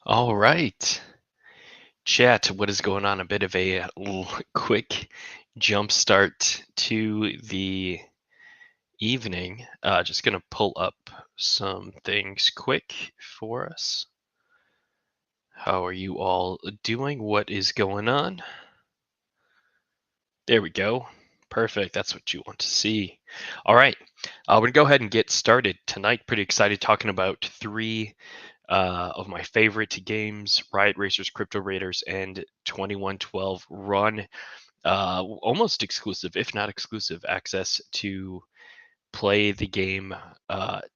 All right. Chat, what is going on? A bit of a little quick jump start to the evening. Just going to pull up some things quick for us. How are you all doing? What is going on? There we go. Perfect. That's what you want to see. All right. We're going to go ahead and get started tonight. Pretty excited talking about three of my favorite games: Riot Racers, Crypto Raiders, and 2112 Run. Almost exclusive, if not exclusive, access to play the game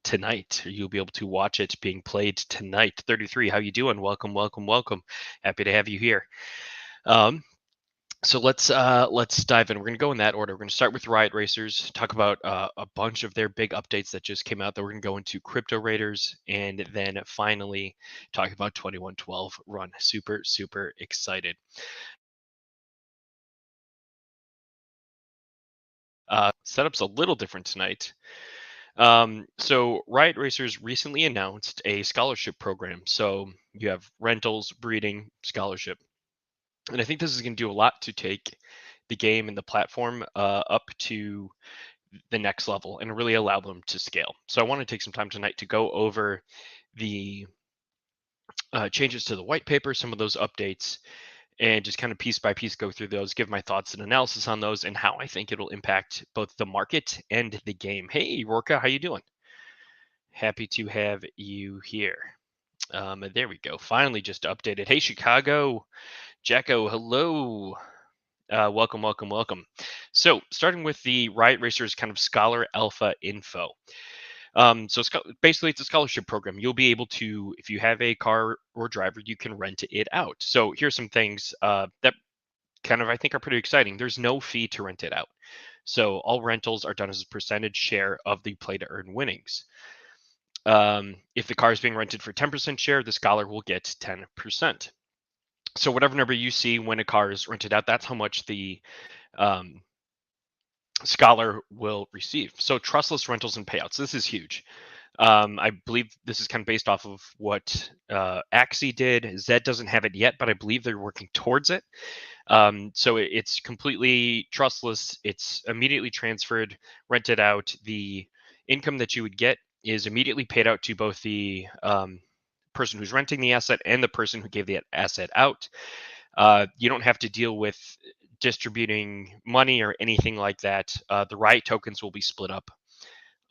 tonight. You'll be able to watch it being played tonight. 33, how you doing? Welcome, welcome, welcome. Happy to have you here. Um, so let's dive in. We're gonna go in that order. We're gonna start with Riot Racers, talk about a bunch of their big updates that just came out. Then we're gonna go into Crypto Raiders, and then finally talk about 2112 Run. Super super excited. Setup's a little different tonight. So Riot Racers recently announced a scholarship program. So you have rentals, breeding, scholarship, and I think this is going to do a lot to take the game and the platform up to the next level and really allow them to scale. So I want to take some time tonight to go over the changes to the white paper, some of those updates, and just kind of piece by piece go through those, give my thoughts and analysis on those, and how I think it'll impact both the market and the game. Hey, Rorka, how you doing? Happy to have you here. There we go. Finally, just updated. Hey, Chicago, Jacko, hello. Welcome, welcome, welcome. So, starting with the Riot Racers kind of Scholar Alpha info. Basically, it's a scholarship program. You'll be able to, if you have a car or driver, you can rent it out. So, here's some things that kind of I think are pretty exciting. There's no fee to rent it out. So, all rentals are done as a percentage share of the play to earn winnings. If the car is being rented for 10% share, the scholar will get 10%. So whatever number you see when a car is rented out, that's how much the um, scholar will receive. So trustless rentals and payouts. This is huge. I believe this is kind of based off of what Axie did. Zed doesn't have it yet, but I believe they're working towards it. It's completely trustless. It's immediately transferred, rented out. The income that you would get is immediately paid out to both the person who's renting the asset and the person who gave the asset out. You don't have to deal with distributing money or anything like that. The Riot tokens will be split up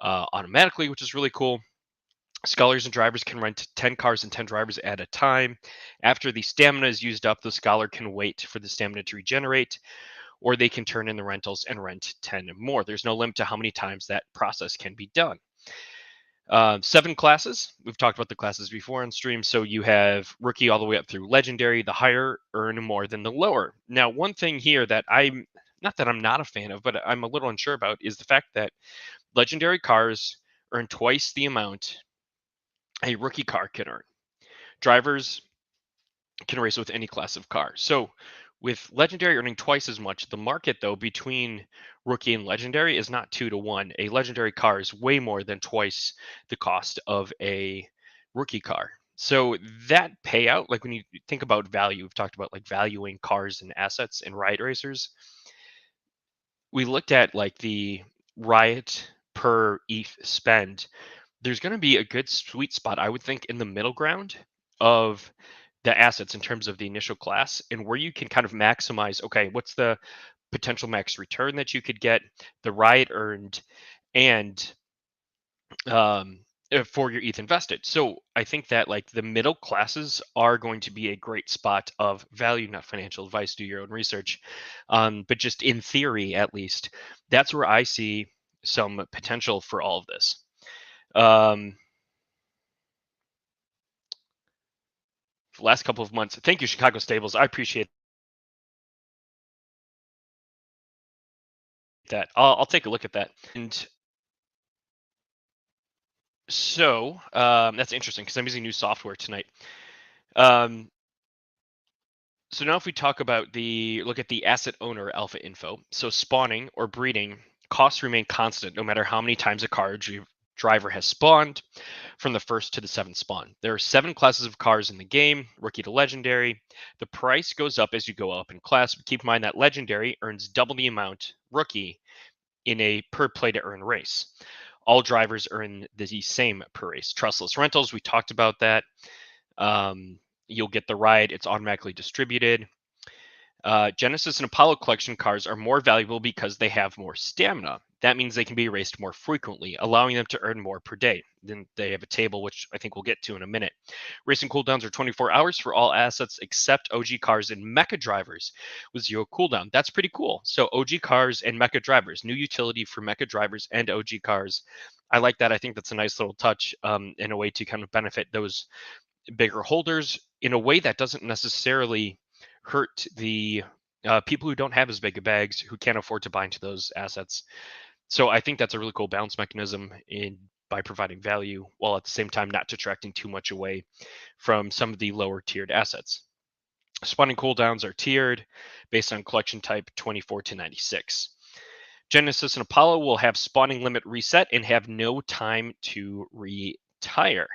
automatically, which is really cool. Scholars and drivers can rent 10 cars and 10 drivers at a time. After the stamina is used up, the scholar can wait for the stamina to regenerate, or they can turn in the rentals and rent 10 more. There's no limit to how many times that process can be done. 7 classes. We've talked about the classes before on stream. So you have rookie all the way up through legendary. The higher earn more than the lower. Now, one thing here that I'm not a fan of, but I'm a little unsure about is the fact that legendary cars earn twice the amount a rookie car can earn. Drivers can race with any class of car. So with legendary earning twice as much, the market though between rookie and legendary is not 2 to 1. A legendary car is way more than twice the cost of a rookie car. So that payout, like when you think about value, we've talked about like valuing cars and assets in Riot Racers. We looked at like the Riot per ETH spend. There's going to be a good sweet spot, I would think, in the middle ground of the assets in terms of the initial class and where you can kind of maximize, okay, what's the potential max return that you could get, the Riot earned, and for your ETH invested. So I think that like the middle classes are going to be a great spot of value, not financial advice, do your own research. But just in theory, at least, that's where I see some potential for all of this. Um, the last couple of months. Thank you, Chicago Stables. I appreciate that. I'll take a look at that. And so that's interesting because I'm using new software tonight. Um, so now if we talk about look at the asset owner alpha info. So spawning or breeding costs remain constant no matter how many times a driver has spawned from the first to the seventh spawn. There are 7 classes of cars in the game, rookie to legendary. The price goes up as you go up in class, but keep in mind that legendary earns double the amount rookie in a per play to earn race. All drivers earn the same per race. Trustless rentals, we talked about that. You'll get the ride, it's automatically distributed. Genesis and Apollo collection cars are more valuable because they have more stamina. That means they can be raced more frequently, allowing them to earn more per day. Then they have a table, which I think we'll get to in a minute. Racing cooldowns are 24 hours for all assets except OG cars and mecha drivers with 0 cooldown. That's pretty cool. So OG cars and mecha drivers, new utility for mecha drivers and OG cars. I like that. I think that's a nice little touch in a way to kind of benefit those bigger holders in a way that doesn't necessarily hurt the people who don't have as big of bags who can't afford to buy into those assets. So I think that's a really cool balance mechanism in by providing value while at the same time not detracting too much away from some of the lower tiered assets. Spawning cooldowns are tiered based on collection type 24 to 96. Genesis and Apollo will have spawning limit reset and have no time to retire.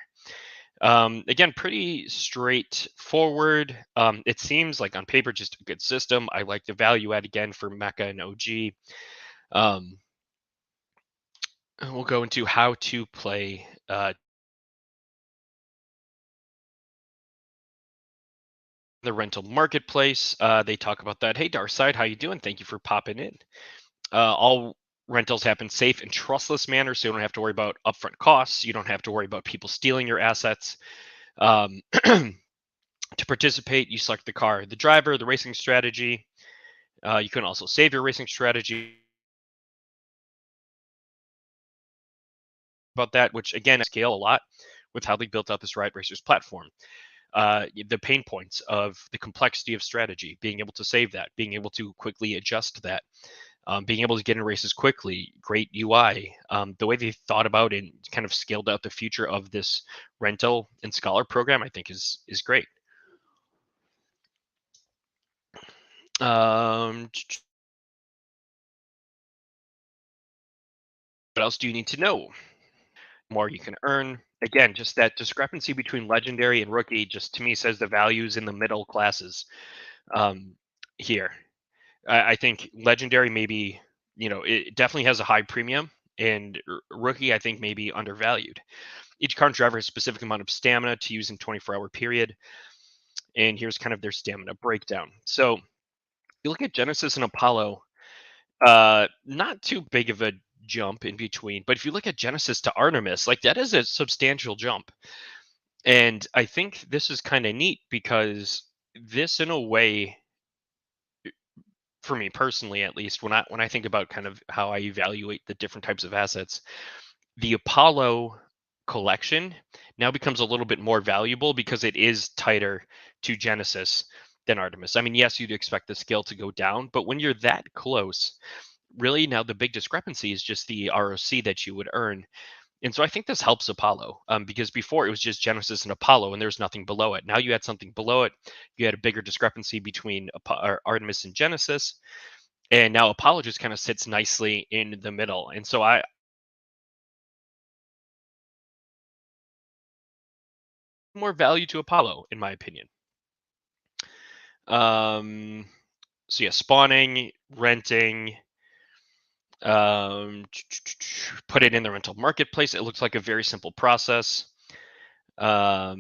Again, pretty straightforward. It seems like on paper just a good system. I like the value add again for Mecha and OG. We'll go into how to play the rental marketplace. They talk about that. Hey, Darside, how you doing? Thank you for popping in. All rentals happen safe and trustless manner, so you don't have to worry about upfront costs. You don't have to worry about people stealing your assets. To participate, you select the car, the driver, the racing strategy. You can also save your racing strategy about that, which again, scale a lot with how they built out this Riot Racers platform. The pain points of the complexity of strategy, being able to save that, being able to quickly adjust that, being able to get in races quickly, great UI. The way they thought about and kind of scaled out the future of this rental and scholar program, I think is great. What else do you need to know? More you can earn. Again, just that discrepancy between legendary and rookie just to me says the values in the middle classes here. I think legendary maybe, it definitely has a high premium, and rookie I think maybe undervalued. Each car driver has a specific amount of stamina to use in 24-hour period, and here's kind of their stamina breakdown. So you look at Genesis and Apollo, not too big of a jump in between, but if you look at Genesis to Artemis, like that is a substantial jump. And I think this is kind of neat because this in a way, for me personally at least, when I think about kind of how I evaluate the different types of assets, the Apollo collection now becomes a little bit more valuable because it is tighter to Genesis than Artemis. I mean, yes, you'd expect the scale to go down, but when you're that close, really now the big discrepancy is just the ROC that you would earn. And so I think this helps Apollo because before it was just Genesis and Apollo and there's nothing below it. Now you had something below it. You had a bigger discrepancy between Artemis and Genesis. And now Apollo just kind of sits nicely in the middle. And so I more value to Apollo, in my opinion. So yeah, spawning, renting, put it in the rental marketplace. It looks like a very simple process. Here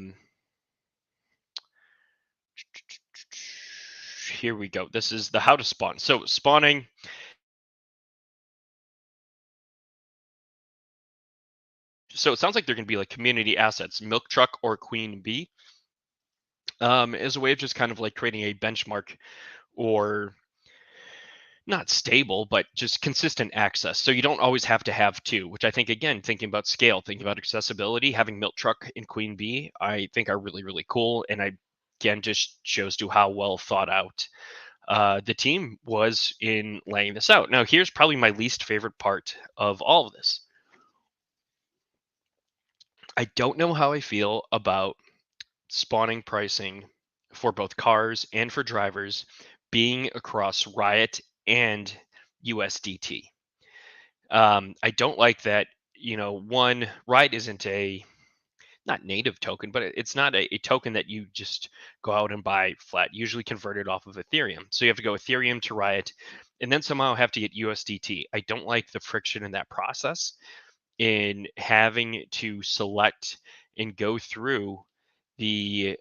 we go. This is the how to spawn. So spawning. So it sounds like they're going to be like community assets, milk truck or queen bee, as a way of just kind of like creating a benchmark or not stable, but just consistent access. So you don't always have to have two, which I think, again, thinking about scale, thinking about accessibility, having Milk Truck and Queen Bee, I think are really, really cool. And I, again, just shows to how well thought out the team was in laying this out. Now, here's probably my least favorite part of all of this. I don't know how I feel about spawning pricing for both cars and for drivers being across Riot and USDT. I don't like that one, Riot isn't a not native token, but it's not a token that you just go out and buy flat. Usually converted off of Ethereum. So you have to go Ethereum to Riot, and then somehow have to get USDT. I don't like the friction in that process in having to select and go through the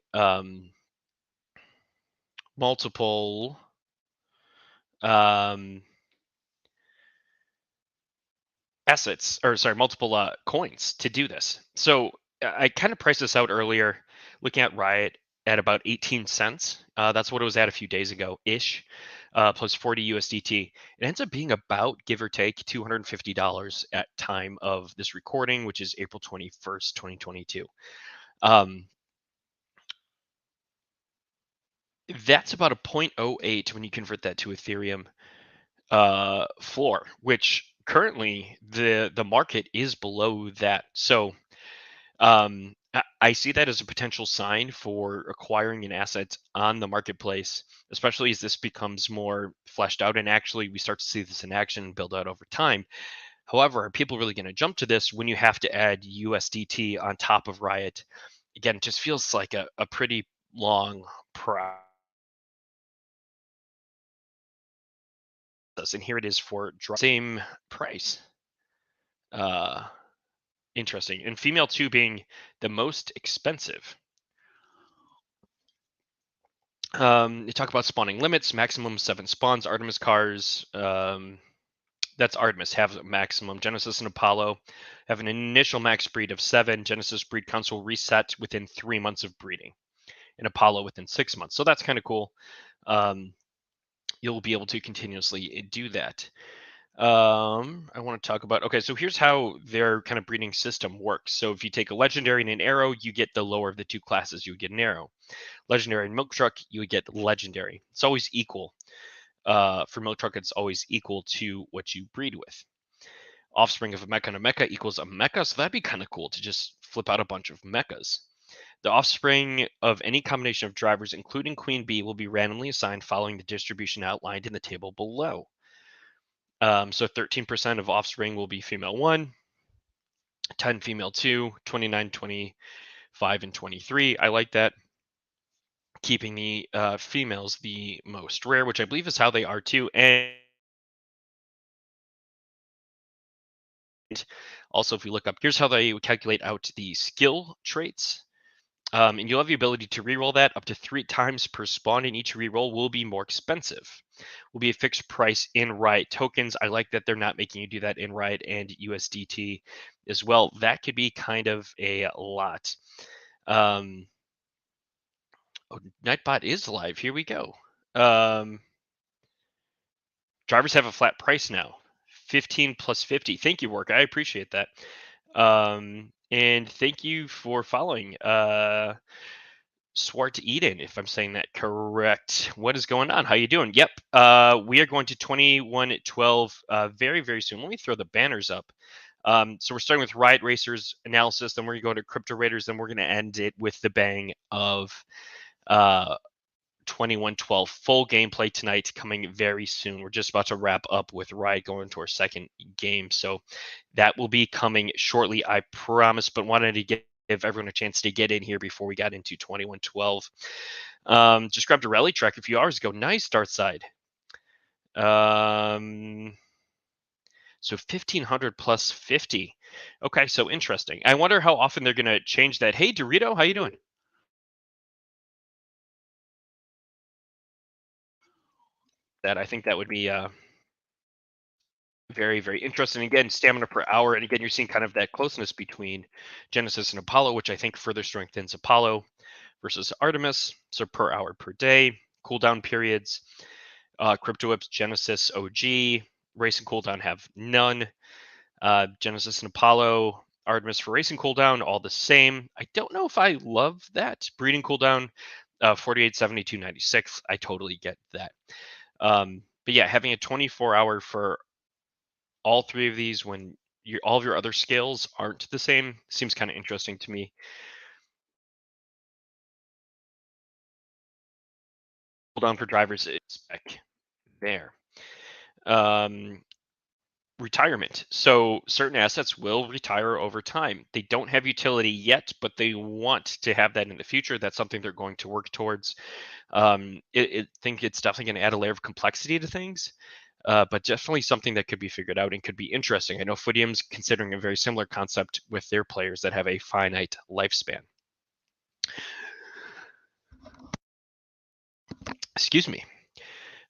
multiple um, assets, or sorry, multiple coins to do this. So I kind of priced this out earlier, looking at Riot at about 18 cents. That's what it was at a few days ago ish, plus 40 USDT. It ends up being about, give or take, $250 at time of this recording, which is April 21st, 2022. Um, that's about a 0.08 when you convert that to Ethereum floor, which currently the market is below that. So I see that as a potential sign for acquiring an asset on the marketplace, especially as this becomes more fleshed out and actually we start to see this in action and build out over time. However, are people really going to jump to this when you have to add USDT on top of Riot? Again, it just feels like a pretty long process. And here it is for same price. Uh, Interesting. And female 2 being the most expensive. You talk about spawning limits, maximum 7 spawns. Artemis cars, that's Artemis, have a maximum. Genesis and Apollo have an initial max breed of 7. Genesis breed counts will reset within 3 months of breeding, and Apollo within 6 months. So that's kind of cool. You'll be able to continuously do that. I want to talk about, okay, so here's how their kind of breeding system works. So if you take a legendary and an arrow, you get the lower of the two classes, you would get an arrow. Legendary and milk truck, you would get legendary. It's always equal. For milk truck, it's always equal to what you breed with. Offspring of a mecha and a mecha equals a mecha, so that'd be kind of cool to just flip out a bunch of mechas. The offspring of any combination of drivers, including Queen Bee, will be randomly assigned following the distribution outlined in the table below. So 13% of offspring will be female 1, 10 female 2, 29, 25, and 23. I like that. Keeping the females the most rare, which I believe is how they are too. And also, if we look up, here's how they calculate out the skill traits. And you'll have the ability to reroll that up to 3 times per spawn, and each reroll will be more expensive. Will be a fixed price in Riot tokens. I like that they're not making you do that in Riot and USDT as well. That could be kind of a lot. Oh, Nightbot is live. Here we go. Drivers have a flat price now. 15 plus 50. Thank you, Work. I appreciate that. And thank you for following. Swart Eden, if I'm saying that correct. What is going on? How you doing? Yep. We are going to 2112 very, very soon. Let me throw the banners up. So we're starting with Riot Racers analysis, then we're going to go to Crypto Raiders, then we're going to end it with the bang of 2112 full gameplay tonight coming very soon. We're just about to wrap up with Riot going to our second game. So that will be coming shortly, I promise, but wanted to give everyone a chance to get in here before we got into 2112. Just grabbed a rally track a few hours ago. Nice start side. So 1500 plus 50. Okay, so interesting. I wonder how often they're going to change that. Hey, Dorito, how you doing? That I think that would be very, very interesting. Again, stamina per hour, and again, you're seeing kind of that closeness between Genesis and Apollo, which I think further strengthens Apollo versus Artemis. So per hour per day, cooldown periods. Crypto Whips, Genesis, OG, Racing cooldown have none. Genesis and Apollo, Artemis for racing cooldown, all the same. I don't know if I love that. Breeding cooldown, 48, 72, 96. I totally get that. But yeah, having a 24-hour for all 3 of these when all of your other scales aren't the same seems kind of interesting to me. Cooldown for drivers is spec there. Um, retirement. So certain assets will retire over time. They don't have utility yet, but they want to have that in the future. That's something they're going to work towards. Think it's definitely going to add a layer of complexity to things, but definitely something that could be figured out and could be interesting. I know Footium's considering a very similar concept with their players that have a finite lifespan. Excuse me.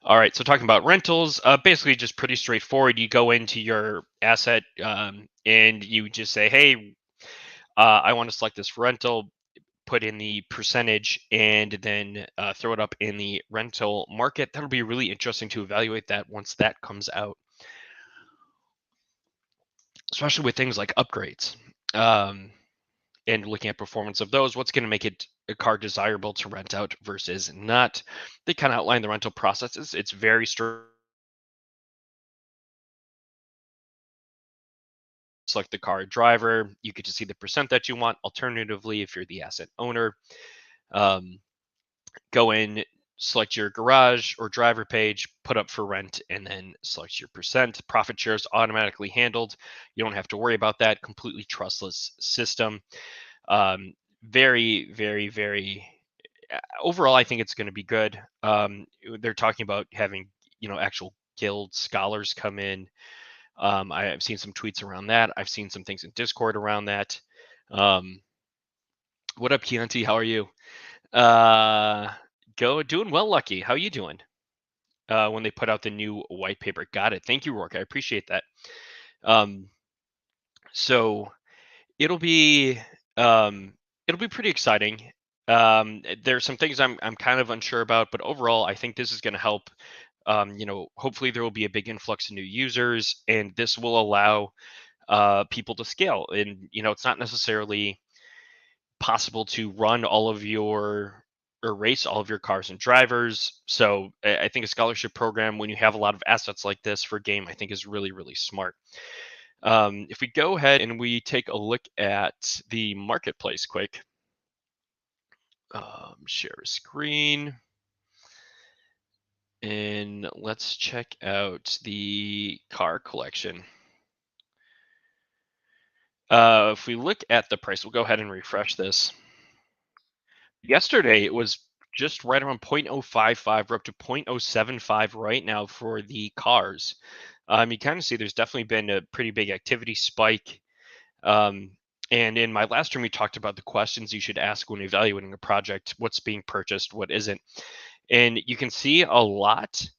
All right, so talking about rentals, basically just pretty straightforward. You go into your asset and you just say, "Hey, I want to select this rental." Put in the percentage and then throw it up in the rental market. That'll be really interesting to evaluate that once that comes out, especially with things like upgrades. Um, and looking at performance of those, what's going to make it a car desirable to rent out versus not. They kind of outline the rental processes. It's very strict. Select the car driver. You get to see the percent that you want. Alternatively, if you're the asset owner, um, go in, select your garage or driver page, put up for rent, and then select your percent. Profit shares automatically handled. You don't have to worry about that. Completely trustless system. Very, very, very. Overall, I think it's going to be good. They're talking about having actual guild scholars come in. I've seen some tweets around that. I've seen some things in Discord around that. Um, what up, Chianti? How are you? Uh, go doing well, Lucky. How you doing? When they put out the new white paper, got it. Thank you, Rourke. I appreciate that. Um, so it'll be um, it'll be pretty exciting. There's some things I'm kind of unsure about, but overall, I think this is going to help. Hopefully there will be a big influx of new users, and this will allow people to scale. And it's not necessarily possible to run all of your or race all of your cars and drivers. So I think a scholarship program, when you have a lot of assets like this for a game, I think is really, really smart. If we go ahead and we take a look at the marketplace quick, share a screen, and let's check out the car collection. If we look at the price, we'll go ahead and refresh this. Yesterday, it was just right around 0.055. We're up to 0.075 right now for the cars. You kind of see there's definitely been a pretty big activity spike. Um, and in my last stream, we talked about the questions you should ask when evaluating a project, what's being purchased, what isn't. And you can see a lot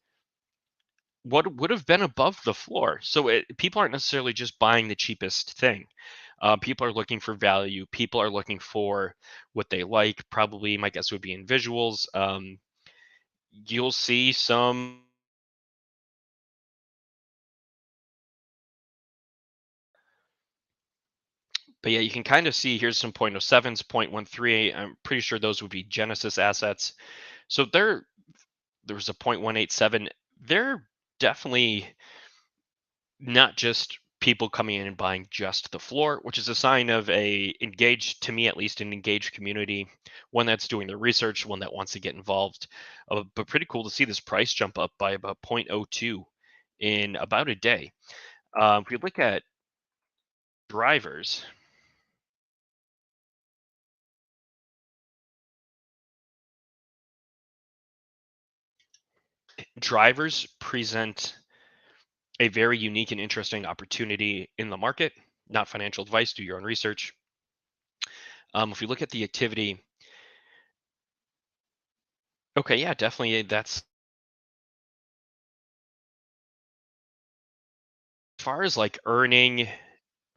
what would have been above the floor. So people aren't necessarily just buying the cheapest thing. People are looking for value. People are looking for what they like. Probably, my guess would be in visuals. You'll see some. But yeah, you can kind of see here's some 0.07s, 0.13. I'm pretty sure those would be Genesis assets. So there was a 0.187. They're definitely not just people coming in and buying just the floor, which is a sign of a engaged, to me at least, an engaged community, one that's doing the research, one that wants to get involved. But pretty cool to see this price jump up by about 0.02 in about a day. If we look at drivers, drivers present a very unique and interesting opportunity in the market. Not financial advice, do your own research. If we look at the activity, okay, yeah, definitely that's as far as like earning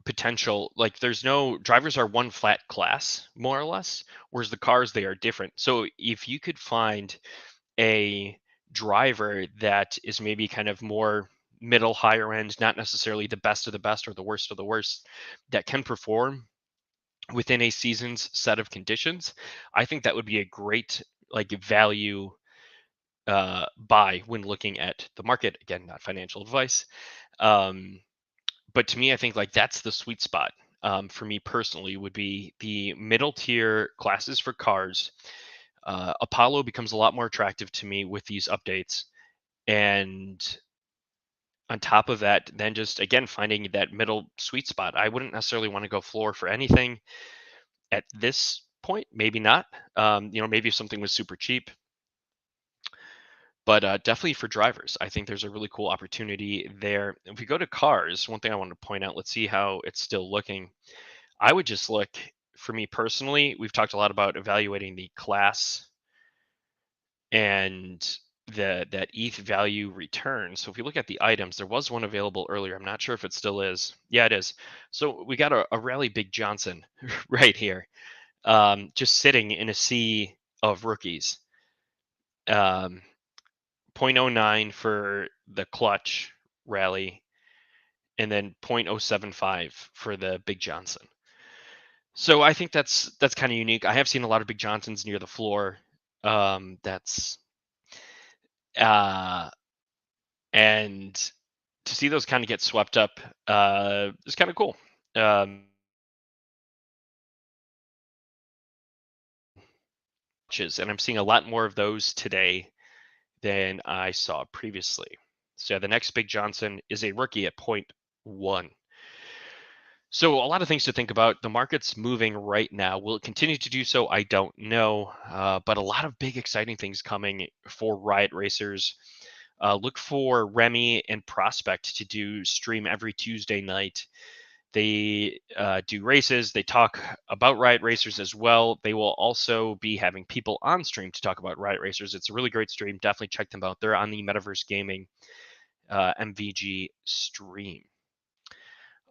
potential, like there's no drivers are one flat class more or less, whereas the cars they are different. So if you could find a driver that is maybe kind of more middle higher end, not necessarily the best of the best or the worst of the worst, that can perform within a season's set of conditions, I think that would be a great like value buy when looking at the market. Again, not financial advice. um, but to me, I think like that's the sweet spot. For me personally, would be the middle tier classes for cars. Apollo becomes a lot more attractive to me with these updates, and On top of that, then just again finding that middle sweet spot. I wouldn't necessarily want to go floor for anything at this point. Maybe not. Maybe if something was super cheap, but definitely for drivers, I think there's a really cool opportunity there. If we go to cars, one thing I want to point out, let's see how it's still looking. I would just look, for me personally, we've talked a lot about evaluating the class and that ETH value return. So if we look at the items, there was one available earlier. I'm not sure if it still is. Yeah, it is. So we got a Rally Big Johnson right here, just sitting in a sea of rookies. Um, 0.09 for the clutch rally, and then 0.075 for the Big Johnson. So I think that's kind of unique. I have seen a lot of Big Johnsons near the floor. That's uh, and to see those kind of get swept up is kind of cool. Um, and I'm seeing a lot more of those today than I saw previously. So the next Big Johnson is a rookie at 0.1. So a lot of things to think about. The market's moving right now. Will it continue to do so? I don't know. But a lot of big, exciting things coming for Riot Racers. Look for Remy and Prospect to do stream every Tuesday night. They do races. They talk about Riot Racers as well. They will also be having people on stream to talk about Riot Racers. It's a really great stream. Definitely check them out. They're on the Metaverse Gaming MVG stream.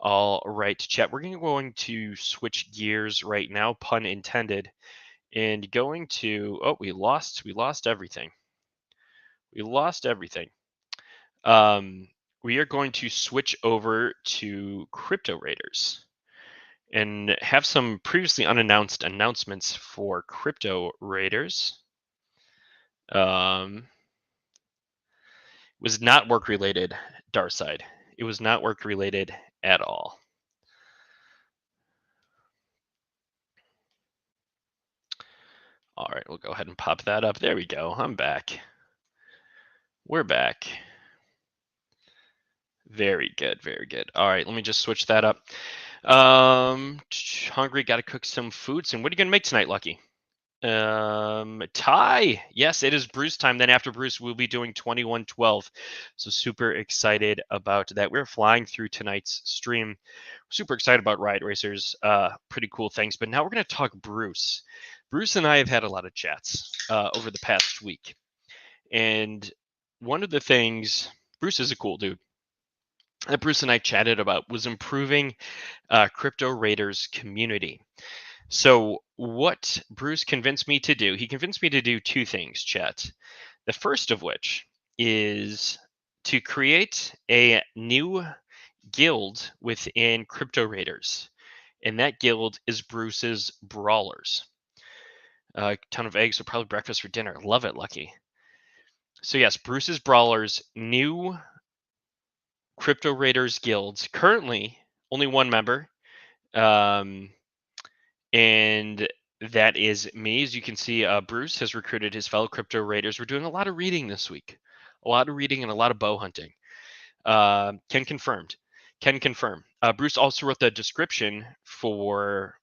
All right, chat. We're going to switch gears right now, pun intended, and going to. Oh, we lost everything. We lost everything. We are going to switch over to Crypto Raiders and have some previously unannounced announcements for Crypto Raiders. Was not work related, Darside. It was not work related at all. All right, we'll go ahead and pop that up. There we go. I'm back. We're back. Very good, very good. All right, let me just switch that up. Hungry, got to cook some food soon. What are you gonna make tonight, Lucky? Tie. Yes, it is Bruce time. Then after Bruce, we'll be doing 2112. So super excited about that. We're flying through tonight's stream. Super excited about Riot Racers. Pretty cool things. But now we're gonna talk Bruce. Bruce and I have had a lot of chats over the past week, and one of the things, Bruce is a cool dude, that Bruce and I chatted about was improving Crypto Raiders community. So what Bruce convinced me to do, he convinced me to do two things, chat. The first of which is to create a new guild within Crypto Raiders. And that guild is Bruce's Brawlers. A ton of eggs, so probably breakfast for dinner. Love it, Lucky. So yes, Bruce's Brawlers, new Crypto Raiders guilds. Currently, only one member. Um, and that is me. As you can see, Bruce has recruited his fellow Crypto Raiders. We're doing a lot of reading this week. A lot of reading and a lot of bow hunting. Ken confirmed. Ken confirm. Bruce also wrote the description for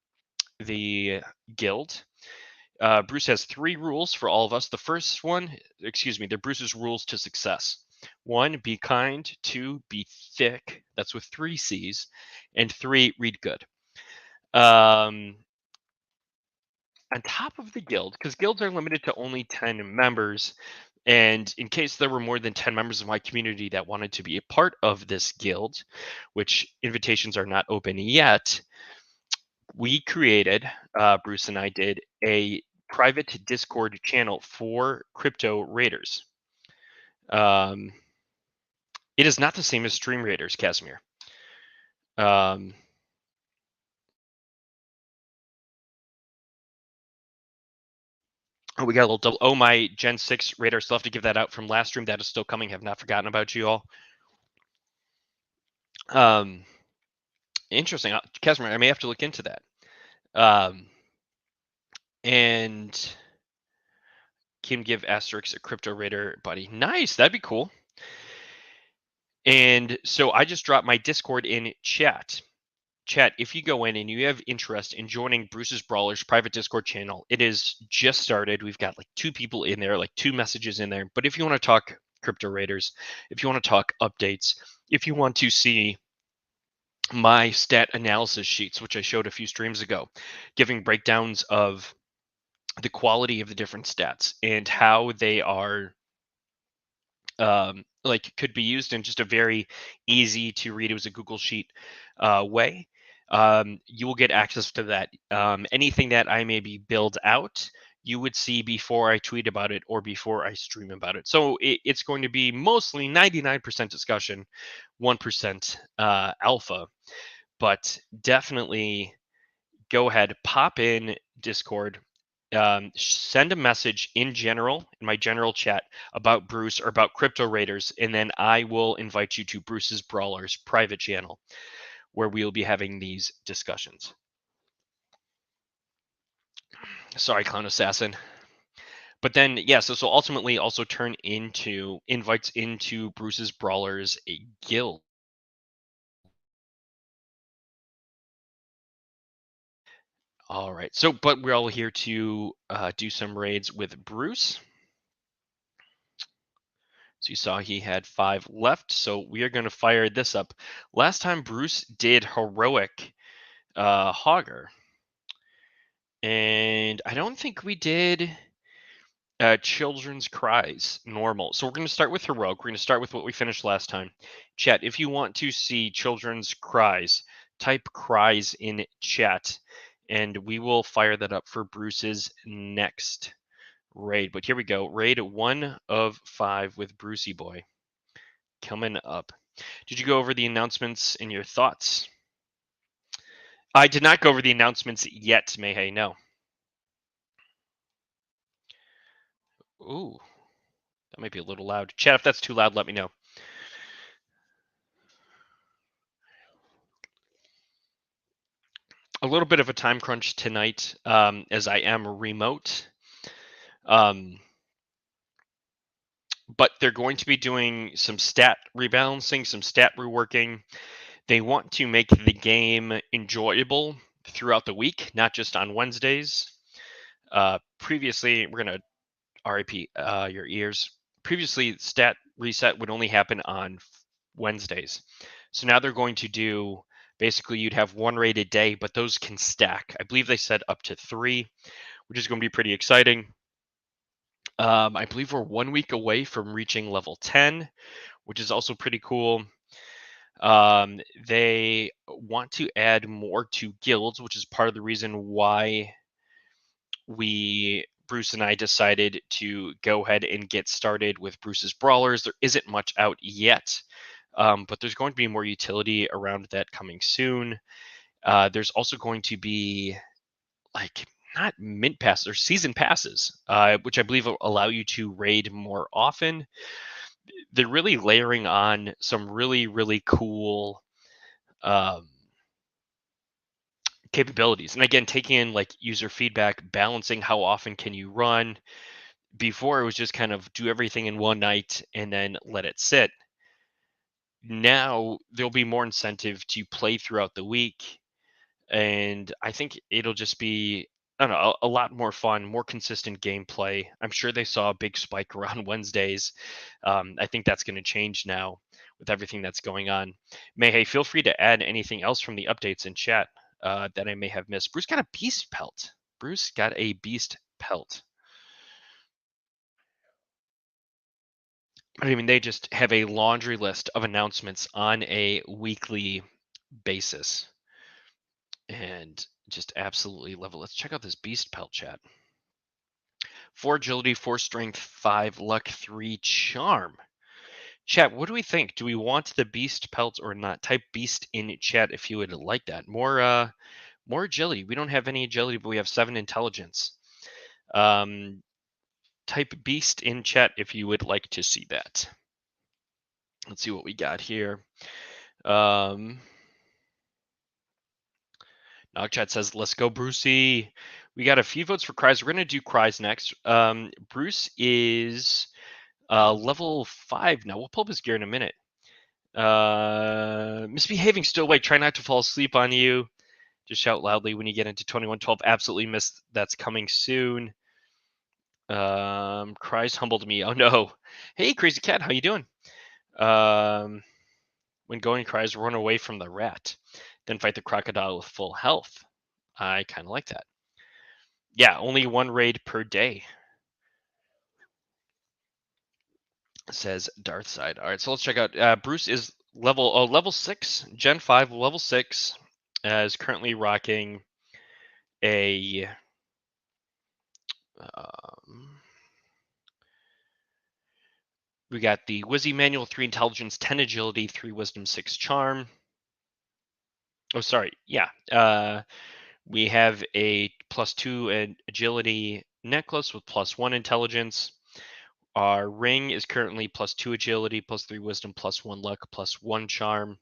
the guild. Bruce has 3 rules for all of us. The first one, they're Bruce's rules to success. 1, be kind. 2, be thick. That's with 3 C's. And 3, read good. On top of the guild, because guilds are limited to only 10 members, and in case there were more than 10 members of my community that wanted to be a part of this guild, which invitations are not open yet, we created, Bruce and I did, a private Discord channel for Crypto Raiders. It is not the same as Stream Raiders, Casimir. Oh, we got a little double. Oh, my Gen 6 radar. Still have to give that out from last stream. That is still coming. Have not forgotten about you all. Interesting. Casimir, I may have to look into that. And Kim give Asterix a Crypto Raider buddy. Nice. That'd be cool. And so I just dropped my Discord in chat. Chat, if you go in and you have interest in joining Bruce's Brawlers private Discord channel, it is just started. We've got like 2 people in there, like 2 messages in there. But if you want to talk Crypto Raiders, if you want to talk updates, if you want to see my stat analysis sheets, which I showed a few streams ago, giving breakdowns of the quality of the different stats and how they are like could be used in just a very easy to read. It was a Google Sheet way. You will get access to that. Anything that I maybe build out, you would see before I tweet about it or before I stream about it. So it's going to be mostly 99% discussion, 1% alpha, but definitely go ahead, pop in Discord, send a message in general, in my general chat about Bruce or about Crypto Raiders, and then I will invite you to Bruce's Brawlers private channel where we'll be having these discussions. Sorry, Clown Assassin. But then, yeah, so ultimately also turn into invites into Bruce's Brawlers, a guild. All right. So, but we're all here to do some raids with Bruce. So you saw he had 5 left. So we are going to fire this up. Last time Bruce did heroic Hogger, and I don't think we did children's cries normal. So we're going to start with heroic. We're going to start with what we finished last time. Chat, if you want to see children's cries, type cries in chat, and we will fire that up for Bruce's next raid. But here we go. Raid 1 of 5 with Brucey Boy coming up. Did you go over the announcements and your thoughts? I did not go over the announcements yet, Mayhay. No. Ooh, that might be a little loud. Chat, if that's too loud, let me know. A little bit of a time crunch tonight, as I am remote. But they're going to be doing some stat rebalancing, some stat reworking. They want to make the game enjoyable throughout the week, not just on Wednesdays. Previously, we're going to RIP your ears. Previously, stat reset would only happen on Wednesdays. So now they're going to do basically you'd have 1 raid a day, but those can stack. I believe they said up to 3, which is going to be pretty exciting. I believe we're 1 week away from reaching level 10, which is also pretty cool. They want to add more to guilds, which is part of the reason why Bruce and I decided to go ahead and get started with Bruce's Brawlers. There isn't much out yet, but there's going to be more utility around that coming soon. There's also going to be like not mint passes or season passes, which I believe will allow you to raid more often. They're really layering on some really, really cool capabilities. And again, taking in like user feedback, balancing how often can you run. Before it was just kind of do everything in one night and then let it sit. Now there'll be more incentive to play throughout the week. And I think it'll just be, I don't know, a lot more fun, more consistent gameplay. I'm sure they saw a big spike around Wednesdays. I think that's going to change now with everything that's going on. Mayhay, feel free to add anything else from the updates in chat that I may have missed. Bruce got a beast pelt. Bruce got a beast pelt. I mean, they just have a laundry list of announcements on a weekly basis. And just absolutely love it. Let's check out this beast pelt, chat. 4 agility, 4 strength, 5 luck, 3 charm. Chat, what do we think? Do we want the beast pelt or not? Type beast in chat if you would like that. More agility. We don't have any agility, but we have 7 intelligence. Type beast in chat if you would like to see that. Let's see what we got here. Nogchat says, let's go, Brucey. We got a few votes for cries. We're going to do cries next. Bruce is level 5 now. We'll pull up his gear in a minute. Misbehaving still awake. Try not to fall asleep on you. Just shout loudly when you get into 2112. Absolutely missed. That's coming soon. Cries humbled me. Oh no. Hey, Crazy Cat, how you doing? When going cries, run away from the rat. Then fight the crocodile with full health. I kind of like that. Yeah, only one raid per day, says Darthside. All right, so let's check out. Bruce is level 6, Gen 5, level 6. Is currently rocking a we got the Wizzy Manual, 3 Intelligence, 10 Agility, 3 Wisdom, 6 Charm. Oh, sorry. Yeah. We have a +2 Agility necklace with +1 Intelligence. Our ring is currently +2 Agility, +3 Wisdom, +1 Luck, +1 Charm.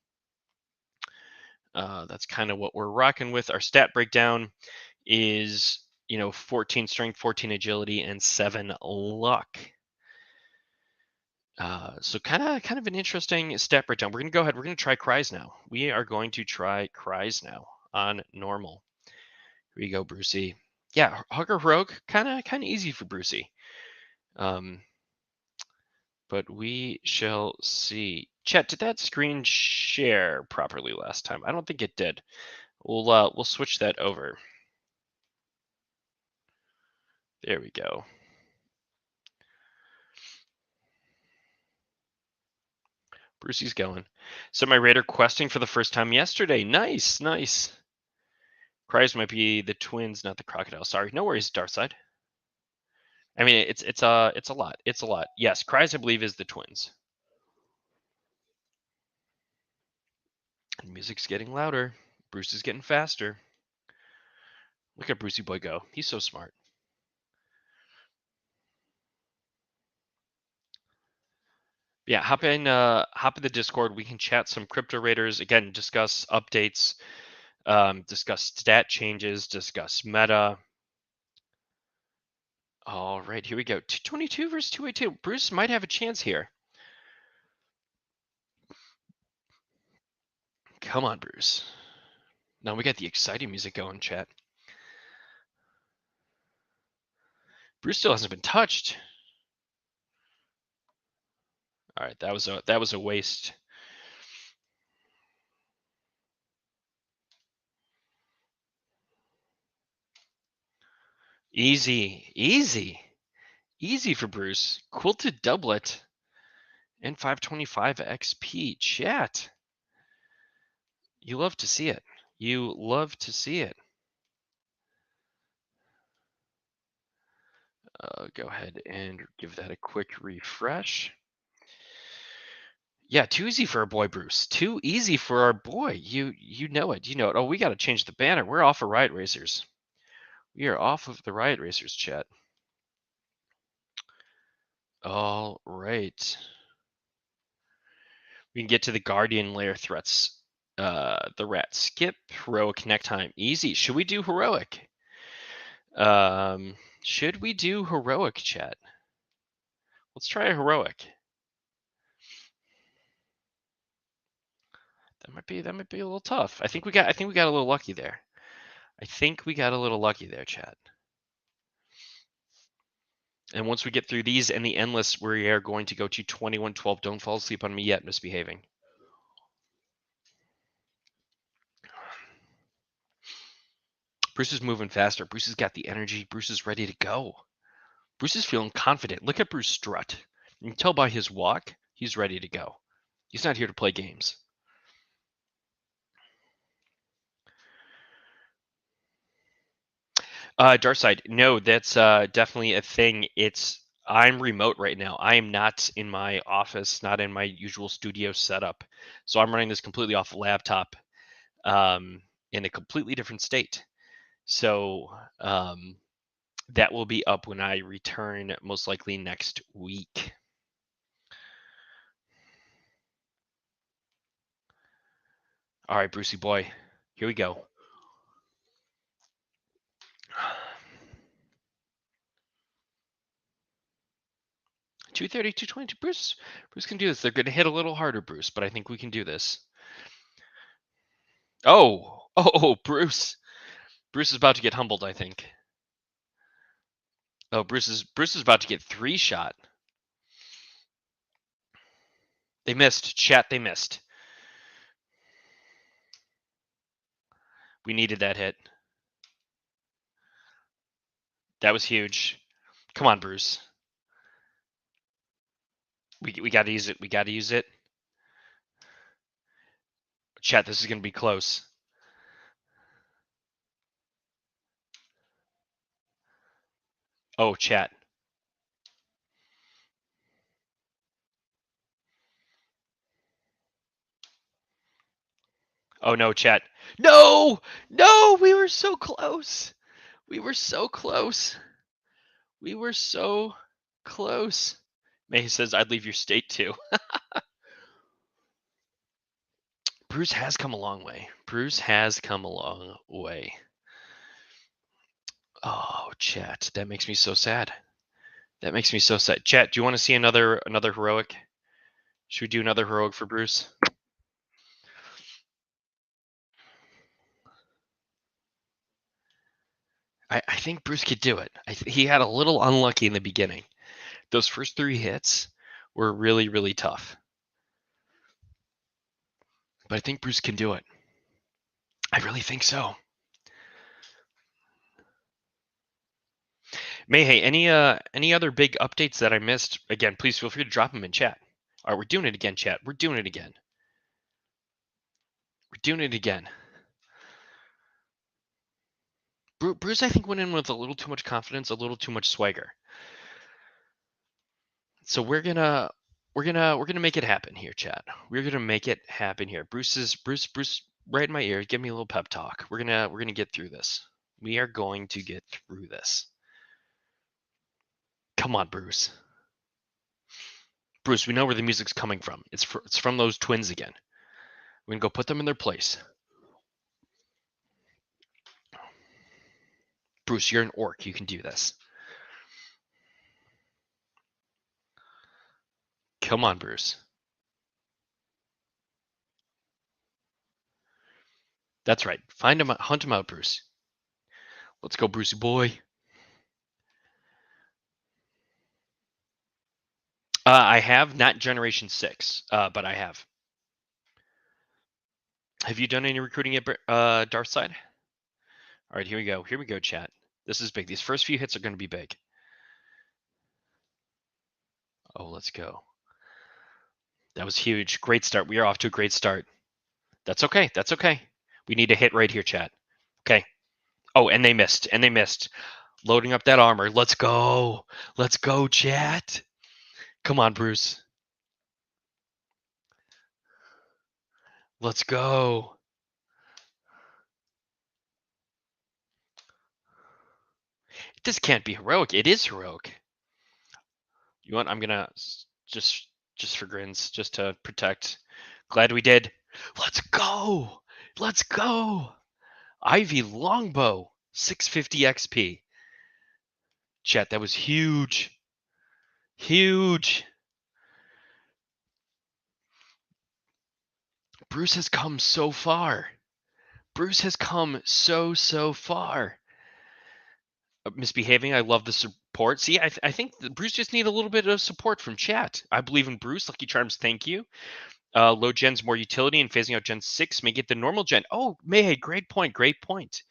That's kind of what we're rocking with. Our stat breakdown is 14 Strength, 14 Agility, and 7 Luck. So kind of an interesting stat breakdown. We're gonna go ahead. We're gonna try cries now. We are going to try cries now on normal. Here you go, Brucey. Yeah, Hugger Rogue, kind of easy for Brucey. But we shall see. Chat, did that screen share properly last time? I don't think it did. We'll switch that over. There we go. Brucey's going. So my Raider questing for the first time yesterday. Nice, nice. Cries might be the twins, not the crocodile. Sorry, no worries, Darthside. I mean, it's a lot. It's a lot. Yes, Cries, I believe, is the twins. And music's getting louder. Bruce is getting faster. Look at Brucey boy go. He's so smart. Yeah, hop in the Discord. We can chat some crypto raiders. Again, discuss updates, discuss stat changes, discuss meta. All right, here we go. 222 versus 282. Bruce might have a chance here. Come on, Bruce. Now we got the exciting music going, chat. Bruce still hasn't been touched. All right, that was a waste. Easy, easy, easy for Bruce. Quilted doublet and 525 XP. Chat. You love to see it. You love to see it. Go ahead and give that a quick refresh. Yeah, too easy for our boy Bruce. Too easy for our boy. You know it. You know it. Oh, we got to change the banner. We're off of Riot Racers. We are off of the Riot Racers chat. All right. We can get to the Guardian Lair threats. The rat skip, heroic next time. Easy. Should we do heroic? Should we do heroic, chat? Let's try a heroic. That might be a little tough. I think we got a little lucky there. Chat. And once we get through these and the endless, we are going to go to 2112. Don't fall asleep on me yet, misbehaving. Bruce is moving faster. Bruce has got the energy. Bruce is ready to go. Bruce is feeling confident. Look at Bruce strut. You can tell by his walk, he's ready to go. He's not here to play games. Darkside, no, that's definitely a thing. I'm remote right now. I am not in my office, not in my usual studio setup. So I'm running this completely off a laptop in a completely different state. So that will be up when I return, most likely next week. All right, Brucey boy, here we go. 230, 220. Bruce can do this. They're going to hit a little harder, Bruce, but I think we can do this. Oh, Bruce. Bruce is about to get humbled, I think. Oh, Bruce is about to get 3-shot. They missed. Chat, they missed. We needed that hit. That was huge. Come on, Bruce. We got to use it. We got to use it. Chat, this is going to be close. Oh, chat. Oh, no, chat. No! No! We were so close. We were so close. We were so close. May says, I'd leave your state too. Bruce has come a long way. Bruce has come a long way. Oh, chat. That makes me so sad. That makes me so sad. Chat, do you want to see another heroic? Should we do another heroic for Bruce? I think Bruce could do it. He had a little unlucky in the beginning. Those first 3 hits were really, really tough. But I think Bruce can do it. I really think so. Hey, any other big updates that I missed? Again, please feel free to drop them in chat. All right, we're doing it again, chat. We're doing it again. We're doing it again. Bruce, I think, went in with a little too much confidence, a little too much swagger. So we're gonna make it happen here, chat. We're gonna make it happen here. Bruce, right in my ear. Give me a little pep talk. We're gonna get through this. We are going to get through this. Come on, Bruce. Bruce, we know where the music's coming from. It's from those twins again. We're gonna go put them in their place. Bruce, you're an orc. You can do this. Come on, Bruce. That's right. Find him, hunt him out, Bruce. Let's go, Brucey boy. I have not Generation 6, but I have. Have you done any recruiting at Darthside? All right, here we go. Here we go, chat. This is big. These first few hits are going to be big. Oh, let's go. That was huge. Great start. We are off to a great start. That's okay. That's okay. We need a hit right here, chat. Okay. Oh, and they missed. And they missed. Loading up that armor. Let's go. Let's go, chat. Come on, Bruce. Let's go. This can't be heroic. It is heroic. You want? I'm gonna just for grins, just to protect. Glad we did. Let's go. Let's go. Ivy longbow, 650 XP. Chat, that was huge. Huge. Bruce has come so far. Bruce has come so far. Misbehaving. I love the support. See, I think Bruce just need a little bit of support from chat. I believe in Bruce. Lucky Charms, thank you. Low gens more utility and phasing out Gen 6 may get the normal gen. Oh, Mayhay, great point. Great point.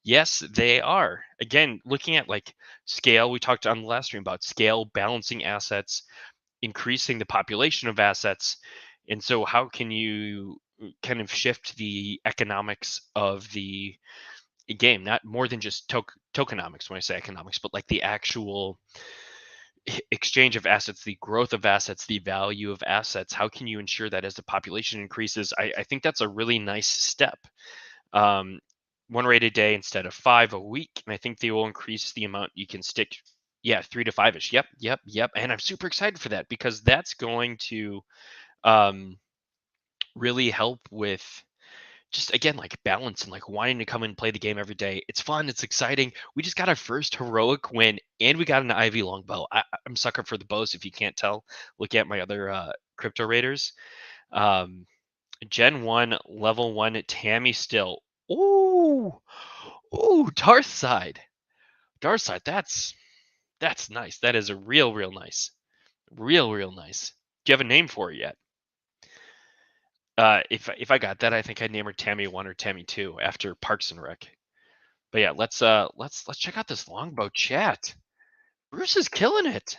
Yes, they are. Again, looking at like scale, we talked on the last stream about scale, balancing assets, increasing the population of assets. And so how can you kind of shift the economics of the game, not more than just tokenomics when I say economics, but like the actual exchange of assets, the growth of assets, the value of assets. How can you ensure that as the population increases? I think that's a really nice step. 1 raid a day instead of 5 a week, and I think they will increase the amount you can stick. Yeah, 3 to 5ish. Yep. And I'm super excited for that because that's going to really help with just again like balance and like wanting to come and play the game every day. It's fun, it's exciting. We just got our first heroic win, and we got an Ivy longbow. I'm sucker for the bows. If you can't tell, look at my other crypto raiders. Um, Gen 1, level 1, Tammy still. Ooh, ooh, Darth side. Darth side, that's nice. That is a real nice. Real nice. Do you have a name for it yet? If I got that, I think I'd name her Tammy 1 or Tammy 2 after Parks and Rec. But yeah, let's check out this longbow chat. Bruce is killing it.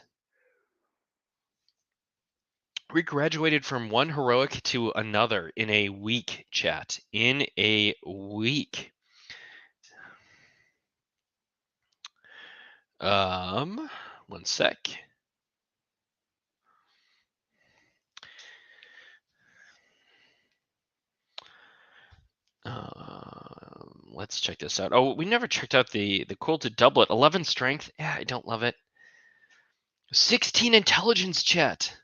We graduated from one heroic to another in a week, chat. In a week. One sec. Let's check this out. Oh, we never checked out the quilted doublet. 11 strength. Yeah, I don't love it. 16 intelligence, chat.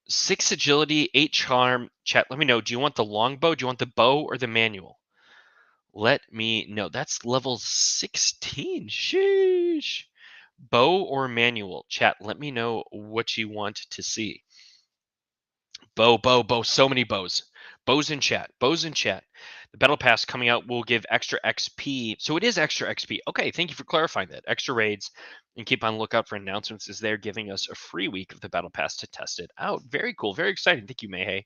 6 agility, 8 charm. Chat, let me know. Do you want the longbow? Do you want the bow or the manual? Let me know. That's level 16. Sheesh. Bow or manual? Chat, let me know what you want to see. Bow. So many bows. Bows in chat. The battle pass coming out will give extra XP. So it is extra XP. Okay, thank you for clarifying that. Extra raids, and keep on the lookout for announcements as they're giving us a free week of the battle pass to test it out. Very cool. Very exciting. Thank you, Mayhay.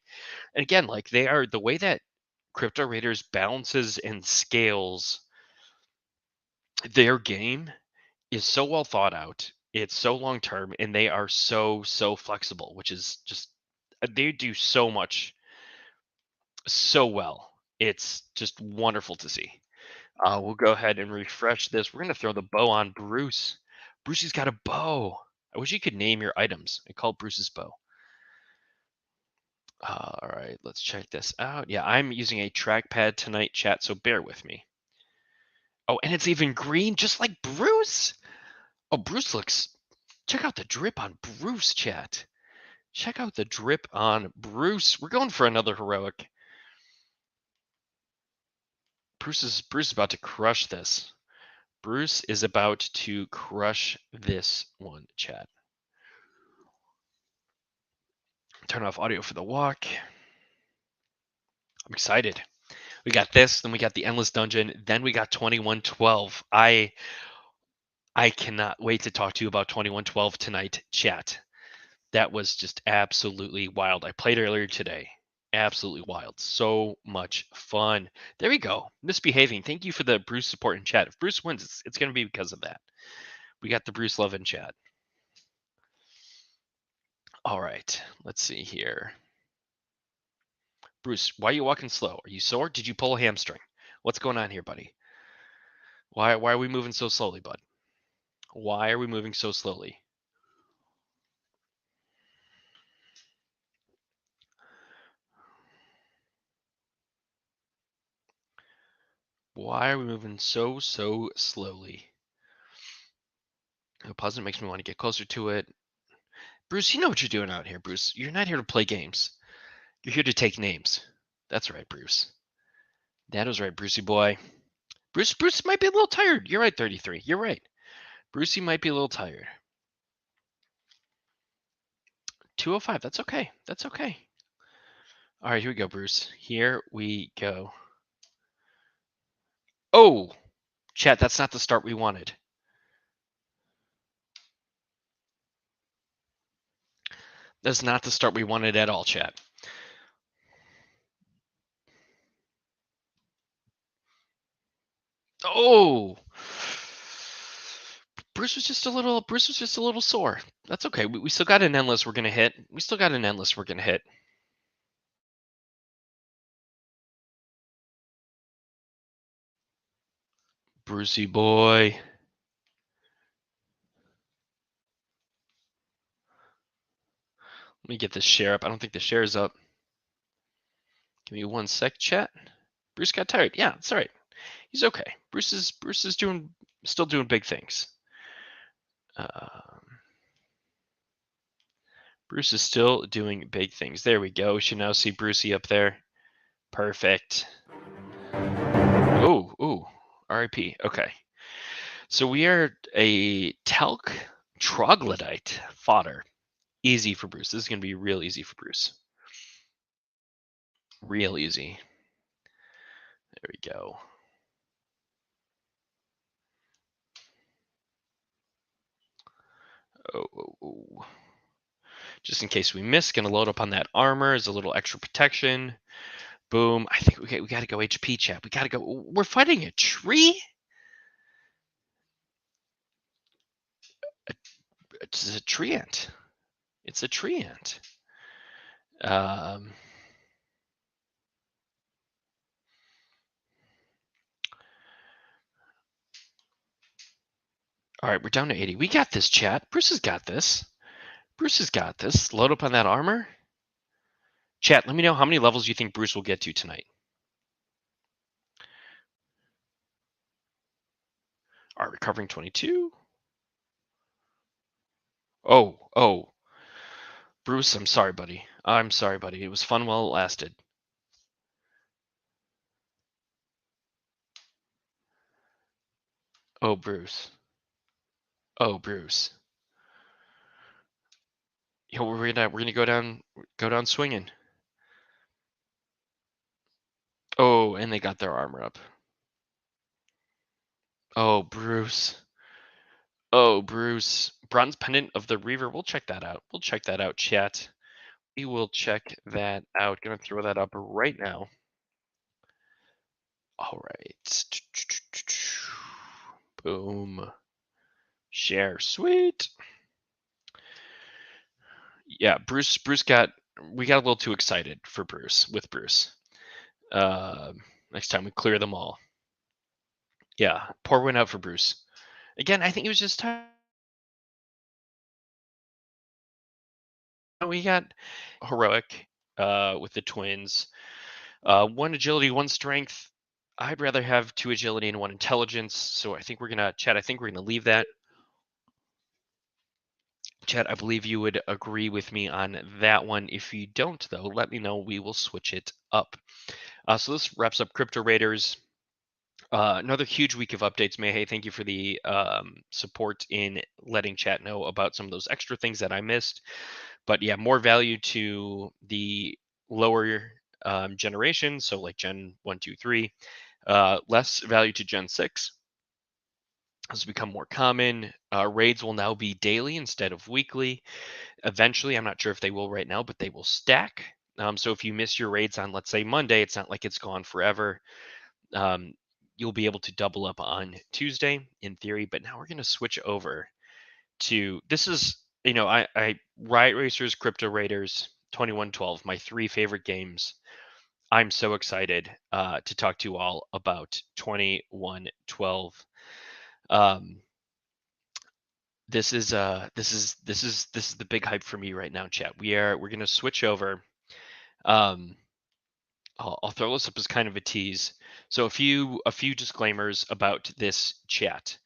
And again, like they are the way that Crypto Raiders balances and scales their game is so well thought out. It's so long term, and they are so flexible, which is just they do so much so well. It's just wonderful to see. We'll go ahead and refresh this. We're gonna throw the bow on Bruce. Brucey's got a bow. I wish you could name your items. I call it Bruce's bow. All right, let's check this out. Yeah, I'm using a trackpad tonight, chat, so bear with me. Oh, and it's even green, just like Bruce. Oh, Bruce looks. Check out the drip on Bruce, chat. Check out the drip on Bruce. We're going for another heroic. Bruce is about to crush this. Bruce is about to crush this one, chat. Turn off audio for the walk. I'm excited. We got this, then we got the Endless Dungeon, then we got 2112. I cannot wait to talk to you about 2112 tonight, chat. That was just absolutely wild. I played earlier today. Absolutely wild. So much fun. There we go. Misbehaving. Thank you for the Bruce support in chat. If Bruce wins, it's going to be because of that. We got the Bruce love in chat. All right. Let's see here. Bruce, why are you walking slow? Are you sore? Did you pull a hamstring? What's going on here, buddy? Why are we moving so slowly, bud? Why are we moving so slowly? Why are we moving so slowly? Puzzle makes me want to get closer to it. Bruce, you know what you're doing out here, Bruce. You're not here to play games. You're here to take names. That's right, Bruce. That is right, Brucey boy. Bruce might be a little tired. You're right, 33. You're right. Brucey might be a little tired. 205. That's okay. That's okay. All right, here we go, Bruce. Here we go. Oh, chat, that's not the start we wanted. That's not the start we wanted at all, chat. Oh, Bruce was just a little sore. That's okay. We still got an endless we're gonna hit. Brucey boy. Let me get this share up. I don't think the share is up. Give me 1 sec, chat. Bruce got tired. Yeah, it's all right. He's okay. Bruce is still doing big things. Bruce is still doing big things. There we go. We should now see Brucey up there. Perfect. RIP. Okay. So we are a talc troglodyte fodder. Easy for Bruce. This is going to be real easy for Bruce. Real easy. There we go. Oh. Just in case we miss, going to load up on that armor as a little extra protection. Boom. I think we got to go HP, chat. We got to go. We're fighting a tree? It's a tree ant. It's a tree ant. Um, all right, we're down to 80. We got this, chat. Bruce has got this. Bruce has got this. Load up on that armor. Chat, let me know how many levels you think Bruce will get to tonight. All right, recovering 22. Oh. Bruce, I'm sorry, buddy. I'm sorry, buddy. It was fun while it lasted. Oh, Bruce. Oh, Bruce. Yo, we're gonna go down swinging. Oh, and they got their armor up. Oh, Bruce. Oh, Bruce. Bronze pendant of the Reaver. We'll check that out. We'll check that out, chat. We will check that out. Gonna throw that up right now. All right. Boom. Share. Sweet. Yeah, Bruce we got a little too excited for Bruce with Bruce. Next time we clear them all. Yeah, pour one out for Bruce. Again, I think it was just time. We got heroic with the twins. One agility, one strength. I'd rather have 2 agility and 1 intelligence. So I think we're gonna chat. I think we're gonna leave that. Chat, I believe you would agree with me on that one. If you don't, though, let me know. We will switch it up. So this wraps up Crypto Raiders. Another huge week of updates, Mayhay. Thank you for the support in letting chat know about some of those extra things that I missed. But yeah, more value to the lower generation, so like Gen 1, 2, 3. Less value to Gen 6 has become more common. Raids will now be daily instead of weekly. Eventually, I'm not sure if they will right now, but they will stack. So if you miss your raids on, let's say, Monday, it's not like it's gone forever. You'll be able to double up on Tuesday in theory, but now we're going to switch over to this is, I Riot Racers, Crypto Raiders, 2112, my 3 favorite games. I'm so excited to talk to you all about 2112. This is the big hype for me right now, chat. We're going to switch over. I'll throw this up as kind of a tease. So a few disclaimers about this chat.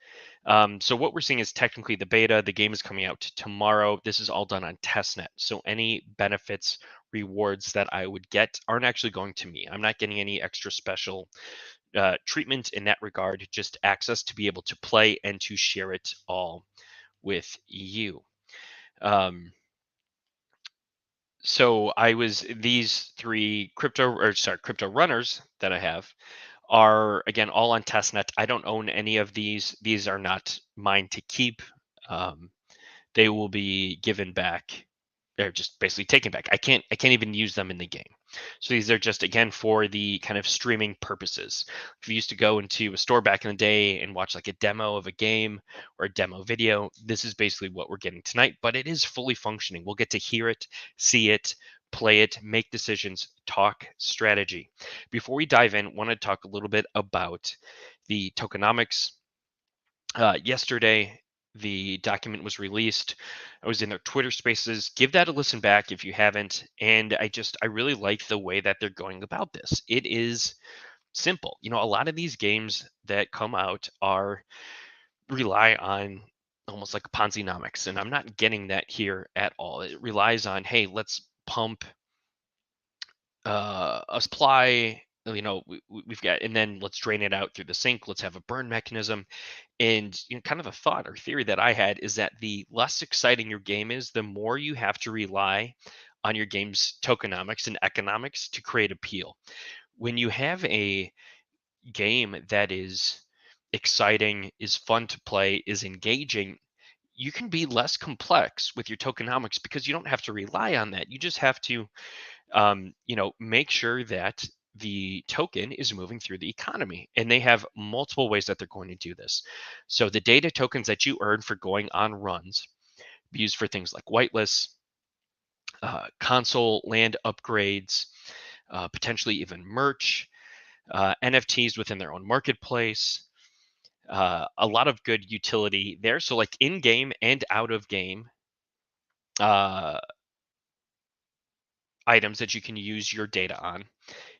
So what we're seeing is technically the beta. The game is coming out tomorrow. This is all done on testnet. So any benefits, rewards that I would get aren't actually going to me. I'm not getting any extra special treatment in that regard. Just access to be able to play and to share it all with you. So these 3 crypto runners that I have are again all on testnet. I don't own any of these. These are not mine to keep. They will be given back. They're just basically taken back. I can't even use them in the game. So these are just again for the kind of streaming purposes. If you used to go into a store back in the day and watch like a demo of a game or a demo video, this is basically what we're getting tonight, but it is fully functioning. We'll get to hear it, see it, play it, make decisions, talk strategy. Before we dive in, I want to talk a little bit about the tokenomics. Yesterday, the document was released. I was in their Twitter spaces. Give that a listen back if you haven't. And I really like the way that they're going about this. It is simple. A lot of these games that come out rely on almost like Ponzi-nomics, and I'm not getting that here at all. It relies on, hey, let's pump a supply we've got, and then let's drain it out through the sink. Let's have a burn mechanism. And kind of a thought or theory that I had is that the less exciting your game is, the more you have to rely on your game's tokenomics and economics to create appeal. When you have a game that is exciting, is fun to play, is engaging, you can be less complex with your tokenomics because you don't have to rely on that. You just have to make sure that the token is moving through the economy. And they have multiple ways that they're going to do this. So the data tokens that you earn for going on runs be used for things like whitelists, console land upgrades, potentially even merch, NFTs within their own marketplace. A lot of good utility there. So like in game and out of game uh, items that you can use your data on,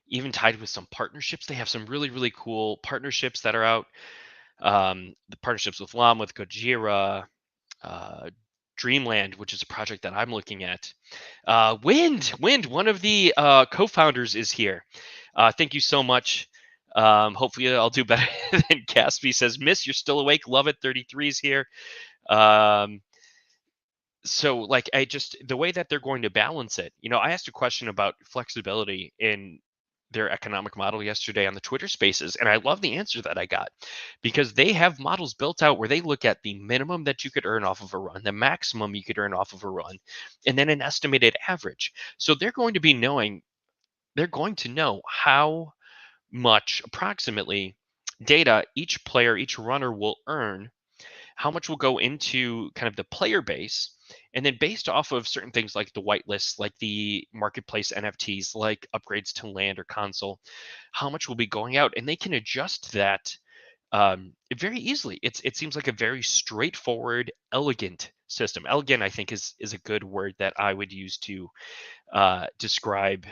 even tied with some partnerships. They have some really, really cool partnerships that are out. The partnerships with Llama, with Gojira, uh, Dreamland, which is a project that I'm looking at. Wind, one of the co-founders is here. Thank you so much. Hopefully I'll do better than Caspi says. Miss, you're still awake. Love it. 33 is here. So like the way that they're going to balance it, I asked a question about flexibility in their economic model yesterday on the Twitter Spaces, and I love the answer that I got, because they have models built out where they look at the minimum that you could earn off of a run, the maximum you could earn off of a run, and then an estimated average. So they're going to know how much approximately data each player, each runner will earn, how much will go into kind of the player base, and then based off of certain things like the whitelist, like the marketplace NFTs, like upgrades to land or console, how much will be going out, and they can adjust that very easily. It seems like a very straightforward, elegant system. Elegant, I think, is a good word that I would use to describe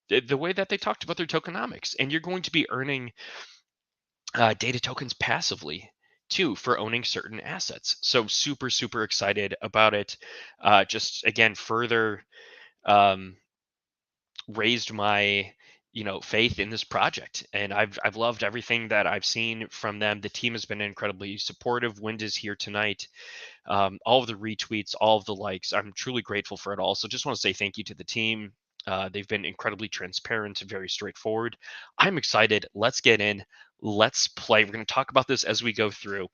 the way that they talked about their tokenomics. And you're going to be earning data tokens passively too for owning certain assets. So super, super excited about it. Just again, further um, raised my faith in this project, and I've loved everything that I've seen from them. The team has been incredibly supportive. Wind is here tonight. All of the retweets, all of the likes, I'm truly grateful for it all. So just want to say thank you to the team. They've been incredibly transparent, very straightforward. I'm excited. Let's get in. Let's play. We're going to talk about this as we go through.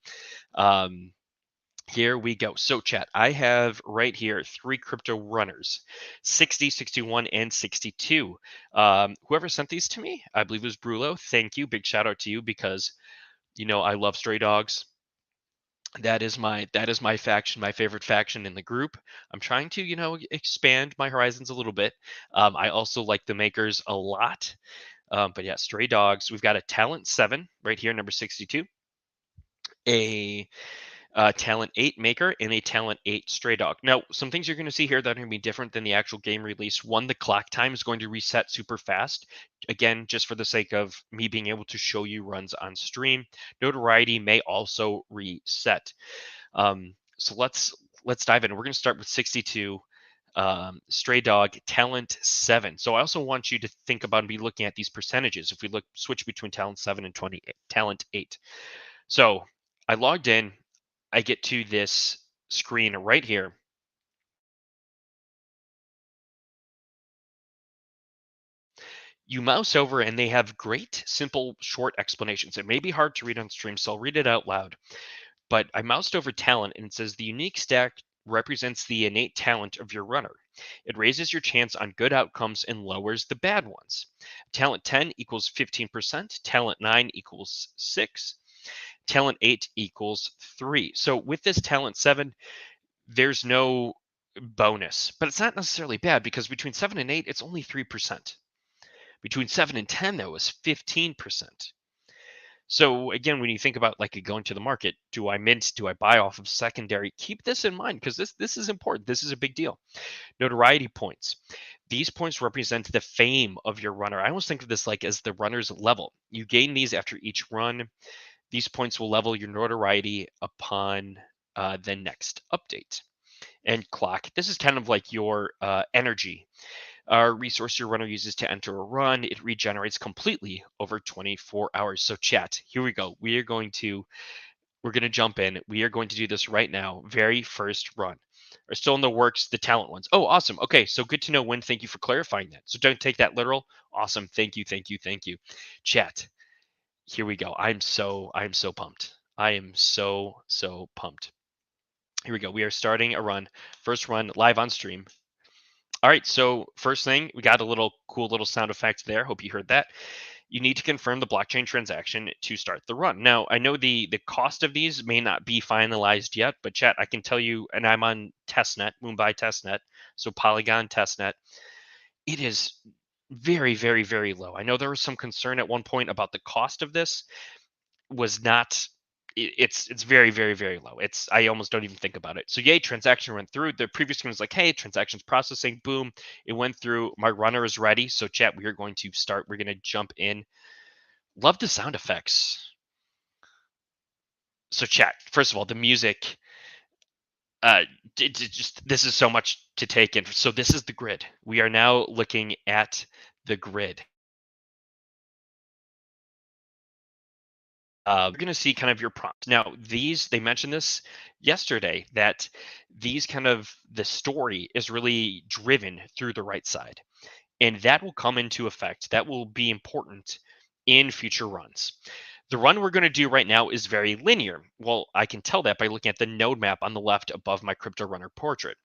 Here we go. So chat, I have right here 3 crypto runners, 60, 61, and 62. Whoever sent these to me, I believe it was Brulo. Thank you. Big shout out to you, because I love stray dogs. That is my faction, my favorite faction in the group. I'm trying to expand my horizons a little bit. I also like the makers a lot. But yeah, stray dogs. We've got a talent 7 right here, number 62. A talent 8 maker and a talent 8 stray dog. Now, some things you're going to see here that are going to be different than the actual game release. One, the clock time is going to reset super fast. Again, just for the sake of me being able to show you runs on stream. Notoriety may also reset. So let's dive in. We're going to start with 62. Stray dog talent 7. So I also want you to think about and be looking at these percentages. If we switch between talent 7 and talent 8. So I logged in. I get to this screen right here. You mouse over and they have great, simple, short explanations. It may be hard to read on stream, so I'll read it out loud. But I moused over talent and it says the unique stack represents the innate talent of your runner. It raises your chance on good outcomes and lowers the bad ones. Talent 10 equals 15%, talent 9 equals 6, talent 8 equals 3. So with this talent 7, there's no bonus, but it's not necessarily bad, because between 7 and 8, it's only 3%. Between 7 and 10, though, is 15%. So again, when you think about like going to the market, do I mint? Do I buy off of secondary? Keep this in mind, because this is important. This is a big deal. Notoriety points. These points represent the fame of your runner. I almost think of this like as the runner's level. You gain these after each run. These points will level your notoriety upon the next update. And clock. This is kind of like your energy. resource your runner uses to enter a run. It regenerates completely over 24 hours. So chat, here we go. We're going to jump in. We are going to do this right now. Very first run. Are still in the works, the talent ones. Oh, awesome. Okay, so good to know, Win. Thank you for clarifying that. So don't take that literal. Awesome. Thank you, thank you, thank you. Chat, here we go. I'm so pumped. I am so pumped. Here we go. We are starting a run. First run live on stream. All right, so first thing, we got a little cool little sound effect there. Hope you heard that. You need to confirm the blockchain transaction to start the run. Now, I know the cost of these may not be finalized yet, but chat, I can tell you, and I'm on testnet, Mumbai testnet, so Polygon testnet. It is very, very, very low. I know there was some concern at one point about the cost of this. Was not it's very, very, very low. I almost don't even think about it. So yay, transaction went through. The previous screen was like, hey, transactions processing, boom, it went through. My runner is ready. So chat, we are going to start. We're going to jump in. Love the sound effects. So chat, first of all, the music, this is so much to take in. So this is the grid. We are now looking at the grid. You're going to see kind of your prompts. Now, they mentioned this yesterday, that the story is really driven through the right side. And that will come into effect. That will be important in future runs. The run we're going to do right now is very linear. Well, I can tell that by looking at the node map on the left above my crypto runner portrait.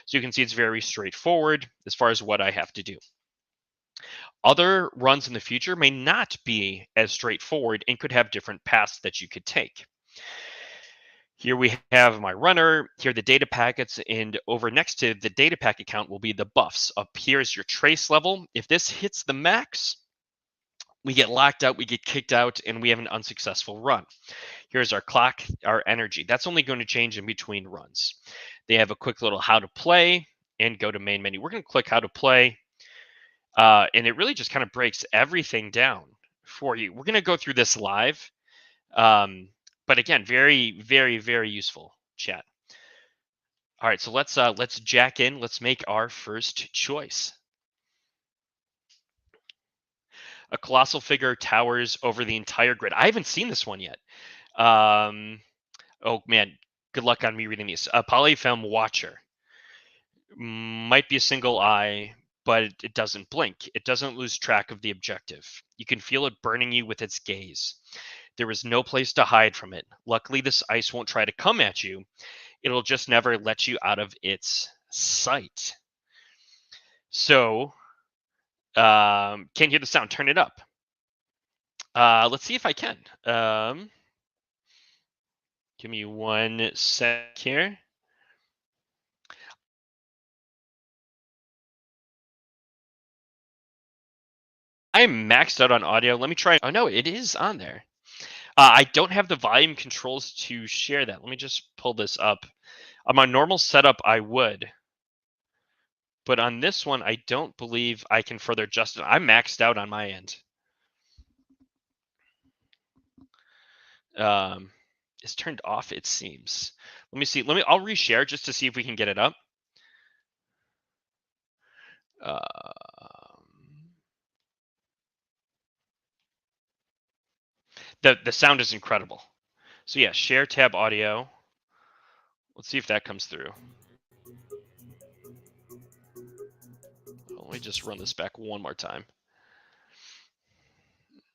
So you can see it's very straightforward as far as what I have to do. Other runs in the future may not be as straightforward and could have different paths that you could take. Here we have my runner, here are the data packets, and over next to the data packet count will be the buffs. Up here is your trace level. If this hits the max, we get locked out, we get kicked out, and we have an unsuccessful run. Here's our clock, our energy. That's only going to change in between runs. They have a quick little how to play and go to main menu. We're going to click how to play. And it really just kind of breaks everything down for you. We're going to go through this live. But again, very, very, very useful chat. All right, so let's jack in. Let's make our first choice. A colossal figure towers over the entire grid. I haven't seen this one yet. Oh man, good luck on me reading these. A polyfilm watcher. Might be a single eye, but it doesn't blink. It doesn't lose track of the objective. You can feel it burning you with its gaze. There is no place to hide from it. Luckily, this ice won't try to come at you. It'll just never let you out of its sight. So, can't hear the sound. Turn it up. Let's see if I can. Give me 1 sec here. I'm maxed out on audio. Let me try. Oh no, it is on there. I don't have the volume controls to share that. Let me just pull this up. On my normal setup, I would. But on this one, I don't believe I can further adjust it. I'm maxed out on my end. It's turned off, it seems. Let me see. I'll reshare just to see if we can get it up. The sound is incredible. So yeah, share tab audio. Let's see if that comes through. Let me just run this back one more time.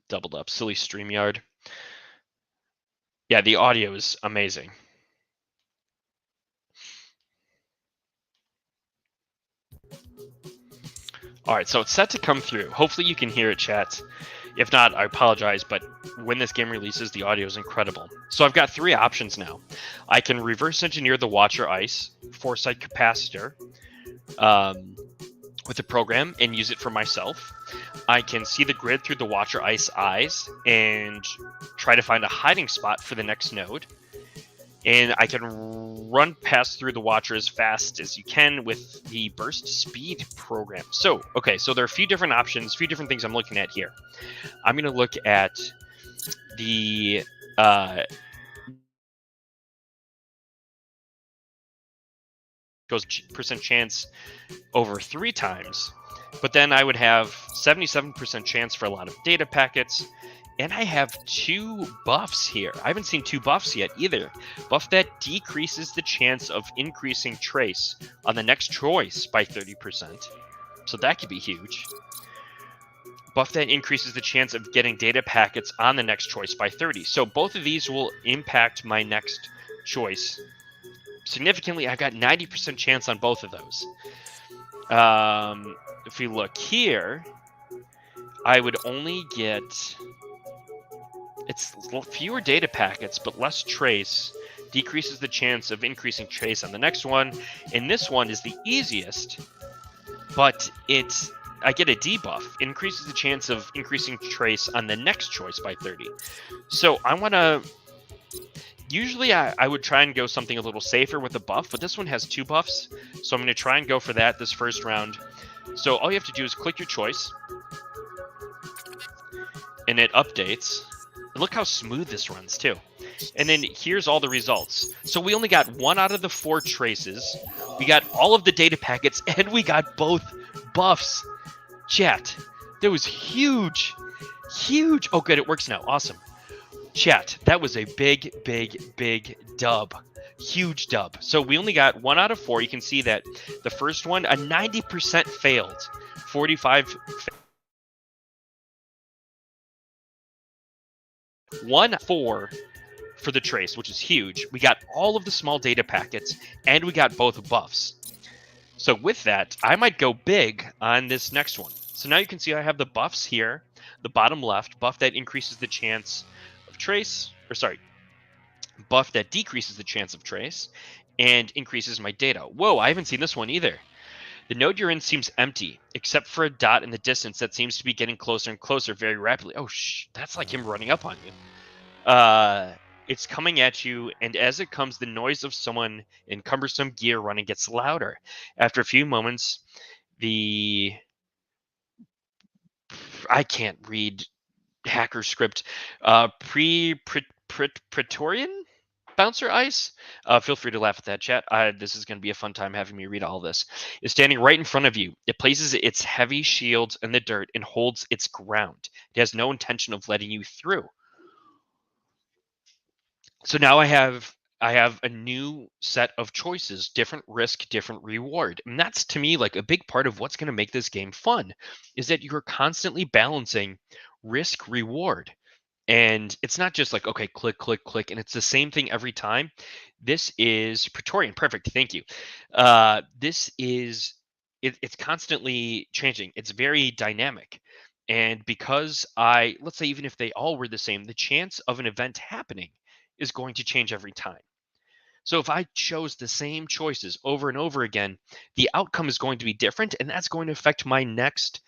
Doubled up. Silly StreamYard. Yeah, the audio is amazing. All right, so it's set to come through. Hopefully you can hear it, chat. If not, I apologize, but when this game releases, the audio is incredible. So I've got 3 options now. I can reverse engineer the Watcher Ice Foresight Capacitor with the program and use it for myself. I can see the grid through the Watcher Ice eyes and try to find a hiding spot for the next node. And I can run past through the Watcher as fast as you can with the burst speed program. So, okay, so there are a few different options, a few different things I'm looking at here. I'm going to look at the goes percent chance over 3 times. But then I would have 77% chance for a lot of data packets. And I have 2 buffs here. I haven't seen 2 buffs yet either. Buff that decreases the chance of increasing trace on the next choice by 30%. So that could be huge. Buff that increases the chance of getting data packets on the next choice by 30. So both of these will impact my next choice significantly. I got 90% chance on both of those. If we look here, I would only get... It's fewer data packets, but less trace. Decreases the chance of increasing trace on the next one. And this one is the easiest, but I get a debuff. It increases the chance of increasing trace on the next choice by 30. So I want to... Usually I would try and go something a little safer with a buff, but this one has 2 buffs. So I'm going to try and go for that this first round. So all you have to do is click your choice. And it updates. Look how smooth this runs too. And then here's all the results. So we only got 1 out of the 4 traces. We got all of the data packets, and we got both buffs. Chat, that was huge. Huge. Oh, good. It works now. Awesome. Chat, that was a big, big, big dub. Huge dub. So we only got 1 out of 4. You can see that the first one, a 90% failed. 45 1-4 for the trace, which is huge. We got all of the small data packets, and we got both buffs. So with that, I might go big on this next one. So now you can see I have the buffs here, the bottom left, buff that increases the chance of trace, buff that decreases the chance of trace, and increases my data. Whoa, I haven't seen this one either. The node you're in seems empty, except for a dot in the distance that seems to be getting closer and closer very rapidly. Oh, that's like him running up on you. It's coming at you, and as it comes, the noise of someone in cumbersome gear running gets louder. After a few moments, I can't read hacker script. Praetorian bouncer ice. Feel free to laugh at that, chat. This is going to be a fun time having me read all this. Is standing right in front of you. It places its heavy shields in the dirt and holds its ground. It has no intention of letting you through. So now I have a new set of choices, different risk, different reward. And that's, to me, like a big part of what's going to make this game fun, is that you're constantly balancing risk reward. And it's not just like, okay, click, click, click, and it's the same thing every time. This is Praetorian. Perfect. Thank you. It's constantly changing. It's very dynamic. And because let's say, even if they all were the same, the chance of an event happening is going to change every time. So if I chose the same choices over and over again, the outcome is going to be different, and that's going to affect my next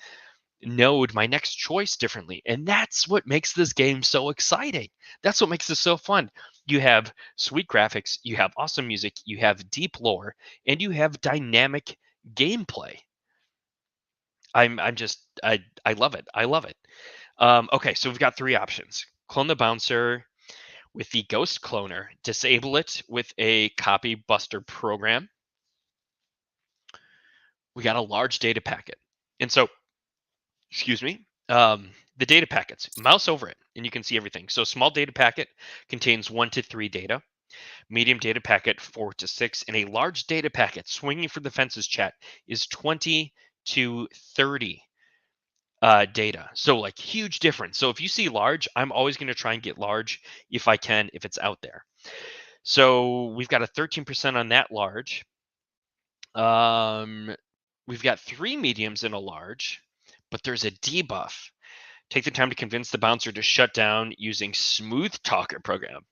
node, my next choice differently. And that's what makes this game so exciting. That's what makes this so fun. You have sweet graphics, you have awesome music, you have deep lore, and you have dynamic gameplay. I love it. I love it. Okay, so we've got 3 options. Clone the bouncer with the ghost cloner, disable it with a copy buster program. We got a large data packet. And so, excuse me, the data packets, mouse over it and you can see everything. So small data packet contains 1 to 3 data, medium data packet 4 to 6, and a large data packet, swinging for the fences, chat, is 20 to 30 data. So like huge difference. So if you see large, I'm always going to try and get large if I can, if it's out there. So we've got a 13% on that large. We've got 3 mediums and a large, but there's a debuff. Take the time to convince the bouncer to shut down using Smooth Talker program.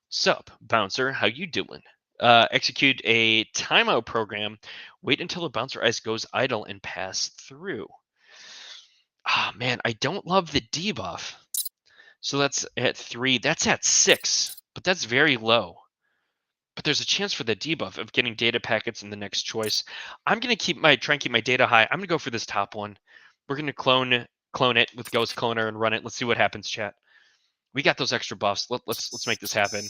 Sup, bouncer, how you doing? Execute a timeout program. Wait until the bouncer ice goes idle and pass through. Ah, man, I don't love the debuff. So that's at 3. That's at 6, but that's very low. But there's a chance for the debuff of getting data packets in the next choice. I'm going to try and keep my data high. I'm going to go for this top one. We're going to clone it with Ghost Cloner and run it. Let's see what happens, chat. We got those extra buffs. Let's make this happen.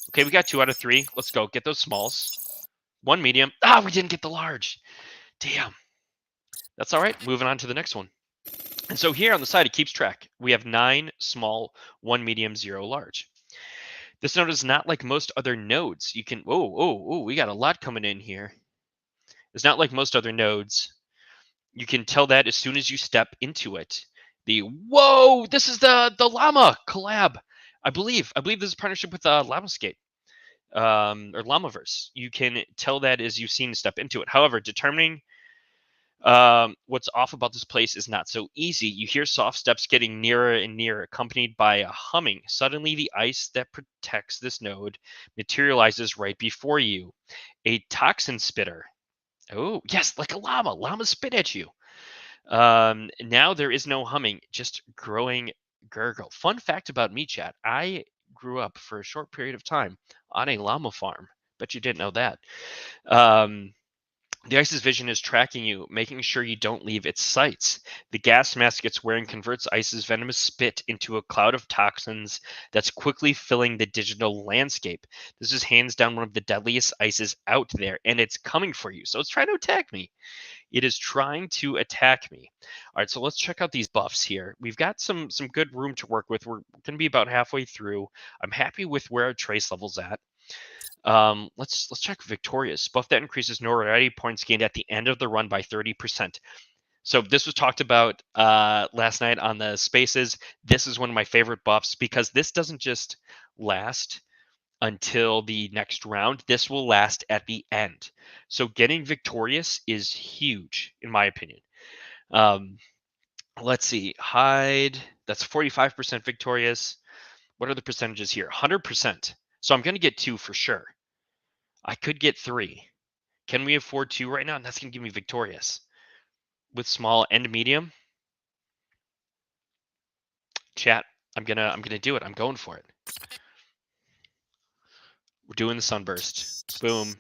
Okay, we got 2 out of 3. Let's go. Get those smalls. 1 medium. Ah, we didn't get the large. Damn. That's all right. Moving on to the next one. And so here on the side, it keeps track. We have 9 small, 1 medium, 0 large. This node is not like most other nodes. You can, we got a lot coming in here. It's not like most other nodes. You can tell that as soon as you step into it. Whoa, this is the llama collab. I believe this is a partnership with Llamascape, or Llamaverse. You can tell that as you've seen step into it. However, determining what's off about this place is not so easy. You hear soft steps getting nearer and nearer, accompanied by a humming. Suddenly, the ice that protects this node materializes right before you. A toxin spitter. Oh, yes, like a llama. Llamas spit at you. Now there is no humming, just growing gurgle. Fun fact about me, chat. I grew up for a short period of time on a llama farm. Bet you didn't know that. The ice's vision is tracking you, making sure you don't leave its sights. The gas mask it's wearing converts ice's venomous spit into a cloud of toxins that's quickly filling the digital landscape. This is hands down one of the deadliest ices out there, and it's coming for you. So it's trying to attack me. It is trying to attack me. All right, so let's check out these buffs here. We've got some good room to work with. We're going to be about halfway through. I'm happy with where our trace level's at. Let's check Victorious. Buff that increases notoriety points gained at the end of the run by 30%. So this was talked about last night on the spaces. This is one of my favorite buffs because this doesn't just last until the next round. This will last at the end. So getting Victorious is huge, in my opinion. Let's see. Hide. That's 45% Victorious. What are the percentages here? 100%. So I'm going to get 2 for sure. I could get 3. Can we afford 2 right now? And that's going to give me Victorious. With small and medium. Chat, I'm gonna do it. I'm going for it. We're doing the sunburst. Boom.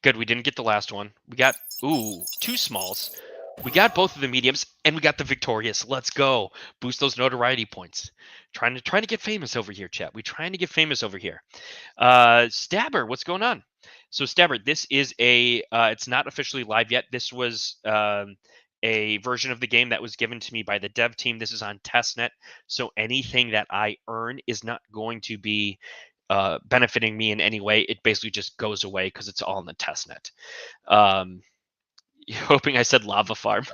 Good, we didn't get the last one. We got, 2 smalls. We got both of the mediums, and we got the Victorious. Let's go. Boost those notoriety points. Trying to get famous over here, chat. We're trying to get famous over here. Stabber, what's going on? So Stabber, this is it's not officially live yet. This was a version of the game that was given to me by the dev team. This is on testnet. So anything that I earn is not going to be benefiting me in any way. It basically just goes away because it's all in the testnet. Hoping I said lava farm.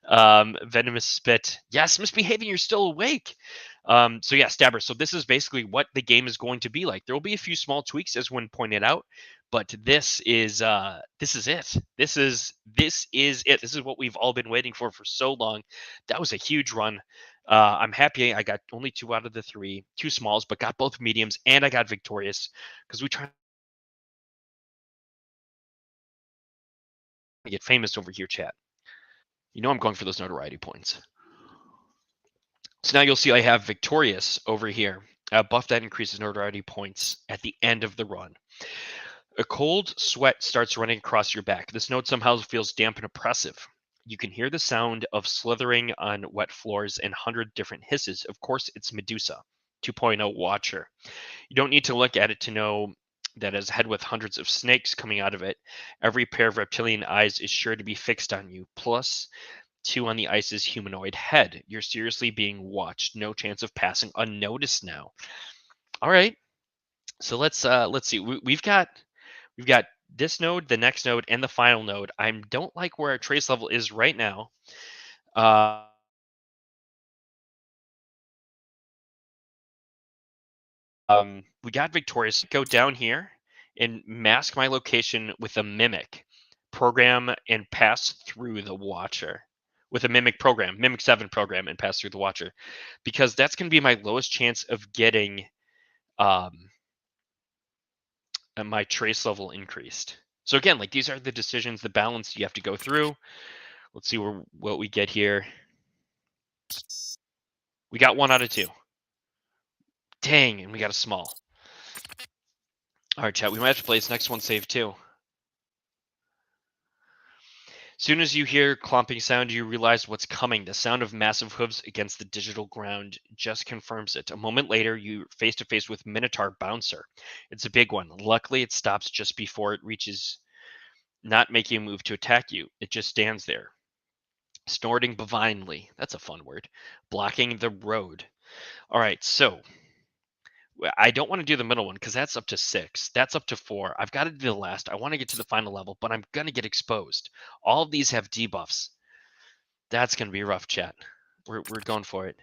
Venomous spit. Yes, misbehaving. You're still awake. So yeah, Stabber. So this is basically what the game is going to be like. There will be a few small tweaks, as one pointed out, but this is it. This is it. This is what we've all been waiting for so long. That was a huge run. I'm happy I got only 2 out of the 3, 2 smalls, but got both mediums, and I got Victorious because we try to get famous over here, chat. You know I'm going for those notoriety points. So now you'll see I have Victorious over here. Buff that increases notoriety points at the end of the run. A cold sweat starts running across your back. This node somehow feels damp and oppressive. You can hear the sound of slithering on wet floors and 100 different hisses. Of course, it's Medusa, 2.0 Watcher. You don't need to look at it to know that as a head with hundreds of snakes coming out of it, every pair of reptilian eyes is sure to be fixed on you. Plus, 2 on the ice's humanoid head. You're seriously being watched. No chance of passing unnoticed now. All right. So let's see. We've got this node, the next node, and the final node. I don't like where our trace level is right now. We got Victorious. Go down here and mask my location with a mimic program and pass through the Watcher with a mimic program, mimic 7 program, and pass through the Watcher, because that's going to be my lowest chance of getting my trace level increased. So again, like, these are the decisions, the balance you have to go through. Let's see what we get here. We got 1 out of 2. Dang, and we got a small. All right, chat, we might have to play this next one save too. Soon as you hear clomping sound, you realize what's coming. The sound of massive hooves against the digital ground just confirms it. A moment later, you're face to face with Minotaur Bouncer. It's a big one. Luckily, it stops just before it reaches not making a move to attack you. It just stands there. Snorting benignly. That's a fun word. Blocking the road. All right, so I don't want to do the middle one because that's up to 6. That's up to 4. I've got to do the last. I want to get to the final level, but I'm going to get exposed. All of these have debuffs. That's going to be rough, chat. We're going for it.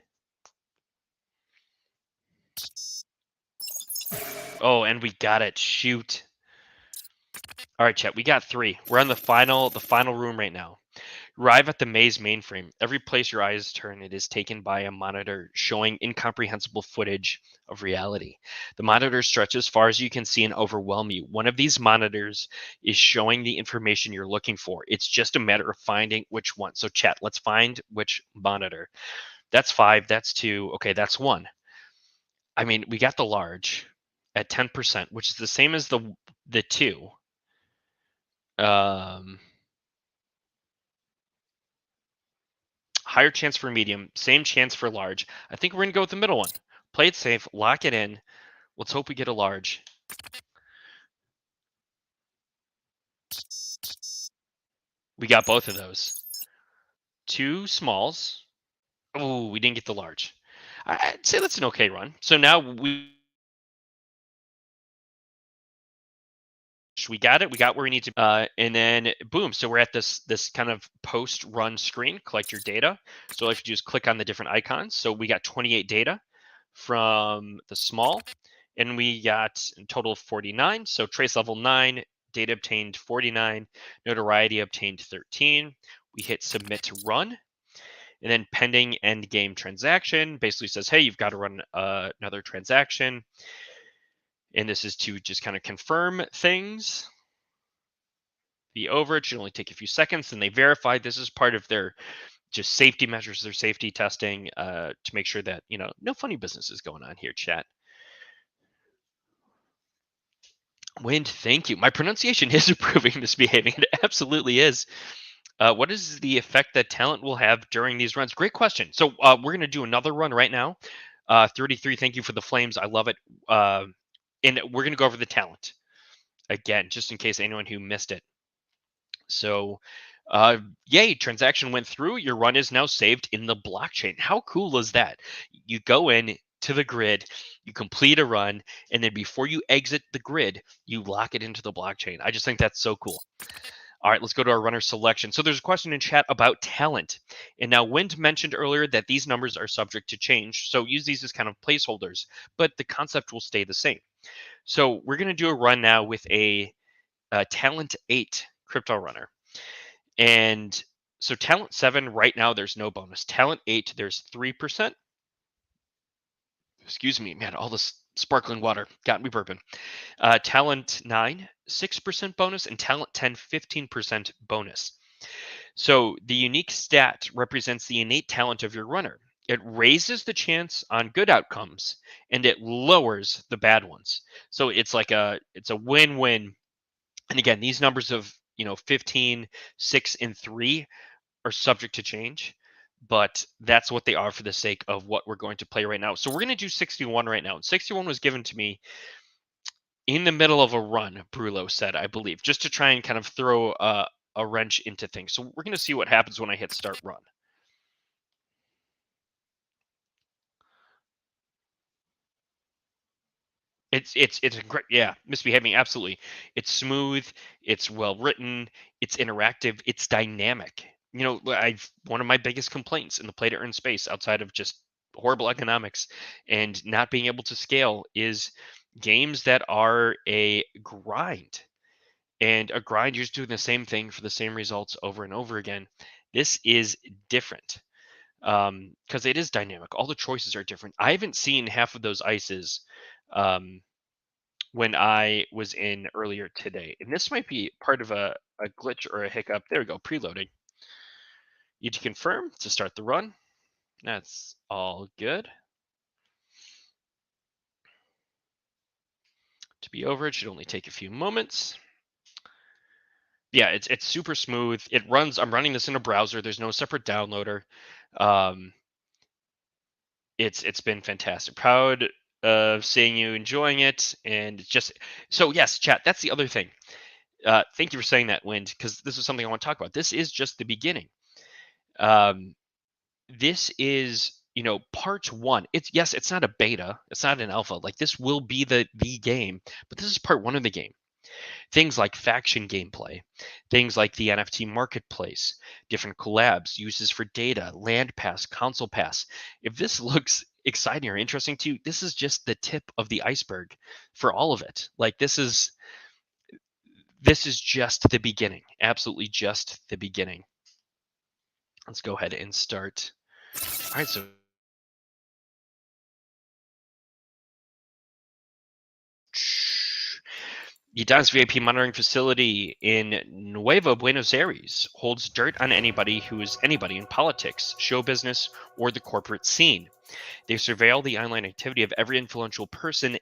Oh, and we got it. Shoot. All right, chat. We got 3. We're on the final room right now. Arrive at the maze mainframe. Every place your eyes turn, it is taken by a monitor showing incomprehensible footage of reality. The monitor stretches as far as you can see and overwhelm you. One of these monitors is showing the information you're looking for. It's just a matter of finding which one. So chat, let's find which monitor. That's 5, that's 2. Okay, that's 1. I mean, we got the large at 10%, which is the same as the 2. Higher chance for medium, same chance for large. I think we're going to go with the middle one. Play it safe, lock it in. Let's hope we get a large. We got both of those. 2 smalls. Oh, we didn't get the large. I'd say that's an okay run. So now we got it. We got where we need to. And then boom. So we're at this kind of post run screen. Collect your data. So all you have to do is click on the different icons. So we got 28 data from the small, and we got a total of 49. So trace level 9, data obtained 49, notoriety obtained 13. We hit submit to run, and then pending end game transaction basically says, hey, you've got to run another transaction. And this is to just kind of confirm things. The overage should only take a few seconds, and they verify this is part of their just safety measures, their safety testing to make sure that, no funny business is going on here, chat. Wind, thank you. My pronunciation is improving, misbehaving. It absolutely is. What is the effect that talent will have during these runs? Great question. So we're going to do another run right now. 33, thank you for the flames. I love it. And we're going to go over the talent again, just in case anyone who missed it. So, yay, transaction went through. Your run is now saved in the blockchain. How cool is that? You go in to the grid, you complete a run, and then before you exit the grid, you lock it into the blockchain. I just think that's so cool. All right, let's go to our runner selection. So there's a question in chat about talent. And now Wind mentioned earlier that these numbers are subject to change. So use these as kind of placeholders, but the concept will stay the same. So we're going to do a run now with a talent 8 crypto runner. And so talent 7 right now there's no bonus. Talent 8 there's 3%. Excuse me, man, all this sparkling water got me burping. Talent 9 6% bonus, and talent 10 15% bonus. So the unique stat represents the innate talent of your runner. It raises the chance on good outcomes and it lowers the bad ones. So it's a win-win. And again, these numbers of 15, 6, and 3 are subject to change, but that's what they are for the sake of what we're going to play right now. So we're going to do 61 right now. 61 was given to me in the middle of a run, Brulo said, I believe, just to try and kind of throw a wrench into things. So we're going to see what happens when I hit start run. It's a great, yeah, misbehaving, absolutely. It's smooth, it's well written, it's interactive, it's dynamic. One of my biggest complaints in the play to earn space outside of just horrible economics and not being able to scale is games that are a grind. And a grind, you're just doing the same thing for the same results over and over again. This is different because it is dynamic. All the choices are different. I haven't seen half of those ices when I was in earlier today. And this might be part of a glitch or a hiccup. There we go, preloading. Need to confirm to start the run. That's all good. To be over, it should only take a few moments. Yeah, it's super smooth. It runs. I'm running this in a browser. There's no separate downloader. It's been fantastic. Proud of seeing you enjoying it, and just so yes, chat. That's the other thing. Thank you for saying that, Wind, because this is something I want to talk about. This is just the beginning. Um, this is, part one. It's not a beta, it's not an alpha. Like, this will be the game, but this is part one of the game. Things like faction gameplay, things like the NFT marketplace, different collabs, uses for data, land pass, console pass. If this looks exciting or interesting to you, this is just the tip of the iceberg for all of it. Like, this is just the beginning. Absolutely just the beginning. Let's go ahead and start. All right, so the Uda's VIP monitoring facility in Nueva Buenos Aires holds dirt on anybody who is anybody in politics, show business, or the corporate scene. They surveil the online activity of every influential person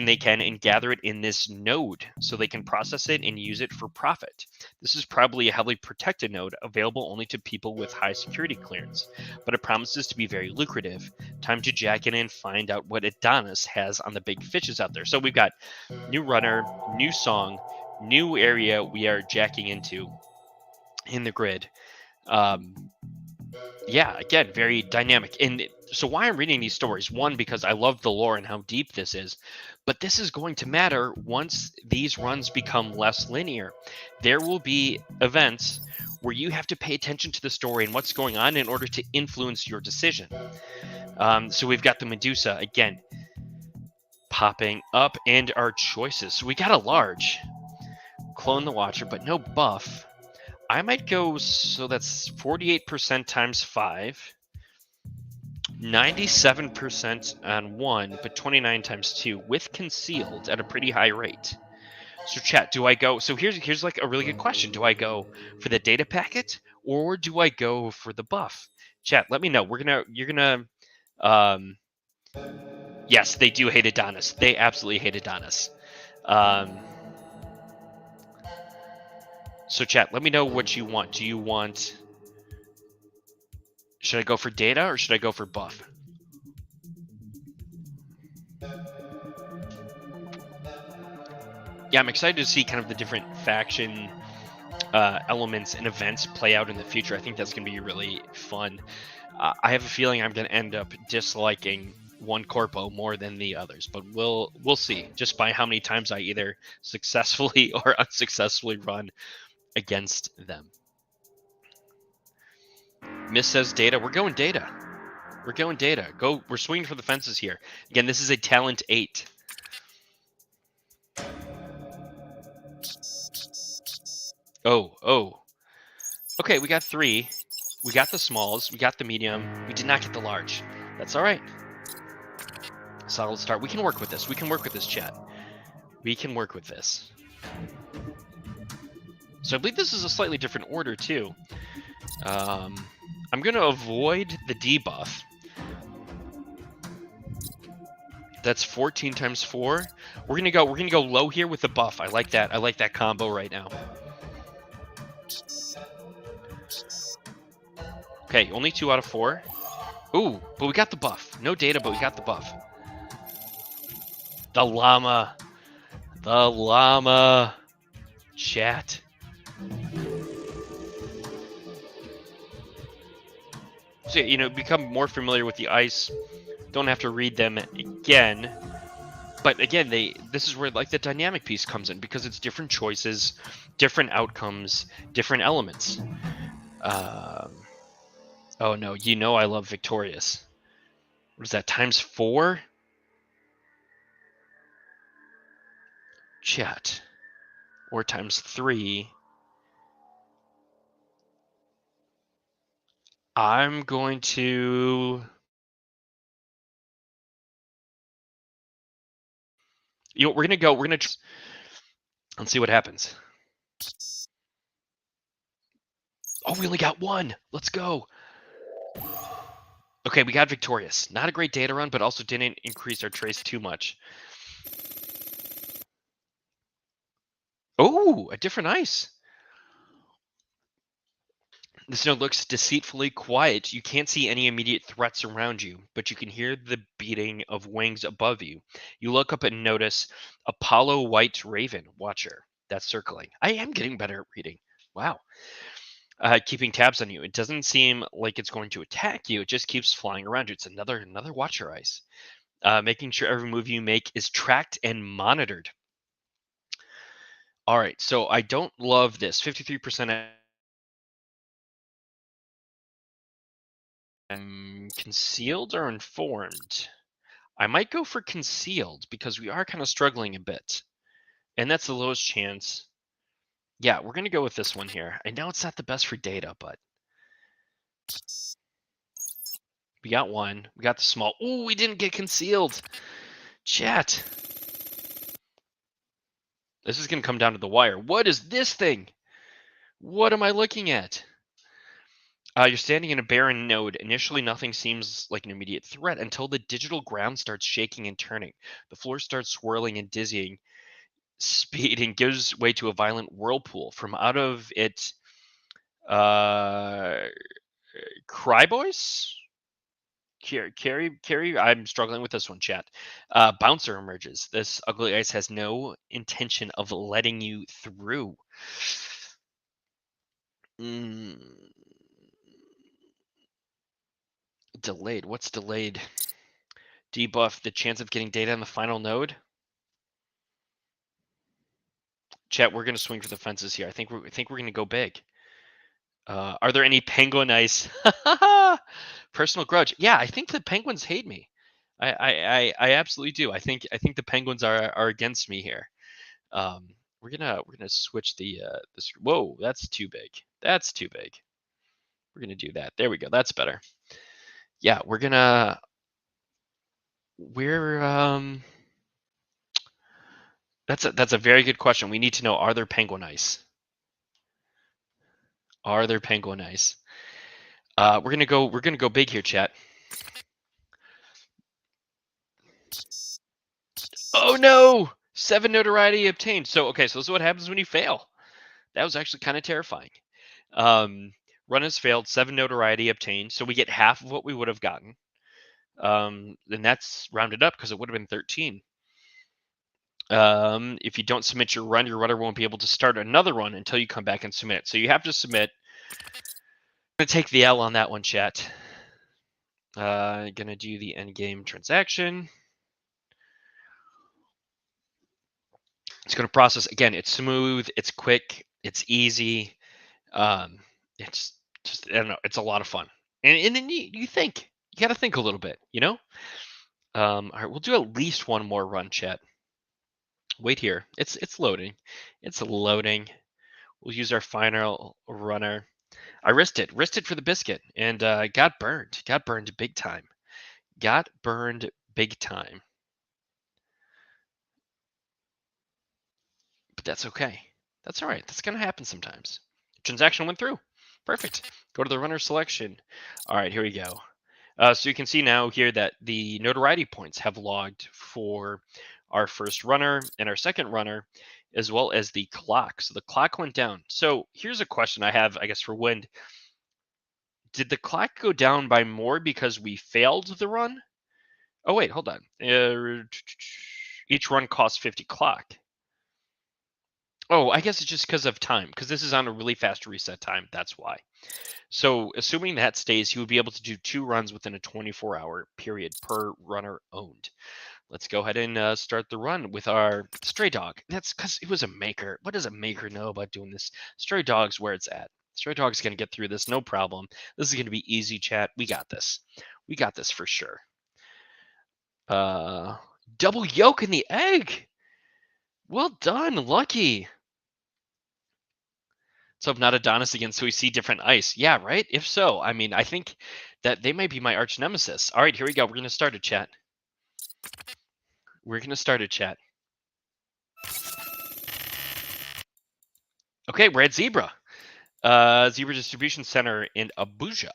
they can and gather it in this node so they can process it and use it for profit. This is probably a heavily protected node available only to people with high security clearance, but it promises to be very lucrative. Time to jack in and find out what Adonis has on the big fishes out there. So we've got new runner, new song, new area we are jacking into in the grid. Yeah, again, very dynamic. And so why I'm reading these stories, one, because I love the lore and how deep this is, but this is going to matter once these runs become less linear. There will be events where you have to pay attention to the story and what's going on in order to influence your decision. So we've got the Medusa, again, popping up, and our choices. So we got a large. Clone the Watcher, but no buff. I might go, so that's 48% times 5. 97% on 1, but 29 times 2 with concealed at a pretty high rate. So chat, do I go? So here's like a really good question. Do I go for the data packet or do I go for the buff? Chat, let me know. You're gonna yes, they do hate Adonis. They absolutely hate Adonis. So chat, let me know what you want. Should I go for data or should I go for buff? Yeah, I'm excited to see kind of the different faction elements and events play out in the future. I think that's going to be really fun. I have a feeling I'm going to end up disliking one corpo more than the others, but we'll see just by how many times I either successfully or unsuccessfully run against them. Miss says data. We're going data. We're going data. We're swinging for the fences here. Again, this is a talent 8. Oh. Okay, we got 3. We got the smalls. We got the medium. We did not get the large. That's all right. Solid start. We can work with this. We can work with this, chat. We can work with this. So I believe this is a slightly different order, too. I'm going to avoid the debuff. That's 14 times 4. We're gonna go low here with the buff. I like that. I like that combo right now. Okay, only 2 out of 4. Ooh, but we got the buff. No data, but we got the buff. The llama. The llama. Chat. So, become more familiar with the ice. Don't have to read them again. But again, this is where like the dynamic piece comes in because it's different choices, different outcomes, different elements. Oh no, I love Victorious. What is that, times 4? Chat. Or times 3. I'm going to... we're going to let's see what happens. Oh, we only got 1. Let's go. Okay, we got Victorious. Not a great data run, but also didn't increase our trace too much. Oh, a different ice. This node looks deceitfully quiet. You can't see any immediate threats around you, but you can hear the beating of wings above you. You look up and notice Apollo White Raven Watcher. That's circling. I am getting better at reading. Wow. Keeping tabs on you. It doesn't seem like it's going to attack you. It just keeps flying around you. It's another watch your eyes. Making sure every move you make is tracked and monitored. All right, so I don't love this. 53% concealed or informed. I might go for concealed because we are kind of struggling a bit. And that's the lowest chance. Yeah, we're going to go with this one here. I know it's not the best for data, but we got one. We got the small. Ooh, we didn't get concealed. Chat. This is going to come down to the wire. What is this thing? What am I looking at? You're standing in a barren node. Initially, nothing seems like an immediate threat until the digital ground starts shaking and turning. The floor starts swirling and dizzying. Speed and gives way to a violent whirlpool. From out of it, Cry Boys? Carry, I'm struggling with this one, chat. Bouncer emerges. This ugly ice has no intention of letting you through. Delayed. What's delayed? Debuff the chance of getting data on the final node. Chat, we're gonna swing for the fences here. I think we're gonna go big. Are there any penguin ice? Personal grudge. Yeah, I think the penguins hate me. I absolutely do. I think the penguins are against me here. We're gonna switch the whoa, that's too big. That's too big. We're gonna do that. There we go. That's better. Yeah, we're that's a very good question. We need to know, are there penguin ice? Are there penguin ice? We're gonna go big here, chat. Oh no! 7 notoriety obtained. So okay, so this is what happens when you fail. That was actually kind of terrifying. Run has failed, 7 notoriety obtained. So we get half of what we would have gotten. And that's rounded up because it would have been 13. If you don't submit your runner won't be able to start another run until you come back and submit. So you have to submit. I'm gonna take the L on that one, chat. Gonna do the end game transaction. It's gonna process again. It's smooth. It's quick. It's easy. It's just, I don't know. It's a lot of fun. And then you think, you got to think a little bit, you know. All right, we'll do at least one more run, chat. Wait here. It's loading. It's loading. We'll use our final runner. I risked it for the biscuit, and got burned. Got burned big time. Got burned big time. But that's okay. That's all right. That's gonna happen sometimes. Transaction went through. Perfect. Go to the runner selection. All right, here we go. So you can see now here that the notoriety points have logged for our first runner and our second runner, as well as the clock. So the clock went down. So here's a question I have, I guess, for Wind. Did the clock go down by more because we failed the run? Oh, wait, hold on. Each run costs 50 clock. Oh, I guess it's just because of time, because this is on a really fast reset time. That's why. So assuming that stays, he would be able to do 2 runs within a 24-hour period per runner owned. Let's go ahead and start the run with our stray dog. That's because it was a maker. What does a maker know about doing this? Stray dog's where it's at. Stray dog's going to get through this, no problem. This is going to be easy, chat. We got this. We got this for sure. Double yolk in the egg. Well done, Lucky. So if not Adonis again, so we see different ice. Yeah, right? If so, I mean, I think that they might be my arch nemesis. All right, here we go. We're going to start a chat. We're going to start a chat. Okay, we're at Zebra. Zebra Distribution Center in Abuja.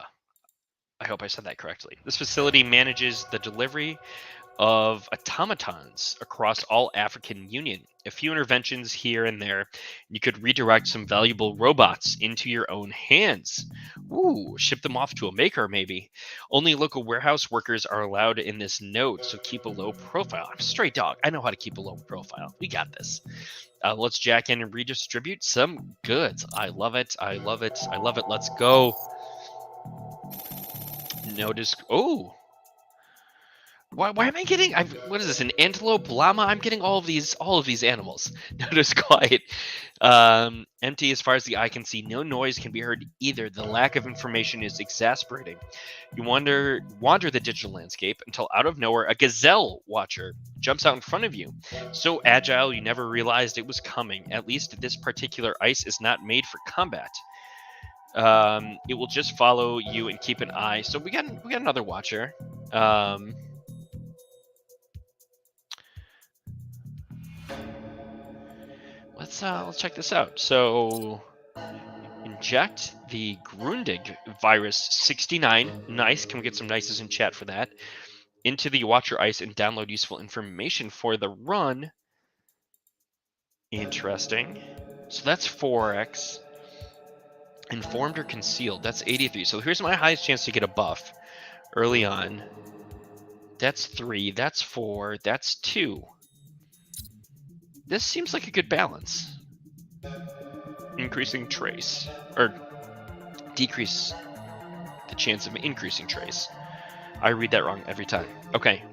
I hope I said that correctly. This facility manages the delivery of automatons across all African Union. A few interventions here and there, you could redirect some valuable robots into your own hands. Ooh, ship them off to a maker, maybe. Only local warehouse workers are allowed in this node, so keep a low profile. I'm a stray dog. I know how to keep a low profile. We got this. Let's jack in and redistribute some goods. I love it. I love it. I love it. Let's go. Notice. Oh, why am I getting? What is this? An antelope, llama? I'm getting all of these animals. Notice quiet, empty as far as the eye can see. No noise can be heard either. The lack of information is exasperating. You wander the digital landscape until out of nowhere a gazelle watcher jumps out in front of you. So agile you never realized it was coming. At least this particular ice is not made for combat. It will just follow you and keep an eye. So we got another watcher. Let's check this out. So inject the Grundig virus 69. Nice. Can we get some nices in chat for that? Into the watcher ice and download useful information for the run. Interesting. So that's 4x. Informed or concealed. That's 83. So here's my highest chance to get a buff early on. That's 3. That's 4. That's 2. This seems like a good balance. Increasing trace. Or decrease the chance of increasing trace. I read that wrong every time. Okay.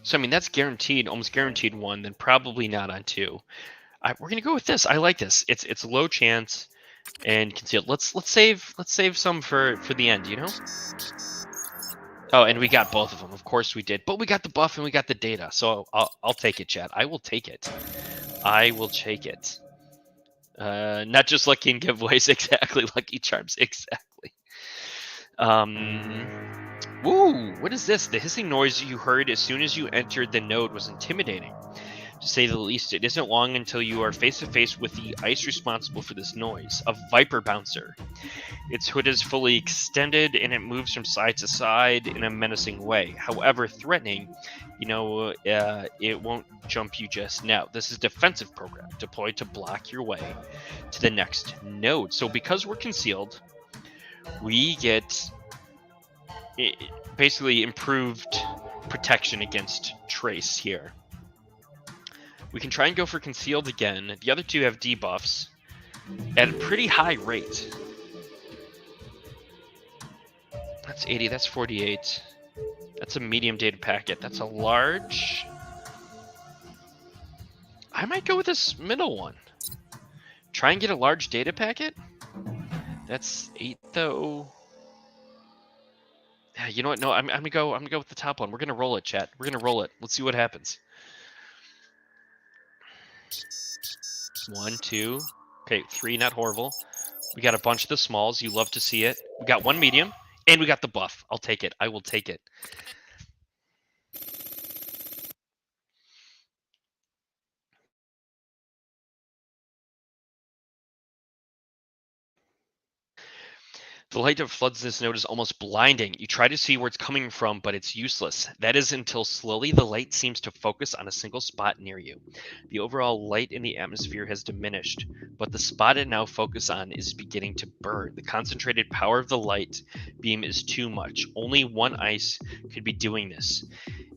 So, I mean, that's guaranteed, almost guaranteed 1, then probably not on 2. We're going to go with this. I like this. It's low chance and concealed. Let's save some for the end, you know? Oh, and we got both of them. Of course we did. But we got the buff and we got the data. So I'll take it, chat. I will take it. I will take it. Not just lucky in giveaways, exactly. Lucky charms, exactly. Woo! What is this? The hissing noise you heard as soon as you entered the node was intimidating, to say the least. It isn't long until you are face to face with the ice responsible for this noise, a viper bouncer. Its hood is fully extended and it moves from side to side in a menacing way. However threatening, it won't jump you just now. This is a defensive program deployed to block your way to the next node. So because we're concealed, we get basically improved protection against trace here. We can try and go for concealed again. The other two have debuffs at a pretty high rate. That's 80, that's 48. That's a medium data packet. That's a large. I might go with this middle one. Try and get a large data packet. That's 8 though. Yeah, you know what? No, I'm gonna go with the top one. We're gonna roll it, chat. We're gonna roll it. Let's see what happens. 1, 2. Okay, 3, not horrible. We got a bunch of the smalls. You love to see it. We got 1 medium, and we got the buff. I'll take it. I will take it. The light that floods this node is almost blinding. You try to see where it's coming from, but it's useless. That is until slowly the light seems to focus on a single spot near you. The overall light in the atmosphere has diminished, but the spot it now focuses on is beginning to burn. The concentrated power of the light beam is too much. Only one ice could be doing this.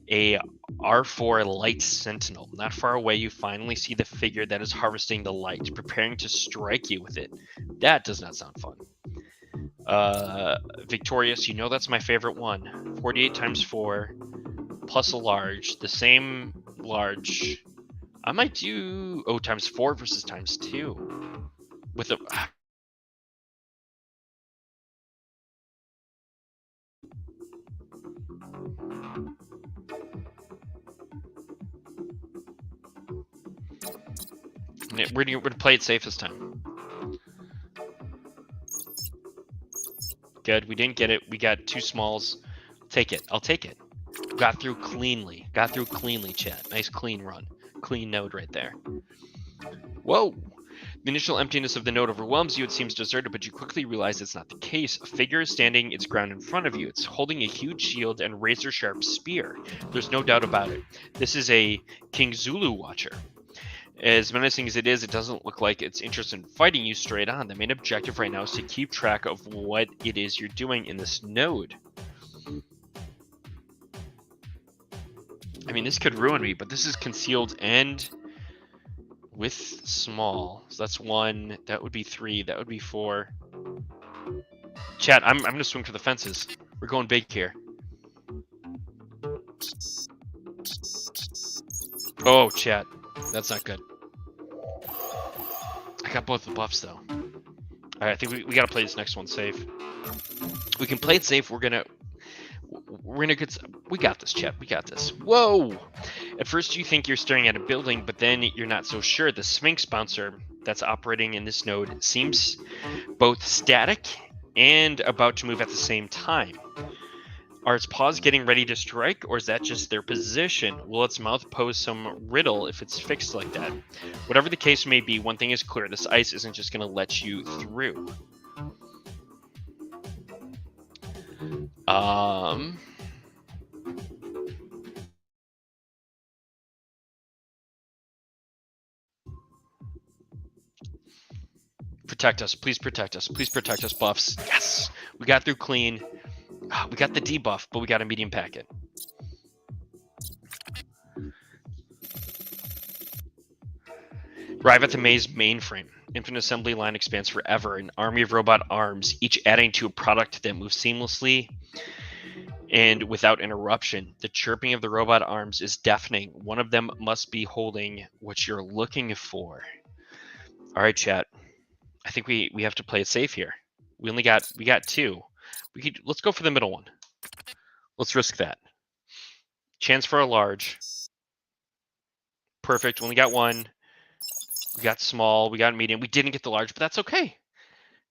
A R4 light sentinel. Not far away, you finally see the figure that is harvesting the light, preparing to strike you with it. That does not sound fun. Victorious, you know that's my favorite one. 48 times 4 plus a large, the same large. I might do times 4 versus times 2 with a we're gonna play it safe this time. Good. We didn't get it. We got 2 smalls. Take it. I'll take it. Got through cleanly. Got through cleanly, chat. Nice clean run. Clean node right there. Whoa. The initial emptiness of the node overwhelms you. It seems deserted, but you quickly realize it's not the case. A figure is standing its ground in front of you. It's holding a huge shield and razor-sharp spear. There's no doubt about it. This is a King Zulu Watcher. As menacing as it is, it doesn't look like it's interested in fighting you straight on. The main objective right now is to keep track of what it is you're doing in this node. I mean, this could ruin me, but this is concealed and with small. So that's 1. That would be 3. That would be 4. Chat, I'm going to swing for the fences. We're going big here. Oh, chat. That's not good. I got both the buffs, though. All right, I think we got to play this next one safe. We can play it safe. We're gonna get. We got this, chat. We got this. Whoa! At first, you think you're staring at a building, but then you're not so sure. The Sphinx bouncer that's operating in this node seems both static and about to move at the same time. Are its paws getting ready to strike, or is that just their position? Will its mouth pose some riddle if it's fixed like that? Whatever the case may be, one thing is clear. This ice isn't just going to let you through. Protect us. Please protect us. Please protect us, buffs. Yes! We got through clean. We got the debuff, but we got a medium packet. Arrive at the maze mainframe. Infinite assembly line expands forever. An army of robot arms, each adding to a product that moves seamlessly and without interruption. The chirping of the robot arms is deafening. One of them must be holding what you're looking for. All right, chat. I think we have to play it safe here. We got 2. Let's go for the middle one. Let's risk that. Chance for a large. Perfect. We only got 1. We got small. We got medium. We didn't get the large, but that's okay.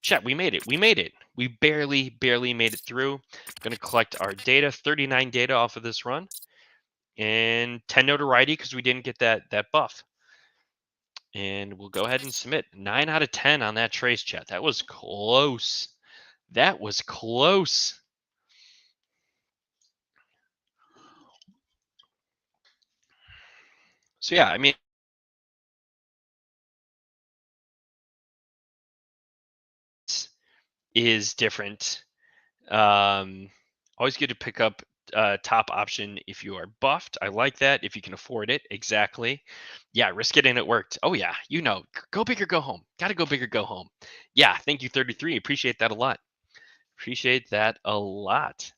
Chat, we made it. We made it. We barely made it through. Going to collect our data. 39 data off of this run. And 10 notoriety because we didn't get that buff. And we'll go ahead and submit. 9 out of 10 on that trace, chat. That was close. That was close. So yeah, I mean, is different. Always good to pick up top option if you are buffed. I like that. If you can afford it, exactly. Yeah, risk it and it worked. Oh yeah, go big or go home. Got to go big or go home. Yeah, thank you 33. Appreciate that a lot. Appreciate that a lot.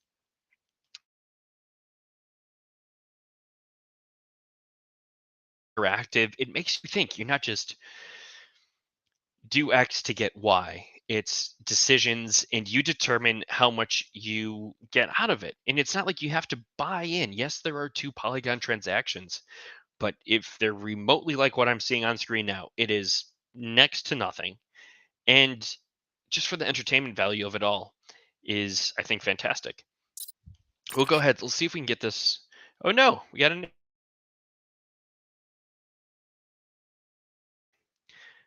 Interactive. It makes you think. You're not just do X to get Y. It's decisions, and you determine how much you get out of it. And it's not like you have to buy in. Yes, there are 2 Polygon transactions, but if they're remotely like what I'm seeing on screen now, it is next to nothing. And just for the entertainment value of it all is, I think, fantastic. We'll go ahead. Let's see if we can get this. Oh no, we got an.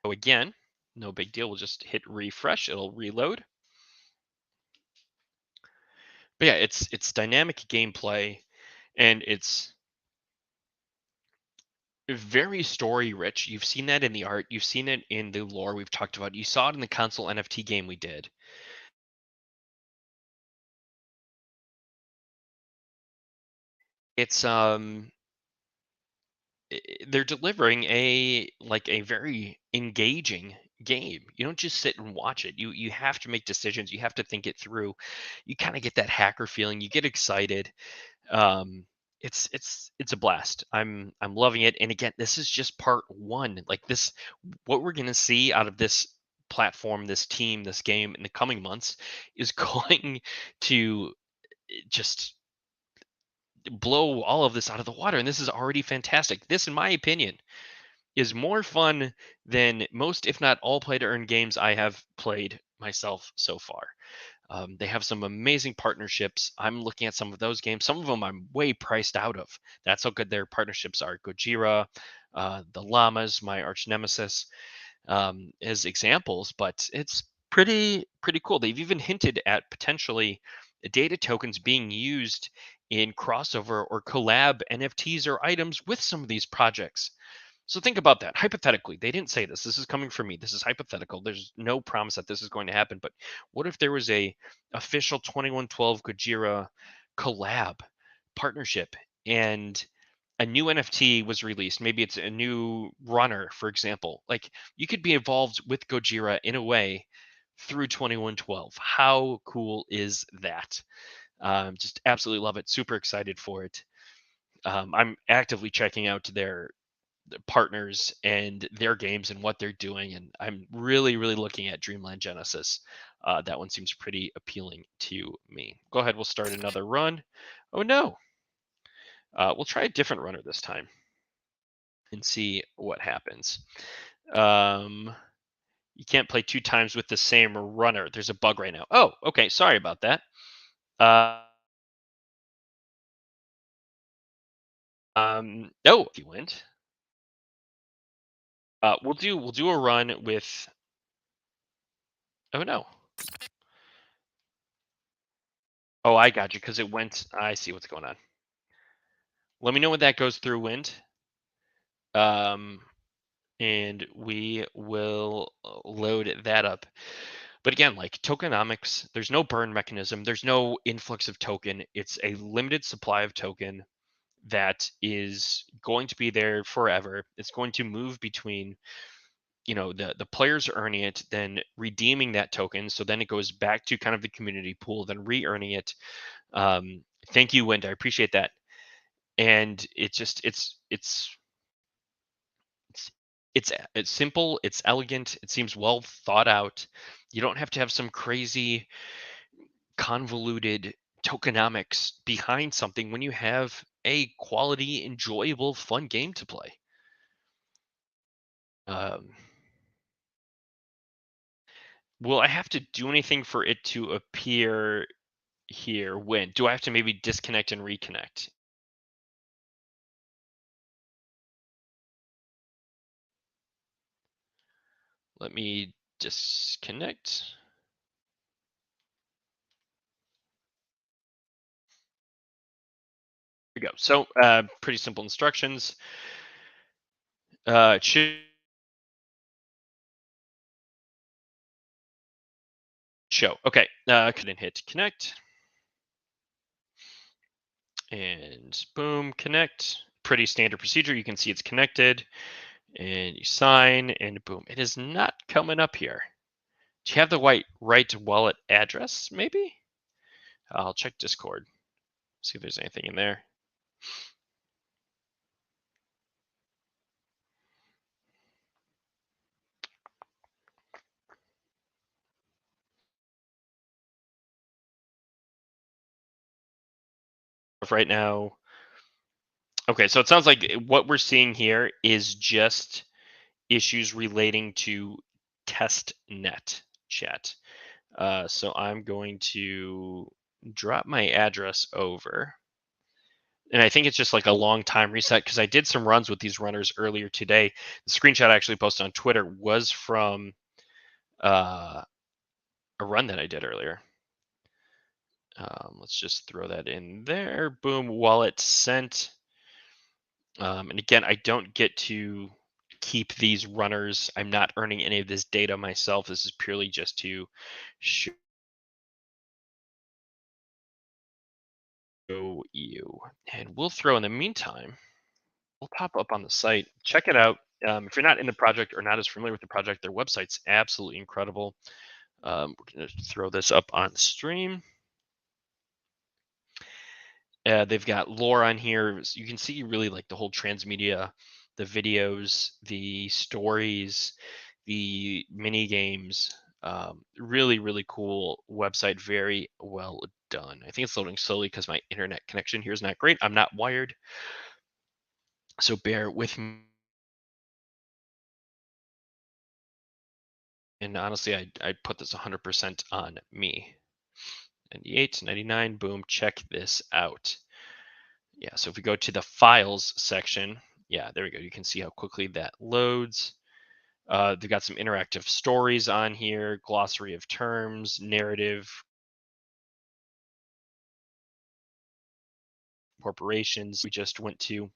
Oh, again, no big deal. We'll just hit refresh. It'll reload. But yeah, it's dynamic gameplay, and it's very story rich. You've seen that in the art. You've seen it in the lore we've talked about. You saw it in the console NFT game we did. It's they're delivering a very engaging game. You don't just sit and watch it. You have to make decisions. You have to think it through. You kind of get that hacker feeling. You get excited. It's a blast. I'm loving it. And again, this is just part 1. Like this, what we're gonna see out of this platform, this team, this game in the coming months is going to just blow all of this out of the water. And this is already fantastic. This, in my opinion, is more fun than most, if not all, play to earn games I have played myself so far. They have some amazing partnerships. I'm looking at some of those games. Some of them I'm way priced out of. That's how good their partnerships are. Gojira, the Llamas, my arch nemesis. as examples, but it's pretty cool. They've even hinted at potentially data tokens being used in crossover or collab NFTs or items with some of these projects. So think about that. Hypothetically, they didn't say this. This is coming from me. This is hypothetical. There's no promise that this is going to happen. But what if there was a official 2112 Gojira collab partnership and a new NFT was released? Maybe it's a new runner, for example. Like you could be involved with Gojira in a way through 2112. How cool is that? Just absolutely love it. Super excited for it. I'm actively checking out their partners and their games and what they're doing. And I'm really looking at Dreamland Genesis. That one seems pretty appealing to me. Go ahead, we'll start another run. Oh no, we'll try a different runner this time and see what happens. Um, you can't play 2 times with the same runner. There's a bug right now. Oh, okay. Sorry about that. No, he went. We'll do a run with. Oh no. Oh, I got you because it went. I see what's going on. Let me know when that goes through wind. Um, and we will load that up. But again, like tokenomics, there's no burn mechanism, there's no influx of token. It's a limited supply of token that is going to be there forever. It's going to move between, the players earning it, then redeeming that token. So then it goes back to kind of the community pool, then re-earning it. Thank you, Wind. I appreciate that. And it's it's simple, it's elegant, it seems well thought out. You don't have to have some crazy convoluted tokenomics behind something when you have a quality, enjoyable, fun game to play. Um, will I have to do anything for it to appear here? When do I have to maybe disconnect and reconnect? Let me disconnect. Here we go. So pretty simple instructions. It should show. Okay. Couldn't hit connect. And boom, connect. Pretty standard procedure. You can see it's connected and you sign and boom, it is not coming up here. Do you have the right wallet address? Maybe I'll check Discord, see if there's anything in there. Right now, okay, so it sounds like what we're seeing here is just issues relating to test net chat. So I'm going to drop my address over. And I think it's just like a long time reset because I did some runs with these runners earlier today. The screenshot I actually posted on Twitter was from uh, a run that I did earlier. Let's just throw that in there. Boom, wallet sent. And again, I don't get to keep these runners. I'm not earning any of this data myself. This is purely just to show you. And we'll throw in the meantime, we'll pop up on the site. Check it out. If you're not in the project or not as familiar with the project, their website's absolutely incredible. We're going to throw this up on stream. They've got lore on here. So you can see really like the whole transmedia, the videos, the stories, the mini games. Really cool website. Very well done. I think it's loading slowly because my internet connection here is not great. I'm not wired, so bear with me. And honestly, I put this 100% on me. 98, 99, boom, check this out. Yeah, so if we go to the files section, yeah, there we go. You can see how quickly that loads. They've got some interactive stories on here, glossary of terms, narrative, corporations we just went to,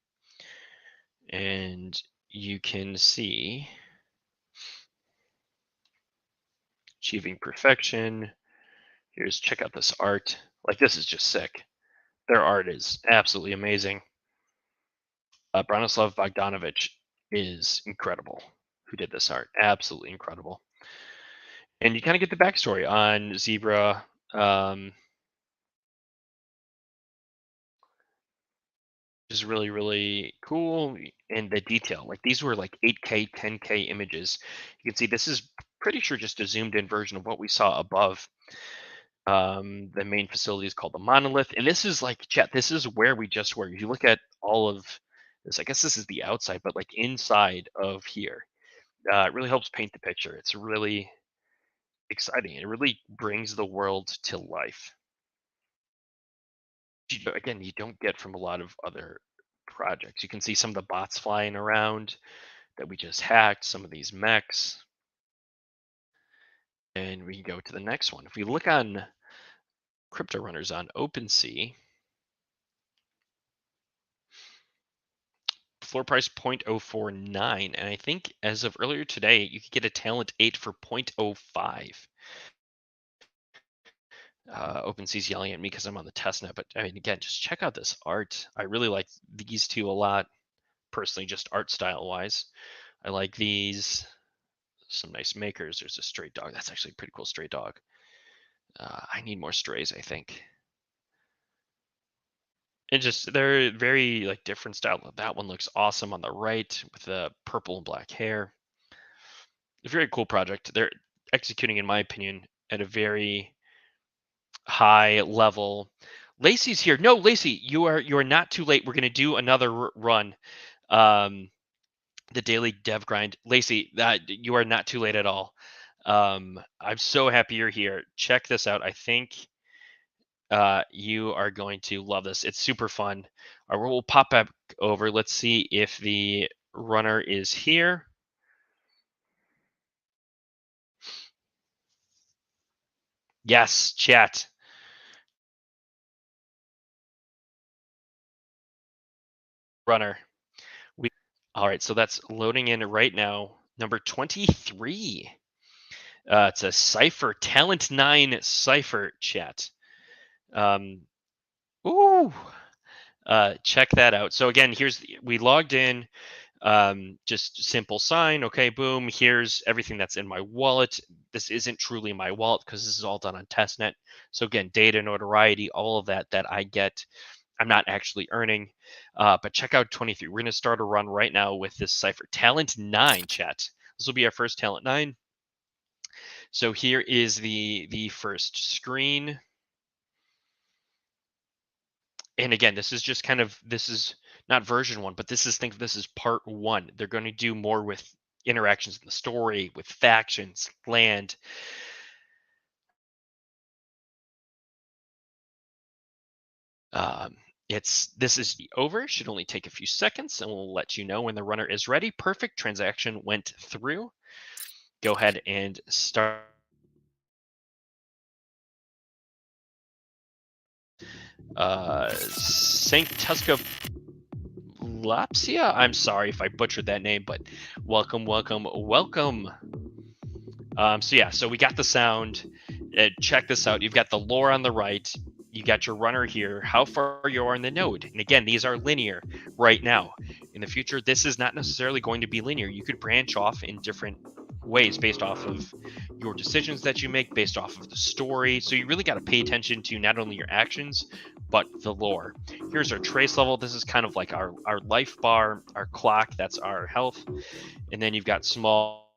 and you can see achieving perfection. Here's check out this art. Like, this is just sick. Their art is absolutely amazing. Branislav Bogdanovich is incredible. Who did this art? Absolutely incredible. And you kind of get the backstory on Zebra. Is really, really cool. And the detail, like, these were like 8K 10K images. You can see this is pretty sure just a zoomed in version of what we saw above. The main facility is called the Monolith, and this is like, chat, this is where we just were. If you look at all of this, I guess this is the outside, but like inside of here, it really helps paint the picture. It's really exciting. It really brings the world to life. Again, you don't get from a lot of other projects. You can see some of the bots flying around that we just hacked, some of these mechs, and we can go to the next one. If we look on crypto runners on OpenSea, floor price 0.049, and I think as of earlier today, you could get a talent 8 for 0.05. OpenSea's yelling at me because I'm on the testnet, but I mean, again, just check out this art. I really like these two a lot, personally, just art style wise. I like these. Some nice makers. There's a stray dog. That's actually a pretty cool stray dog. I need more strays, I think. And just they're very like different style. That one looks awesome on the right with the purple and black hair. A very cool project. They're executing, in my opinion, at a very high level. Lacey's here. No, Lacey, you are not too late. We're gonna do another run. Um, the daily dev grind. Lacey, that you are not too late at all. I'm so happy you're here. Check this out. I think you are going to love this. It's super fun. All right, we'll pop back over. Let's see if the runner is here. Yes, chat. Runner. All right, so that's loading in right now. Number 23. It's a Cypher, Talent 9 Cypher, chat. Ooh. Check that out. So again, we logged in, just simple sign. Okay, boom. Here's everything that's in my wallet. This isn't truly my wallet because this is all done on testnet. So again, data, notoriety, all of that I get, I'm not actually earning. But check out 23. We're going to start a run right now with this Cypher. Talent 9, chat. This will be our first Talent 9. So here is the first screen. And again, this is just this is not version 1, but this is part 1. They're going to do more with interactions in the story, with factions, land. This is over. Should only take a few seconds, and we'll let you know when the runner is ready. Perfect. Transaction went through. Go ahead and start. Saint Tuska Lapsia. I'm sorry if I butchered that name, but welcome. So yeah, so we got the sound. Check this out. You've got the lore on the right. You got your runner here. How far you are in the node. And again, these are linear right now. In the future, this is not necessarily going to be linear. You could branch off in different ways based off of your decisions that you make, based off of the story. So you really got to pay attention to not only your actions, but the lore. Here's our trace level. This is kind of like our life bar, our clock. That's our health. And then you've got small,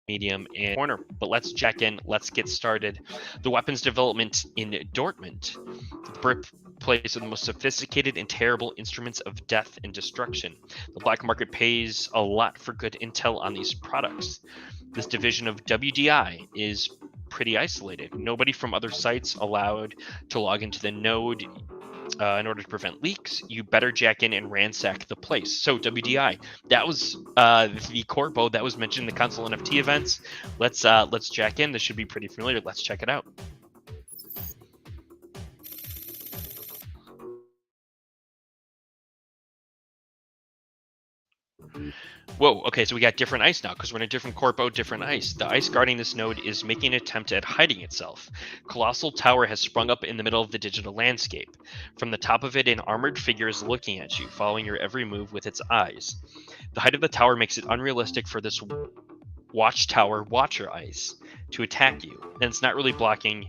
medium, and corner. But let's check in. Let's get started. The weapons development in Dortmund, the birthplace of the most sophisticated and terrible instruments of death and destruction. The black market pays a lot for good intel on these products. This division of WDI is pretty isolated. Nobody from other sites allowed to log into the node. in order to prevent leaks, you better jack in and ransack the place. So WDI, that was the corpo that was mentioned in the console NFT events. Let's jack in. This should be pretty familiar. Let's check it out. Whoa, okay, so we got different ice now because we're in a different corpo, different ice. The ice guarding this node is making an attempt at hiding itself. Colossal Tower has sprung up in the middle of the digital landscape. From the top of it, an armored figure is looking at you, following your every move with its eyes. The height of the tower makes it unrealistic for this watchtower watcher ice to attack you, and it's not really blocking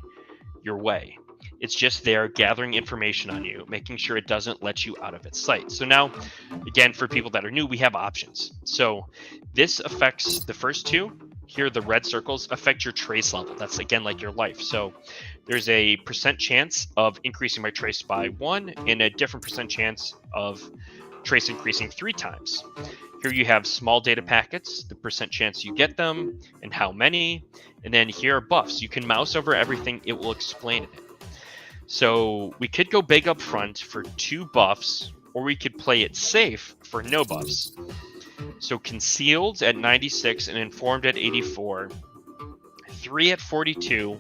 your way. It's just there gathering information on you, making sure it doesn't let you out of its sight. So now, again, for people that are new, we have options. So this affects the first two. Here, the red circles affect your trace level. That's, again, like your life. So there's a % chance of increasing my trace by 1 and a different % chance of trace increasing 3 times. Here you have small data packets, the % chance you get them, and how many. And then here are buffs. You can mouse over everything, it will explain it. So we could go big up front for 2 buffs, or we could play it safe for no buffs. So concealed at 96 and informed at 84, 3 at 42,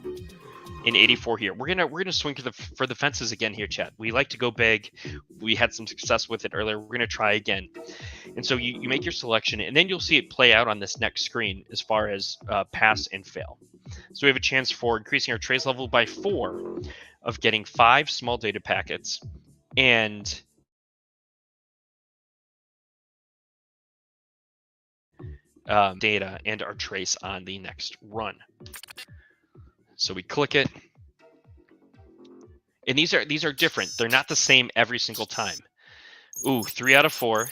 and 84 here. We're gonna swing for the fences again here, chat. We like to go big. We had some success with it earlier. We're gonna try again. And so you make your selection, and then you'll see it play out on this next screen as far as pass and fail. So we have a chance for increasing our trace level by 4, of getting 5 small data packets, and data and our trace on the next run. So we click it, and these are different. They're not the same every single time. Ooh, 3 out of 4.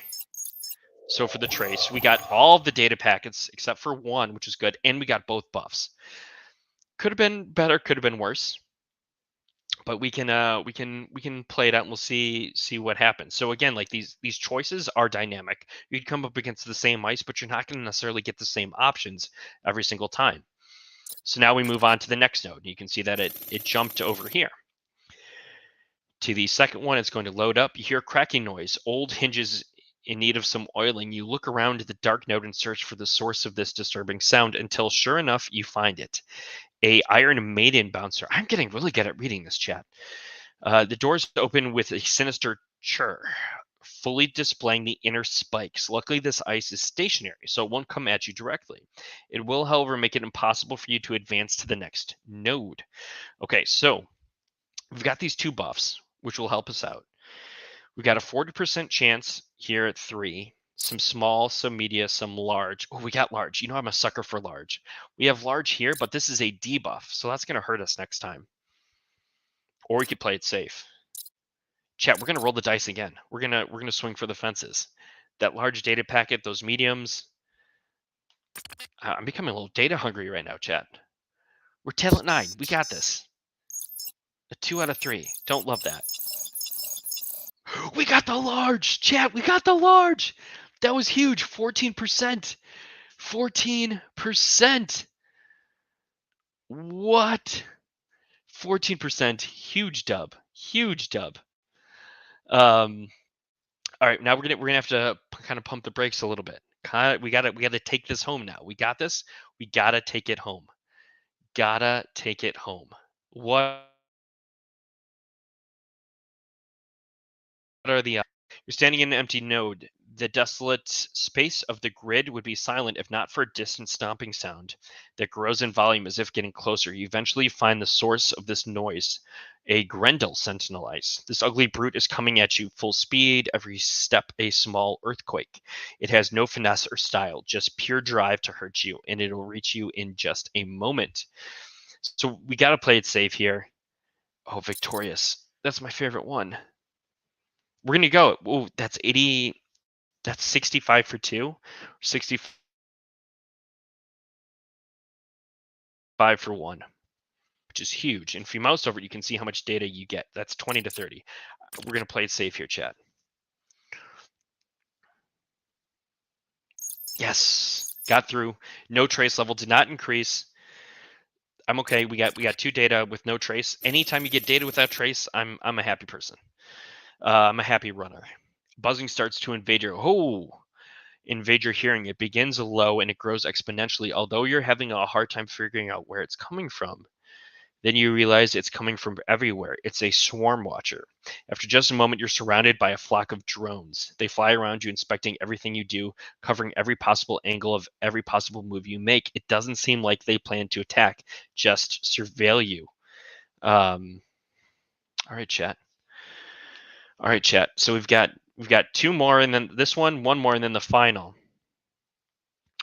So for the trace, we got all of the data packets except for 1, which is good, and we got both buffs. Could have been better, could have been worse, but we can play it out and we'll see what happens. So again, like these choices are dynamic. You'd come up against the same ice, but you're not going to necessarily get the same options every single time. So now we move on to the next node. You can see that it jumped over here to the second one. It's going to load up. You hear cracking noise, old hinges in need of some oiling. You look around the dark node and search for the source of this disturbing sound until sure enough you find it. A Iron Maiden bouncer. I'm getting really good at reading this, chat. The doors open with a sinister churr, fully displaying the inner spikes. Luckily, this ice is stationary, so it won't come at you directly. It will, however, make it impossible for you to advance to the next node. Okay, so we've got these 2 buffs, which will help us out. We've got a 40% chance here at 3. Some small, some media, some large. Oh, we got large. You know I'm a sucker for large. We have large here, but this is a debuff, so that's going to hurt us next time. Or we could play it safe. Chat, we're going to roll the dice again. We're going to swing for the fences. That large data packet, those mediums. I'm becoming a little data hungry right now, chat. We're tail at 9. We got this. A 2 out of 3. Don't love that. We got the large, chat. We got the large. That was huge. 14%. 14%. What? 14%. Huge dub. Huge dub. All right, now we're gonna have to kind of pump the brakes a little bit. We gotta take this home now. We got this. We gotta take it home. Gotta take it home. What are the? You're standing in an empty node. The desolate space of the grid would be silent if not for a distant stomping sound that grows in volume as if getting closer. You eventually find the source of this noise, a Grendel sentinel ice. This ugly brute is coming at you full speed, every step a small earthquake. It has no finesse or style, just pure drive to hurt you, and it'll reach you in just a moment. So we got to play it safe here. Oh, Victorious. That's my favorite one. We're going to go. Oh, that's 80. That's 65 for 2. 65 for 1, which is huge. And if you mouse over it, you can see how much data you get. That's 20 to 30. We're going to play it safe here, chat. Yes. Got through. No trace level. Did not increase. I'm okay. We got 2 data with no trace. Anytime you get data without trace, I'm a happy person. I'm a happy runner. Buzzing starts to invade your hearing. It begins low and it grows exponentially. Although you're having a hard time figuring out where it's coming from, then you realize it's coming from everywhere. It's a swarm watcher. After just a moment, you're surrounded by a flock of drones. They fly around you, inspecting everything you do, covering every possible angle of every possible move you make. It doesn't seem like they plan to attack, just surveil you. Um, all right, chat. All right, chat. So we've got two more, and then this one more, and then the final.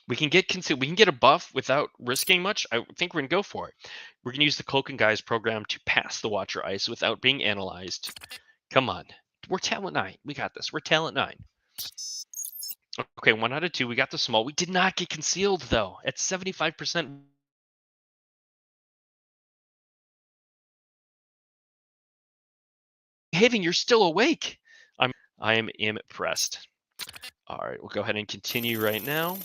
We can get a buff without risking much. I think we're gonna go for it. We're gonna use the Cloak and Guise program to pass the Watcher Ice without being analyzed. Come on, we're talent 9. We got this. We're talent 9. Okay, 1 out of 2. We got the small. We did not get concealed though. At 75%. Behaving, you're still awake. I am impressed. All right, we'll go ahead and continue right now.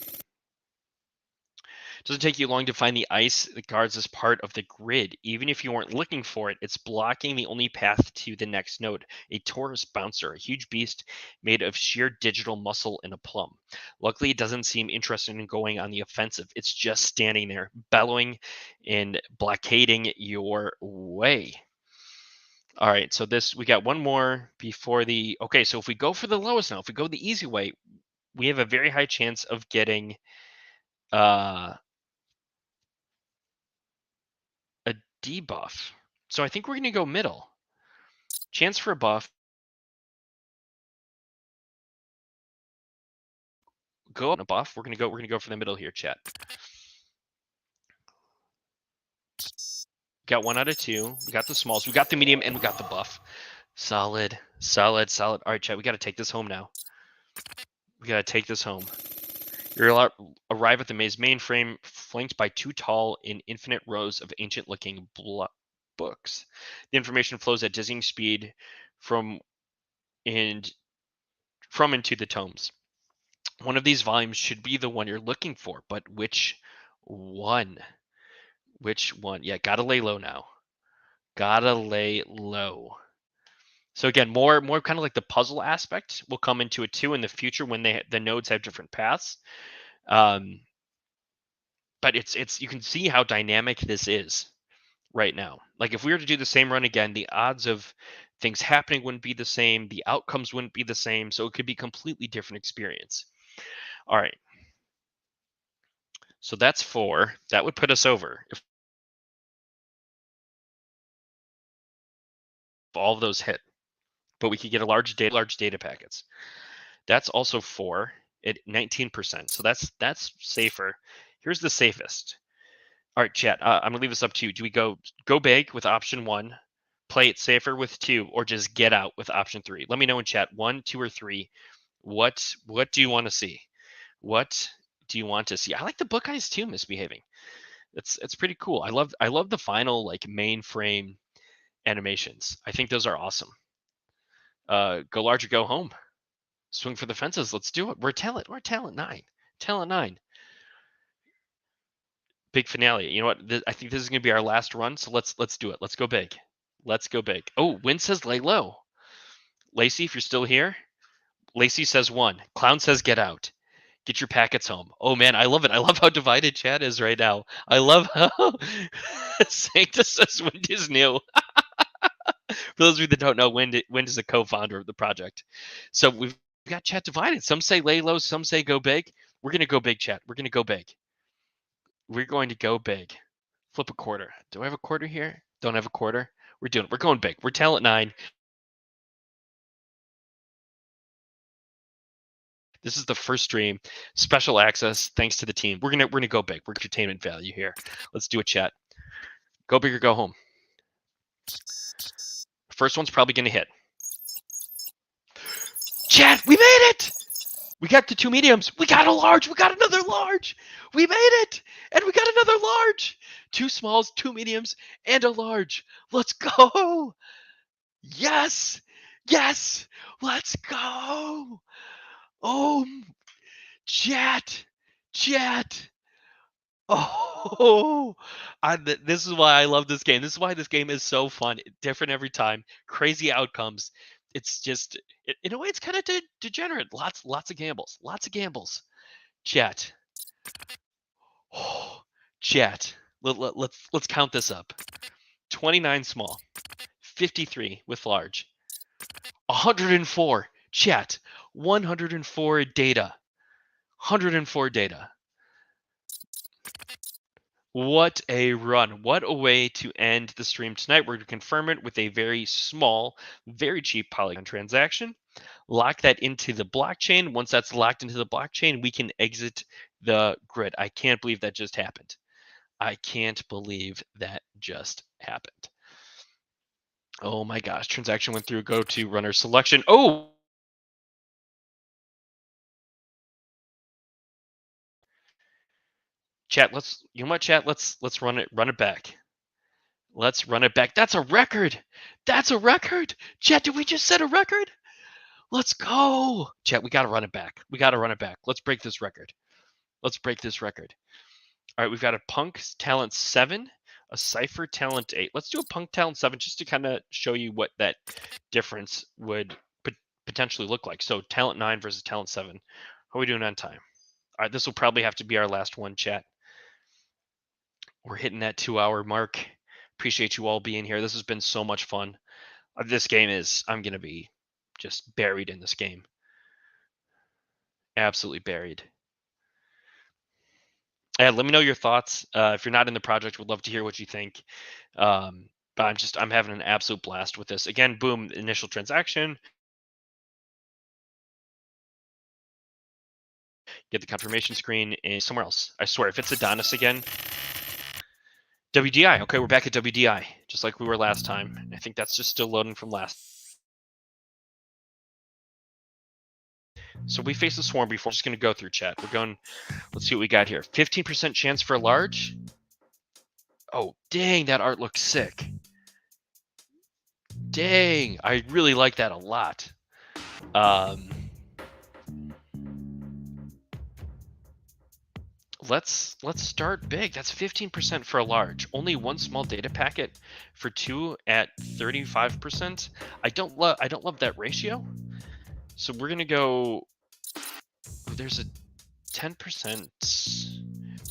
Doesn't take you long to find the ice that guards this part of the grid. Even if you weren't looking for it, it's blocking the only path to the next node. A Taurus bouncer, a huge beast made of sheer digital muscle and a plum. Luckily, it doesn't seem interested in going on the offensive. It's just standing there, bellowing and blockading your way. All right, so we got one more before the. Okay, so if we go for the lowest now, if we go the easy way, we have a very high chance of getting a debuff. So I think we're going to go middle. Chance for a buff. Go on a buff. We're going to go for the middle here, chat. Got 1 out of 2. We got the smalls. We got the medium, and we got the buff. Solid. All right, chat. We got to take this home now. You arrive at the maze mainframe, flanked by 2 tall and infinite rows of ancient-looking books. The information flows at dizzying speed from and into the tomes. One of these volumes should be the one you're looking for, but which one? Which one? Yeah, gotta lay low now. Gotta lay low. So again, more kind of like the puzzle aspect will come into it too in the future when the nodes have different paths. But it's you can see how dynamic this is right now. Like if we were to do the same run again, the odds of things happening wouldn't be the same, the outcomes wouldn't be the same, so it could be completely different experience. All right. So that's 4. That would put us over if all of those hit. But we could get a large data packets. That's also 4 at 19%. So that's safer. Here's the safest. All right, chat. I'm gonna leave this up to you. Do we go big with option 1, play it safer with 2, or just get out with option 3? Let me know in chat. 1, 2, or 3. What do you want to see? What do you want to see? I like the book eyes too misbehaving. It's pretty cool. I love the final like mainframe animations. I think those are awesome. Go large or go home. Swing for the fences. Let's do it. We're talent 9. Talent 9. Big finale. You know what? I think this is gonna be our last run. So let's do it. Let's go big. Let's go big. Oh, Win says lay low. Lacey, if you're still here, Lacey says 1. Clown says get out. Get your packets home. Oh man, I love it. I love how divided chat is right now. I love how Sanctus says Wind is new. For those of you that don't know, Wind is a co-founder of the project. So we've got chat divided. Some say lay low, some say go big. We're gonna go big, chat. We're gonna go big. We're going to go big. Flip a quarter. Do I have a quarter here? Don't have a quarter. We're doing it. We're going big. We're talent 9. This is the first stream, special access, thanks to the team. We're gonna go big. We're entertainment value here. Let's do a chat. Go big or go home. First one's probably gonna hit. Chat, we made it! We got the 2 mediums. We got a large. We got another large. We made it, and we got another large. 2 smalls, 2 mediums, and a large. Let's go. Yes. Let's go. Oh, chat. Oh, this is why I love this game. This is why this game is so fun. Different every time. Crazy outcomes. It's just, in a way, it's kind of degenerate. Lots of gambles. Lots of gambles. Chat. Chat. Let's count this up. 29 small, 53 with large, 104 chat, 104 data, 104 data. What a run. What a way to end the stream tonight. We're going to confirm it with a very small, very cheap Polygon transaction. Lock that into the blockchain. Once that's locked into the blockchain, we can exit the grid. I can't believe that just happened. I can't believe that just happened. Oh my gosh, transaction went through. Go to runner selection. Oh! Chat, you know what, chat? Let's run it back. Let's run it back. That's a record. That's a record. Chat, did we just set a record? Let's go. Chat, we got to run it back. We got to run it back. Let's break this record. Let's break this record. All right, we've got a Punk Talent 7, a Cypher Talent 8. Let's do a Punk Talent 7 just to kind of show you what that difference would potentially look like. So Talent 9 versus Talent 7. How are we doing on time? All right, this will probably have to be our last one, chat. We're hitting that 2-hour mark. Appreciate you all being here. This has been so much fun. This game is, I'm going to be just buried in this game. Absolutely buried. Yeah, let me know your thoughts. If you're not in the project, would love to hear what you think. But I'm having an absolute blast with this. Again, boom, initial transaction. Get the confirmation screen and somewhere else. I swear, if it's Adonis again. WDI. Okay, we're back at WDI, just like we were last time. I think that's just still loading from last. So we faced the swarm before. I'm just going to go through chat. We're going, let's see what we got here. 15% chance for a large. Oh, dang, that art looks sick. Dang, I really like that a lot. Let's start big. That's 15% for a large. Only one small data packet for 2 at 35%. I don't love that ratio. So we're gonna go. Oh, there's a 10%.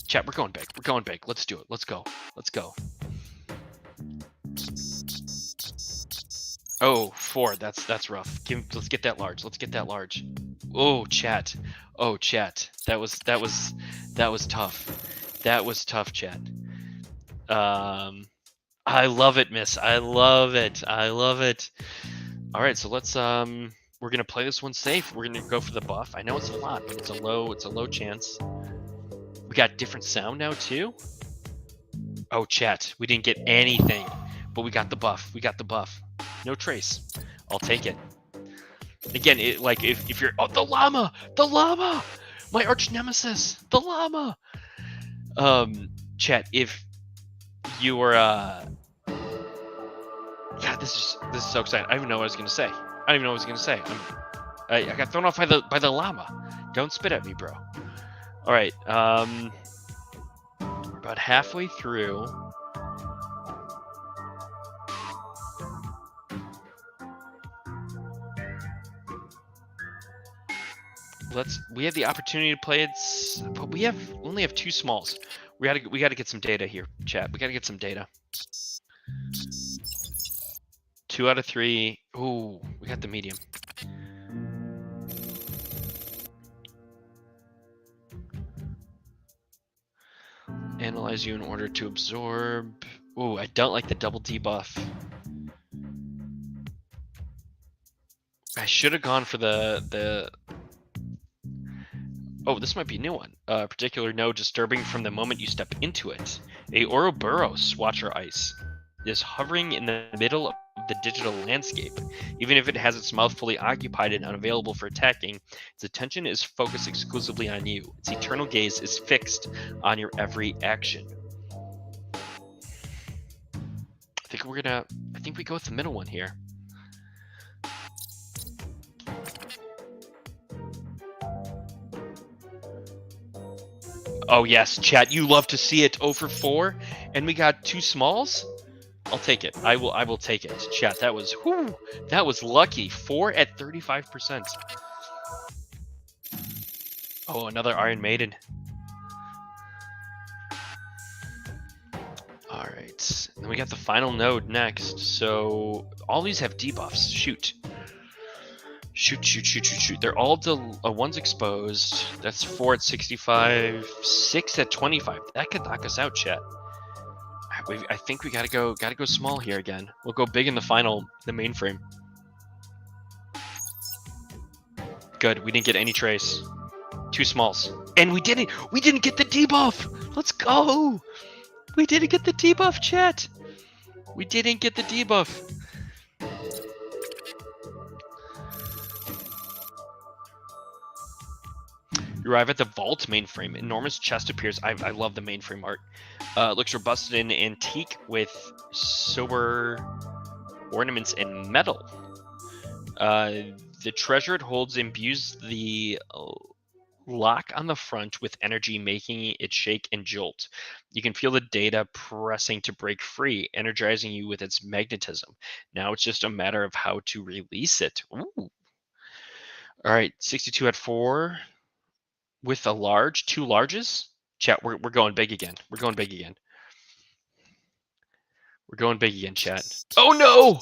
Chat, we're going big. We're going big. Let's do it. Let's go. Let's go. Oh, 4. That's rough. Let's get that large. Let's get that large. Oh, chat. Oh, chat. That was tough. That was tough, chat. I love it, miss. I love it. I love it. All right, so let's we're gonna play this one safe. We're gonna go for the buff. I know it's a lot, but it's a low chance. We got different sound now too. Oh, chat. We didn't get anything, but we got the buff. We got the buff. No trace. I'll take it. Again, like if you're the llama, my arch nemesis, the llama. Chat, if you were God, this is so exciting. I don't even know what I was gonna say. I got thrown off by the llama. Don't spit at me, bro. All right, we're about halfway through. We have the opportunity to play it, but we only have 2 smalls. We gotta get some data here, chat. We gotta get some data. 2 out of 3. Ooh, we got the medium. Analyze you in order to absorb. Ooh, I don't like the double debuff. I should have gone for the. Oh, this might be a new one. Particular node disturbing from the moment you step into it. A Ouroboros Watcher Ice is hovering in the middle of the digital landscape. Even if it has its mouth fully occupied and unavailable for attacking, its attention is focused exclusively on you. Its eternal gaze is fixed on your every action. I think we go with the middle one here. Oh yes, chat, you love to see it. 0 for 4, and we got 2 smalls. I'll take it. I will take it. Chat, that was lucky. 4 at 35%. Oh, another Iron Maiden. All right. Then we got the final node next. So all these have debuffs. Shoot. Shoot. They're all one's exposed. That's 4 at 65, 6 at 25. That could knock us out, chat. I think we gotta go small here again. We'll go big in the final, the mainframe. Good. We didn't get any trace. 2 smalls. And we didn't get the debuff. Let's go. We didn't get the debuff, chat. We didn't get the debuff. You arrive at the vault mainframe. Enormous chest appears. I love the mainframe art. Looks robust in antique with sober ornaments and metal. The treasure it holds imbues the lock on the front with energy, making it shake and jolt. You can feel the data pressing to break free, energizing you with its magnetism. Now it's just a matter of how to release it. Ooh. All right, 62 at 4 with a large, 2 larges. Chat, we're going big again. We're going big again. We're going big again, chat. Oh no!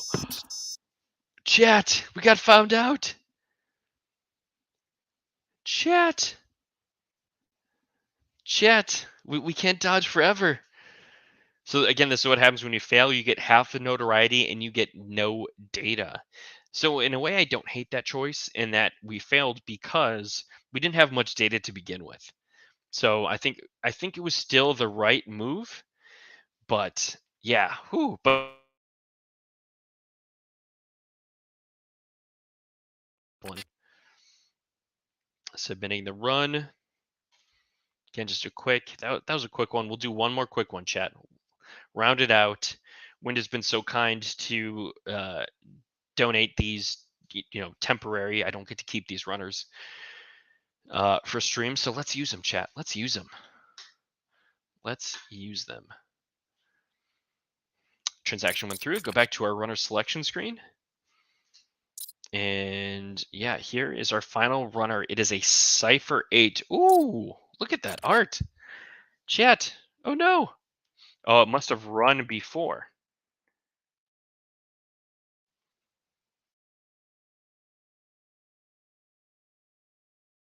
Chat, we got found out. Chat, we can't dodge forever. So again, this is what happens when you fail. You get half the notoriety and you get no data. So in a way, I don't hate that choice in that we failed because we didn't have much data to begin with. So I think it was still the right move, but yeah, but submitting the run. Again, just a quick. That was a quick one. We'll do one more quick one, chat. Round it out. Wind has been so kind to donate these, temporary. I don't get to keep these runners for stream, so let's use them, chat. Let's use them. Transaction went through. Go back to our runner selection screen. And yeah, here is our final runner. It is a Cypher 8. Ooh, look at that art. Chat. Oh no. Oh, it must have run before.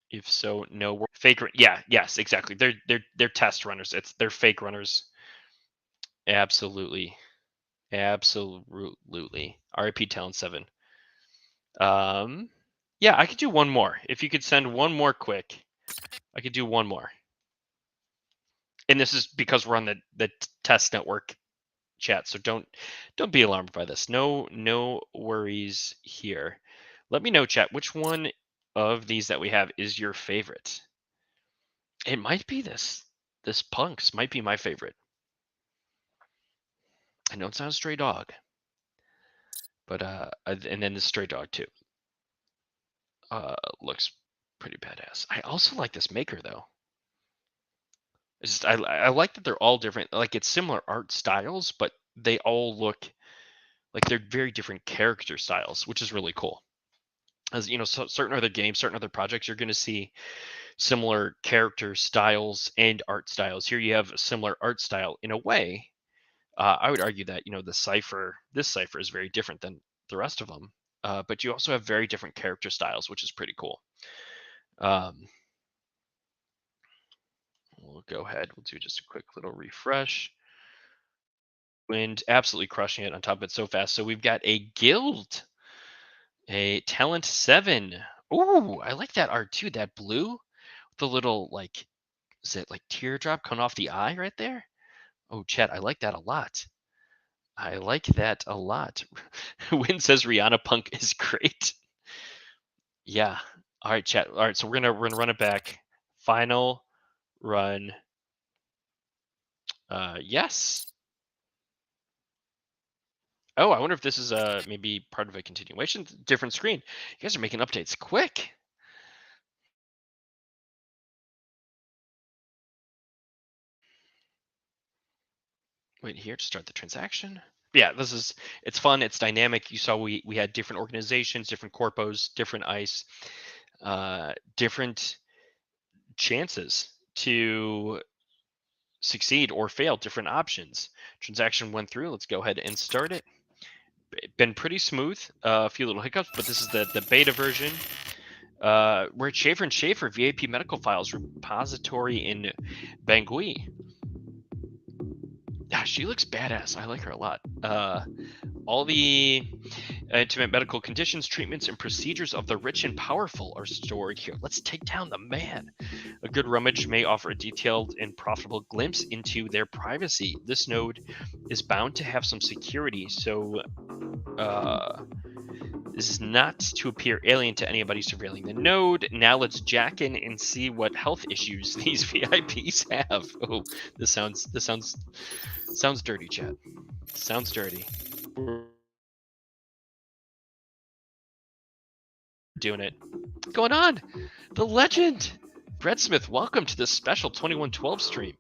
If so, no. Fake. Yeah. Yes. Exactly. They're test runners. They're fake runners. Absolutely. RIP Talent 7. Yeah, I could do one more. If you could send one more quick, I could do one more. And this is because we're on the test network chat, so don't be alarmed by this. No worries here. Let me know, chat, which one of these that we have is your favorite. It might be this punks might be my favorite. I know it's not a stray dog, but and then the stray dog too. Looks pretty badass. I also like this maker though. It's just, I like that they're all different. Like it's similar art styles, but they all look like they're very different character styles, which is really cool. As you know, certain other games, certain other projects, you're going to see similar character styles and art styles. Here you have a similar art style in a way. I would argue that this cipher is very different than the rest of them. But you also have very different character styles, which is pretty cool. We'll go ahead. We'll do just a quick little refresh. Wind absolutely crushing it on top of it so fast. So we've got a guild, a talent 7. Ooh, I like that art too. That blue, the little is it like teardrop coming off the eye right there? Oh, chat, I like that a lot. Wind says Rihanna Punk is great. Yeah. All right, chat. All right, so we're gonna run it back. Final run. Yes. Oh, I wonder if this is maybe part of a continuation, different screen. You guys are making updates quick. Wait here to start the transaction. Yeah, it's fun, it's dynamic. You saw we had different organizations, different corpos, different ice, different chances to succeed or fail, different options. Transaction went through. Let's go ahead and start it. Been pretty smooth. A few little hiccups, but this is the beta version. We're at Schaefer and Schaefer VAP Medical Files repository in Bangui. Yeah, she looks badass. I like her a lot. All the intimate medical conditions, treatments, and procedures of the rich and powerful are stored here. Let's take down the man. A good rummage may offer a detailed and profitable glimpse into their privacy. This node is bound to have some security, so this is not to appear alien to anybody surveilling the node. Now let's jack in and see what health issues these VIPs have. Oh, this sounds dirty, chat. Sounds dirty. We're doing it. What's going on? The legend! Breadsmith, welcome to this special 2112 stream.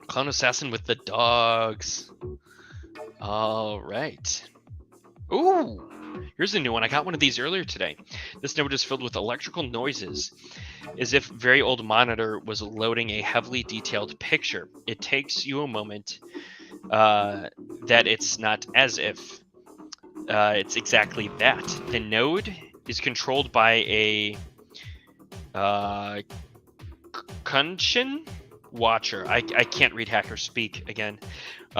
Clown Assassin with the dogs. All right. Ooh, here's a new one. I got one of these earlier today. This node is filled with electrical noises, as if very old monitor was loading a heavily detailed picture. It takes you a moment that it's not as if. It's exactly that. The node is controlled by a Kunshin Watcher. I can't read hacker speak again.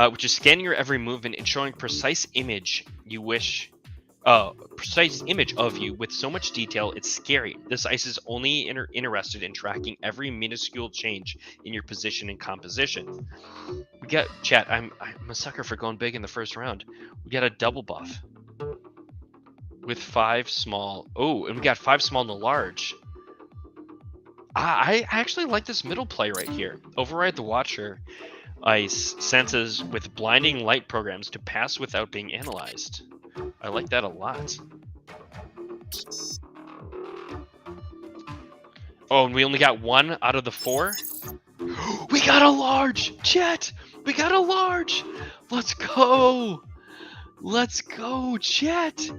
Which is scanning your every movement and showing precise image you wish. Precise image of you with so much detail, it's scary. This ice is only interested in tracking every minuscule change in your position and composition. We got chat. I'm a sucker for going big in the first round. We got a double buff with 5 small. Oh, and we got 5 small and a large. I actually like this middle play right here. Override the Watcher. Ice senses with blinding light programs to pass without being analyzed. I like that a lot. Oh, and we only got 1 out of the 4? We got a large! Chat! We got a large! Let's go! Let's go, chat!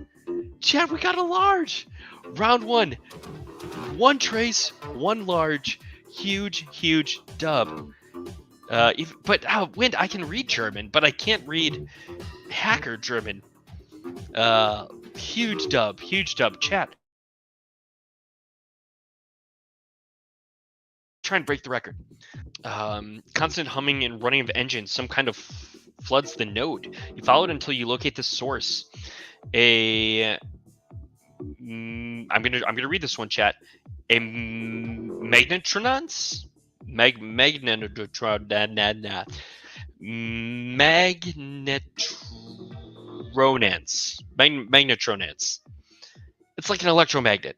Chat, we got a large! Round 1. 1 trace, 1 large. Huge dub. Wind, I can read German, but I can't read hacker German. Huge dub, chat. Try and break the record. Constant humming and running of engines, some kind of floods the node. You follow it until you locate the source. I'm gonna read this one, chat. A magnetronance. Magnetronance. It's like an electromagnet.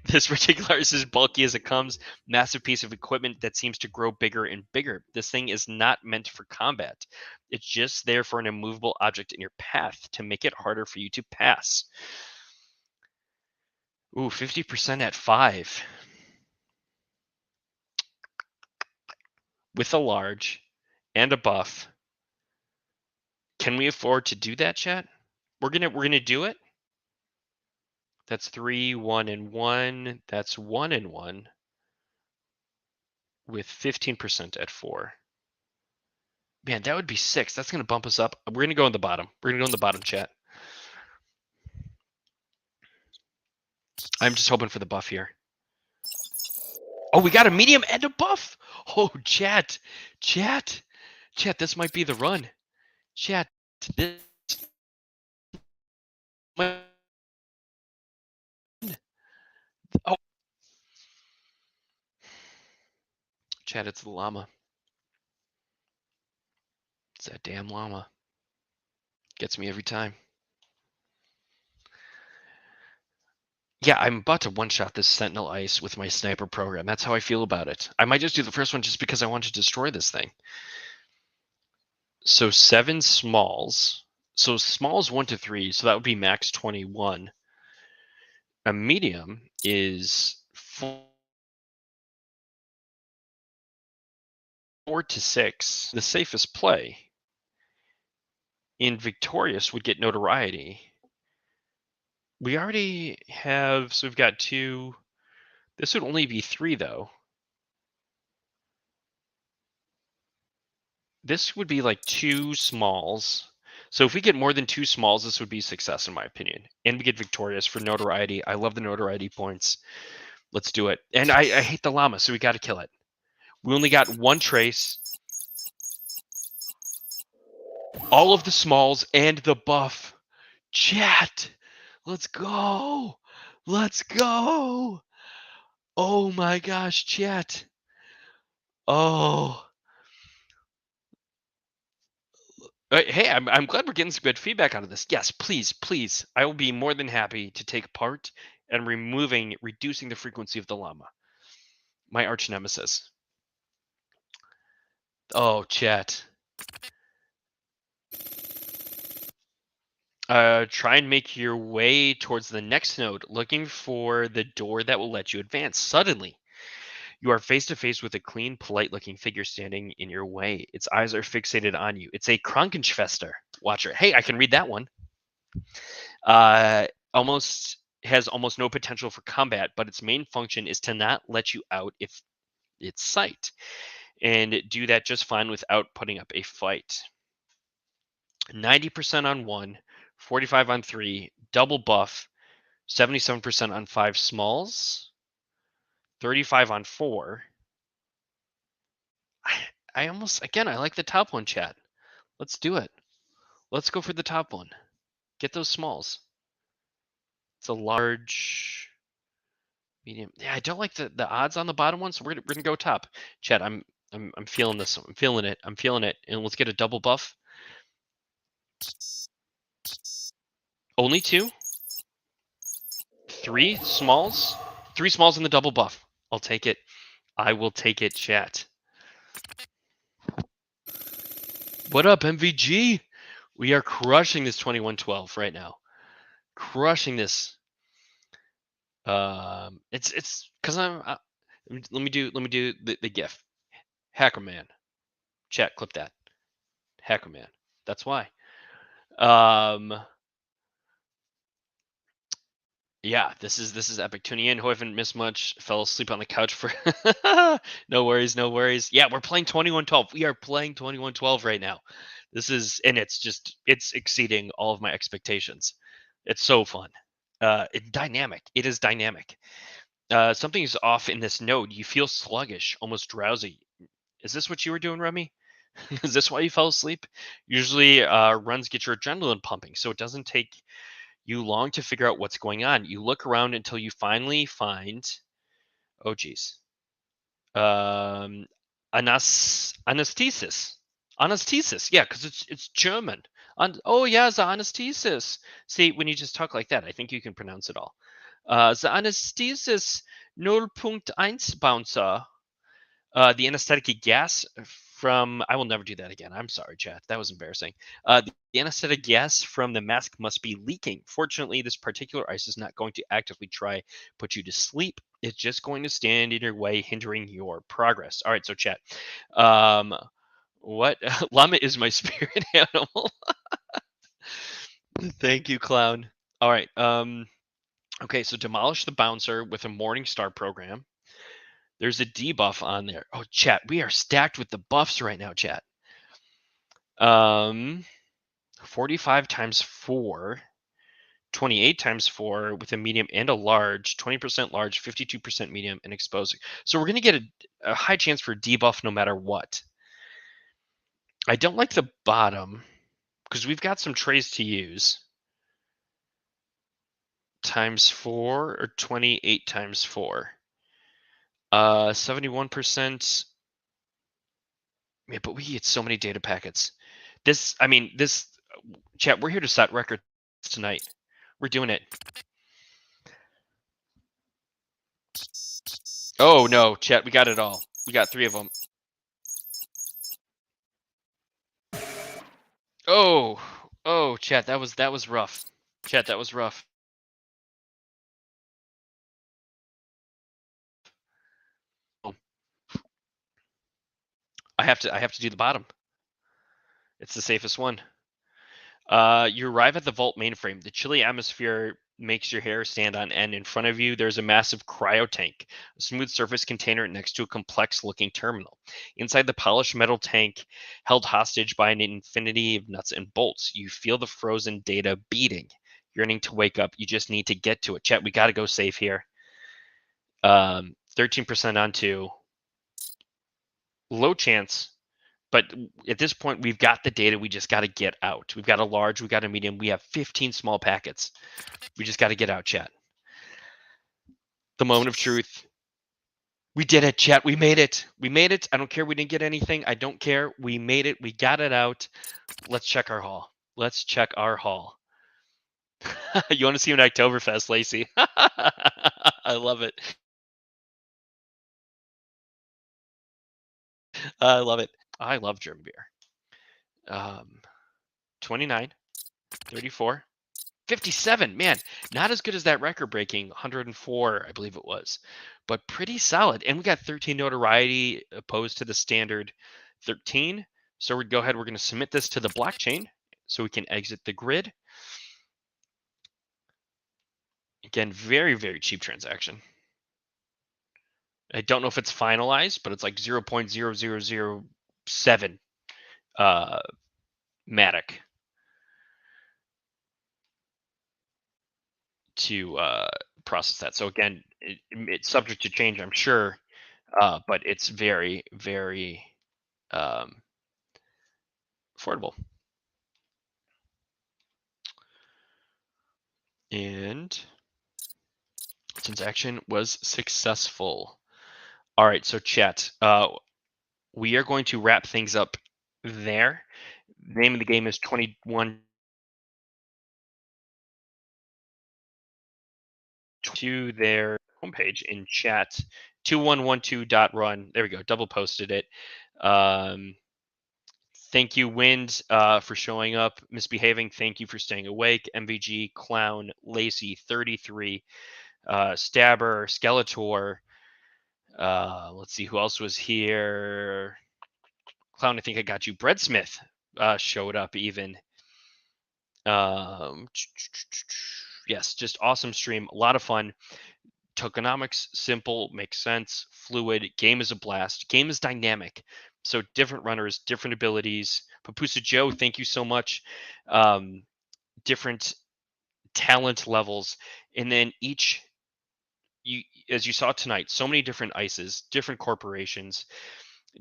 This particular is as bulky as it comes. Massive piece of equipment that seems to grow bigger and bigger. This thing is not meant for combat. It's just there for an immovable object in your path to make it harder for you to pass. Ooh, 50% at 5. With a large and a buff. Can we afford to do that, chat? We're gonna do it. That's 3, 1, and 1. That's 1 and 1. With 15% at 4. Man, that would be 6. That's gonna bump us up. We're gonna go in the bottom. We're gonna go in the bottom, chat. I'm just hoping for the buff here. Oh, we got a medium and a buff. Oh, chat. This might be the run. Chat, this might... Oh. Chat, it's the llama. It's that damn llama. Gets me every time. Yeah, I'm about to one-shot this Sentinel Ice with my sniper program. That's how I feel about it. I might just do the first one just because I want to destroy this thing. So 7 smalls. So smalls 1 to 3, so that would be max 21. A medium is 4 to 6. The safest play in victorious would get notoriety. We already have, so we've got 2. This would only be 3 though. This would be like 2 smalls. So if we get more than 2 smalls, this would be success in my opinion. And we get victorious for notoriety. I love the notoriety points. Let's do it. And I hate the llama, so we got to kill it. We only got 1 trace. All of the smalls and the buff. Chat. Let's go. Let's go. Oh my gosh, chat. Oh. Hey, I'm glad we're getting some good feedback out of this. Yes, please, please. I will be more than happy to take part in reducing the frequency of the llama. My arch nemesis. Oh, chat. Try and make your way towards the next node, looking for the door that will let you advance. Suddenly, you are face to face with a clean, polite-looking figure standing in your way. Its eyes are fixated on you. It's a Krankenschwester watcher. Hey, I can read that one. Almost has almost no potential for combat, but its main function is to not let you out if it's sight, and do that just fine without putting up a fight. 90% on 1, 45 on 3, double buff, 77% on 5 smalls, 35 on 4. I almost, again, I like the top one, chat. Let's do it. Let's go for the top one. Get those smalls. It's a large, medium. Yeah, I don't like the odds on the bottom one, so we're gonna go top. Chat, I'm feeling this. I'm feeling it. I'm feeling it. And let's get a double buff. Only 2. 3 smalls. 3 smalls in the double buff. I'll take it. I will take it, chat. What up, MVG? We are crushing this 2112 right now. Crushing this. It's because let me do the GIF. Hacker man. Chat, clip that. Hacker man. That's why. Yeah, this is epic. Tuning in, who haven't missed much, fell asleep on the couch for no worries, no worries. Yeah, we're playing 2112. We are playing 2112 right now. This is, and it's exceeding all of my expectations. It's so fun. It's dynamic. It is dynamic. Something is off in this node. You feel sluggish, almost drowsy. Is this what you were doing, Remy? Is this why you fell asleep? Usually runs get your adrenaline pumping, so it doesn't take you long to figure out what's going on. You look around until you finally find, oh geez, anesthesis. Anesthesis, yeah, because it's German. Oh yeah, the anesthesis. See, when you just talk like that, I think you can pronounce it all. The anesthesis 0.1 bouncer. The anesthetic gas from, I will never do that again. I'm sorry, chat. That was embarrassing. The anesthetic gas from the mask must be leaking. Fortunately, this particular ice is not going to actively try put you to sleep. It's just going to stand in your way, hindering your progress. All right, so chat. What llama is my spirit animal? Thank you, clown. All right. Okay, so demolish the bouncer with a Morning Star program. There's a debuff on there. Oh, chat, we are stacked with the buffs right now, chat. 45 times 4, 28 times 4 with a medium and a large, 20% large, 52% medium, and exposing. So we're going to get a high chance for debuff no matter what. I don't like the bottom because we've got some trays to use. Times 4 or 28 times 4. 71%. Yeah, but we get so many data packets. This chat, we're here to set records tonight. We're doing it. Oh no, chat, we got it all. We got 3 of them. Oh, chat, that was rough. Chat, that was rough. I have to do the bottom. It's the safest one. You arrive at the vault mainframe. The chilly atmosphere makes your hair stand on end. In front of you, there's a massive cryo tank, a smooth surface container next to a complex looking terminal. Inside the polished metal tank, held hostage by an infinity of nuts and bolts, you feel the frozen data beating. Yearning to wake up, you just need to get to it. Chat, we got to go safe here. 13% on 2. Low chance, but at this point, we've got the data. We just got to get out. We've got a large, we got a medium. We have 15 small packets. We just got to get out, chat. The moment of truth. We did it, chat. We made it. We made it. I don't care. We didn't get anything. I don't care. We made it. We got it out. Let's check our haul. Let's check our haul. You want to see an Oktoberfest, Lacey? I love it. I love it. I love German beer. 29, 34, 57. Man, not as good as that record breaking 104, I believe it was, but pretty solid. And we got 13 notoriety opposed to the standard 13. So we'd go ahead. We're going to submit this to the blockchain so we can exit the grid. Again, very, very cheap transaction. I don't know if it's finalized, but it's like 0.0007 Matic to process that. So again, it's subject to change, I'm sure, but it's very, very affordable. And transaction was successful. All right, so chat, we are going to wrap things up there. The name of the game is 21 to their homepage in chat. 2112.run. There we go. Double posted it. Thank you, Wind, for showing up. Misbehaving, thank you for staying awake. MVG, Clown, Lacey, 33, Stabber, Skeletor. Let's see who else was here. Clown, I think I got you. Breadsmith showed up even. Yes, just awesome stream. A lot of fun. Tokenomics, simple, makes sense, fluid. Game is a blast. Game is dynamic. So different runners, different abilities. Papusa Joe, thank you so much. Different talent levels. And then each, as you saw tonight, so many different ices, different corporations,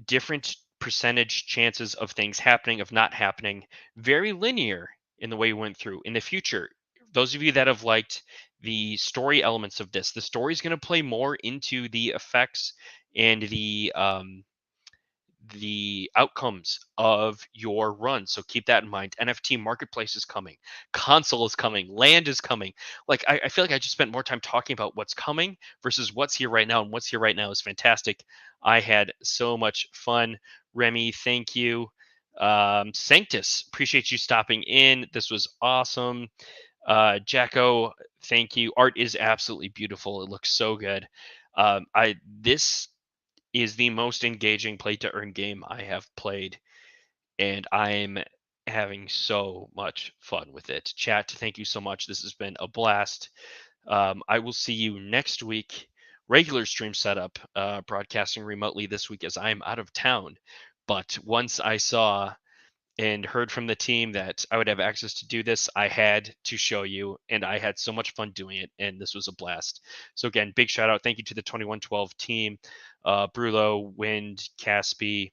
different percentage chances of things happening, of not happening. Very linear in the way we went through. In the future, those of you that have liked the story elements of this, the story is going to play more into the effects and the outcomes of your run. So keep that in mind. NFT marketplace is coming, console is coming, land is coming. Like I feel like I just spent more time talking about what's coming versus what's here right now, and what's here right now is fantastic. I had so much fun. Remy, thank you. Sanctus, appreciate you stopping in. This was awesome. Jacko, thank you. Art is absolutely beautiful. It looks so good. This is the most engaging play to earn game I have played, and I'm having so much fun with it. Chat, thank you so much. This has been a blast. I will see you next week. Regular stream setup, broadcasting remotely this week as I'm out of town. But once I saw and heard from the team that I would have access to do this, I had to show you, and I had so much fun doing it, and this was a blast. So again, big shout out. Thank you to the 2112 team, Brulo, Wind, Caspi,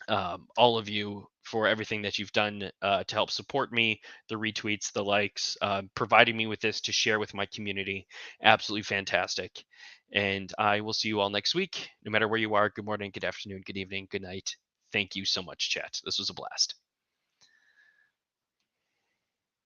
all of you for everything that you've done to help support me, the retweets, the likes, providing me with this to share with my community. Absolutely fantastic. And I will see you all next week. No matter where you are, good morning, good afternoon, good evening, good night. Thank you so much, chat. This was a blast.